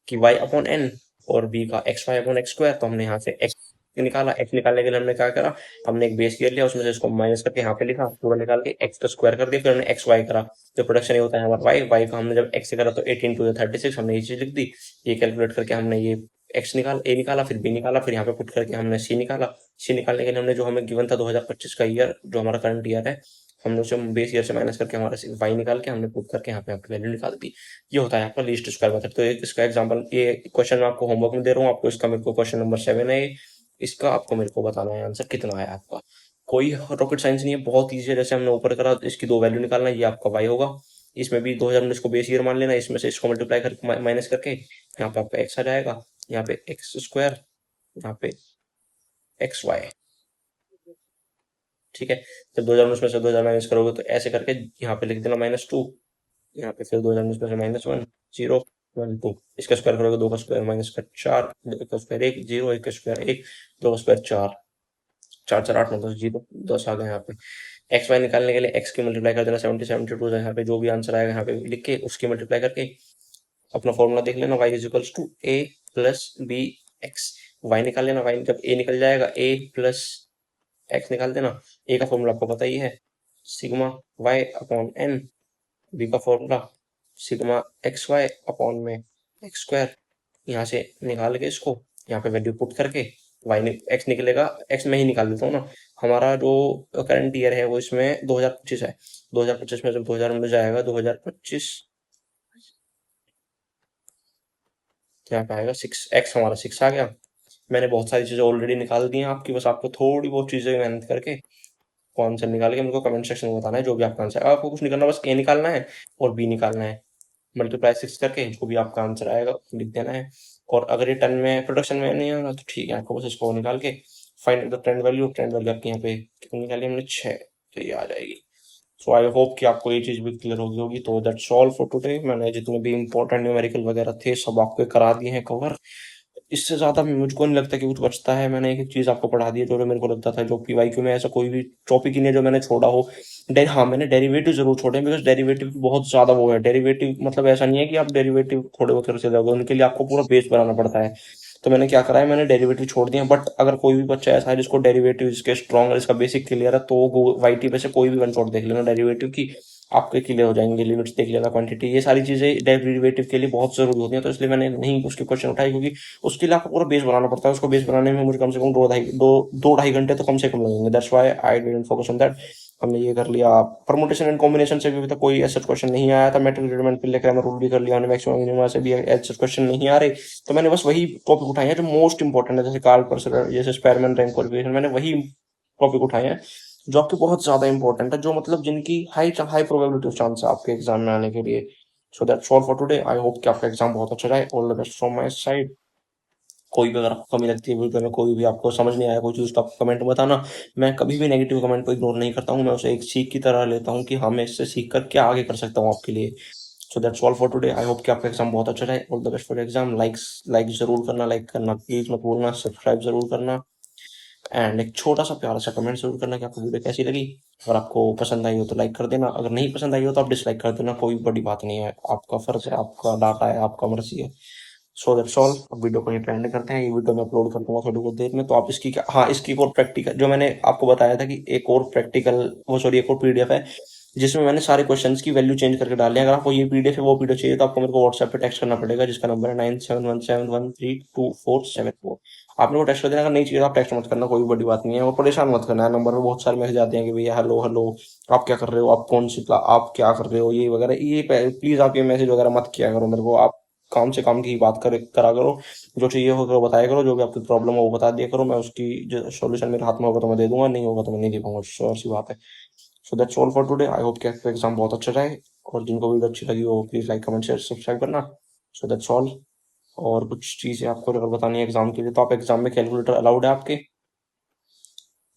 कि y अपॉन n और b का X Y upon X square. तो हमने यहाँ से x निकाला, x निकालने के लिए हमने क्या करा, हमने एक बेस ईयर लिया, उसमें से इसको माइनस करके यहाँ पे लिखा, पूरा निकाल के x का स्क्वायर कर दिया, फिर हमने एक्स वाई करा। जो प्रोडक्शन ये होता है हमारा y का हमने जब x से करा तो 18 टू 36, हमने ये चीज लिख दी। ये कैलकुलेट करके हमने ये x a निकाला, फिर b निकाला, फिर यहाँ पे पुट करके हमने c निकाला। c निकालने के लिए हमने जो हमें गिवन था 2025 का ईयर, जो हमारा करंट ईयर है, हमने उसे बेस ईयर से माइनस करके हमारा y निकाल के हमने पुट करके यहाँ पे आपकी वैल्यू निकाल दी। ये होता है आपका लीस्ट स्क्वायर मेथड। तो इसका एग्जांपल, ये क्वेश्चन मैं आपको होमवर्क में दे रहा हूँ, आपको इसका मेरे को क्वेश्चन नंबर 7 है, इसका आपको मेरे को बताना है आंसर कितना आया आपका। कोई रॉकेट साइंस नहीं है, बहुत ईजी है। जैसे हमने ऊपर करा, इसकी दो वैल्यू निकालना है, ये आपका y होगा, इसमें भी 2019 को बेस ईयर मान लेना, इसमें से इसको मल्टीप्लाई करके माइनस करके यहाँ पे आपका x आ जाएगा, यहाँ पे एक्स स्क्वायर, यहाँ पे एक्स वाई, ठीक है। जब 2019 में से 2000 माइनस करोगे तो ऐसे करके यहाँ पे लिख देना -2, यहाँ पे फिर 2019 में से -1, 0, 1, 2, इसका स्क्वायर करोगे, 2 का स्क्वायर माइनस का 4, 1 का स्क्वायर 1, 0, 1 का स्क्वायर 1, 2 का स्क्वायर 4, 4 4 8 9 10, 0 10 आ गया। यहाँ पे एक्स वाई निकालने के लिए एक्स की मल्टीप्लाई कर देना 70 72 से, यहाँ पे जो भी आंसर आएगा यहाँ पे लिख के उसकी मल्टीप्लाई करके अपना फॉर्मूला देख लेना, y is equals to a plus B X. Y निकाल लेना, वाई जब a निकल जाएगा a प्लस एक्स निकाल देना। a का फॉर्मूला आपको पता ही है, sigma y upon n, b का formula sigma X Y upon में एक्स स्क्वायर। यहाँ से निकाल के इसको यहाँ पे वैल्यू पुट करके y एक्स निकलेगा, एक्स में ही निकाल देता हूँ ना। हमारा जो करंट ईयर है वो इसमें 2025 है, 2025 में जब 2000 में जाएगा 2025, क्या पाएगा 6x, हमारा 6 आ गया। मैंने बहुत सारी चीजें ऑलरेडी निकाल दी हैं आपकी, बस आपको थोड़ी बहुत चीजें मेहनत करके आंसर निकाल के मुझको कमेंट सेक्शन में बताना है जो भी आपका आंसर है। आपको कुछ नहीं करना, बस a निकालना है और b निकालना है, मल्टीप्लाई 6 करके जो भी आपका आंसर आएगा लिख देना है। और अगर ये टन में प्रोडक्शन में नहीं आना तो ठीक है, आपको बस इसको निकाल के find the trend value, trend value आपके यहाँ पे कितनी निकाली हमने 6, तो ये आ जाएगी। सो आई होप कि आपको ये चीज भी क्लियर होगी। तो दैट्स ऑल फॉर टुडे। मैंने जितने भी इंपॉर्टेंट न्यूमेरिकल वगैरह थे सब आपको करा दिए हैं कवर। इससे ज्यादा मुझको नहीं लगता कि कुछ बचता है। मैंने एक एक चीज आपको पढ़ा दी है जो मेरे को लगता था, जो पीवाईक्यू में ऐसा कोई भी टॉपिक ही नहीं है जो मैंने छोड़ा हो। हाँ, मैंने डेरिवेटिव जरूर छोड़े, बिकॉज डेरिवेटिव बहुत ज्यादा वो है। डेरिवेटिव मतलब ऐसा नहीं है कि आप डेरिवेटिव थोड़े बहुत कर जाओगे, उनके लिए आपको पूरा बेस बनाना पड़ता है। तो मैंने क्या करा है, मैंने डेरिवेटिव छोड़ दिया। बट अगर कोई भी बच्चा ऐसा है जिसको डेरिवेटिव इसके स्ट्रॉन्ग, इसका बेसिक क्लियर है, तो वो वाईटी पे से कोई भी वन शॉट देख लेना डेरिवेटिव की, आपके क्लियर हो जाएंगे, लिमिट्स देख लेना, क्वांटिटी, ये सारी चीजें डेरिवेटिव के लिए बहुत जरूरी होती हैं। तो इसलिए मैंने नहीं उसके क्वेश्चन उठाए, क्योंकि उसके लिए आपको पूरा बेस बनाना पड़ता है। उसको बेस बनाने में मुझे कम से कम 2-2.5 घंटे तो कम से कम लगेंगे। That's why I didn't focus on that. हमने ये कर लिया। परमुटेशन एंड कॉम्बिनेशन से भी अभी तक कोई ऐसा क्वेश्चन नहीं आया था। मेट्रिक डिटरमिनेंट पे लेकर रूल भी कर लिया हमने। मैक्सिमम मिनिमम से भी ऐसे क्वेश्चन नहीं आ रहे। तो मैंने बस वही टॉपिक उठाए हैं जो मोस्ट इंपॉर्टेंट है, जैसे कार्ल पर्सर, जैसे स्पेरमैन रैंक क्वालिफिकेशन, मैंने वही टॉपिक उठाए हैं जो आपके बहुत ज्यादा इंपॉर्टेंट है, जो मतलब जिनकी high high probability of chance है आपके एग्जाम में आने के लिए। सो that's all for today. I hope कि आपका एग्जाम बहुत अच्छा जाए। All the best from my side. कोई भी अगर आपको कमी लगती है वीडियो में, कोई भी आपको समझ नहीं आया कोई चीज़, तो आप कमेंट में बताना। मैं कभी भी नेगेटिव कमेंट को इग्नोर नहीं करता हूँ। मैं उसे एक सीख की तरह लेता हूँ कि हाँ, मैं इससे सीख कर क्या आगे कर सकता हूँ आपके लिए। सो that's all for today. I hope कि आपका एग्जाम बहुत अच्छा जाए। All the best for exam. Like जरूर करना, लाइक करना प्लीज मत भूलना, सब्सक्राइब जरूर करना। एंड एक छोटा सा प्यारा सा कमेंट जरूर करना कि आपको वीडियो कैसी लगी। अगर आपको पसंद आई हो तो लाइक कर देना, अगर नहीं पसंद आई हो तो आप डिसलाइक कर देना। कोई बड़ी बात नहीं है, आपका फर्ज है, आपका डाटा है, आपका मर्जी है। सो दैट्स ऑल। अब वीडियो को यहीं पे एंड करते हैं। ये वीडियो मैं अपलोड कर दूंगा थोड़ी बहुत देर में, तो आप इसकी हाँ, इसकी एक और प्रैक्टिकल, जो मैंने आपको बताया था कि एक और प्रैक्टिकल, वो सॉरी, एक और पीडीएफ है जिसमें मैंने सारे क्वेश्चंस की वैल्यू चेंज करके डाली है। अगर आपको ये पीडीएफ है, वो पीडीएफ चाहिए, तो आपको मेरे को व्हाट्सएप पे टेक्स्ट करना पड़ेगा, जिसका नंबर है 9717132474। आपने वो टेक्स्ट कर देना। अगर नहीं चाहिए तो आप टेक्स्ट मत करना, कोई बड़ी बात नहीं है। और परेशान मत करना है। नंबर पे बहुत सारे मैसेज आते हैं कि भैया हेलो हेलो, आप क्या कर रहे हो, आप कौन सी आप क्या कर रहे हो, ये वगैरह, ये प्लीज आप ये मैसेज वगैरह मत किया करो मेरे को। आप काम से काम की बात करा करो। जो चाहिए होगा वो बताया करो, जो भी आपकी प्रॉब्लम है वो बता दिया करो। मैं उसकी जो सोल्यूशन मेरे हाथ में होगा तो मैं दे दूंगा, नहीं होगा तो मैं नहीं दे पाऊंगा, श्योर सी बात है। सो that's all for today. I hope कि आपका एग्जाम बहुत अच्छा जाए। और जिनको वीडियो अच्छी लगी हो please like comment share subscribe करना। So that's all. और कुछ चीज़ें आपको अगर बतानी है एग्जाम के लिए, तो आप एग्जाम में कैलकुलेटर अलाउड है आपके,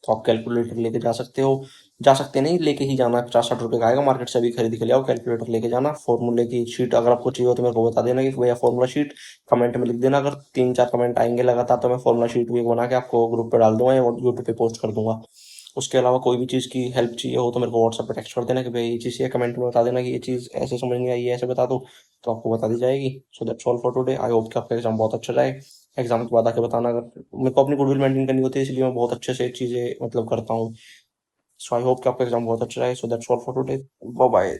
तो आप कैलकुलेटर लेके जा सकते हो। जा सकते नहीं, लेके ही जाना है। 50-60 रुपये का आएगा, मार्केट से अभी खरीद के ले आओ। कैलकुलेटर लेके जाना। फॉर्मूले की शीट अगर आपको चाहिए हो तो मेरे को बता देना कि भैया फॉर्मूला शीट, कमेंट में लिख देना। अगर 3-4 कमेंट आएंगे लगातार तो मैं फॉर्मूला शीट भी बना के आपको ग्रुप पे डाल दूंगा या यूट्यूब पे पोस्ट कर दूंगा। उसके अलावा कोई भी चीज़ की हेल्प चाहिए हो तो मेरे को व्हाट्सएप पे टेक्स्ट कर देना कि भाई ये चीज़, ये कमेंट में बता देना कि ये चीज़ ऐसे समझ नहीं आई, ये ऐसे बता दो, तो आपको बता दी जाएगी। सो that's all for today. I hope कि आपका एग्जाम बहुत अच्छा जाए। एग्जाम के बाद आके बताना। अगर मेरे को अपनी गुडविल मेंटेन करनी होती है, इसलिए मैं बहुत अच्छे से चीज़ें मतलब करता हूँ। सो आई होप कि आपका एग्जाम बहुत अच्छा रहे। So that's all for today. Bye bye.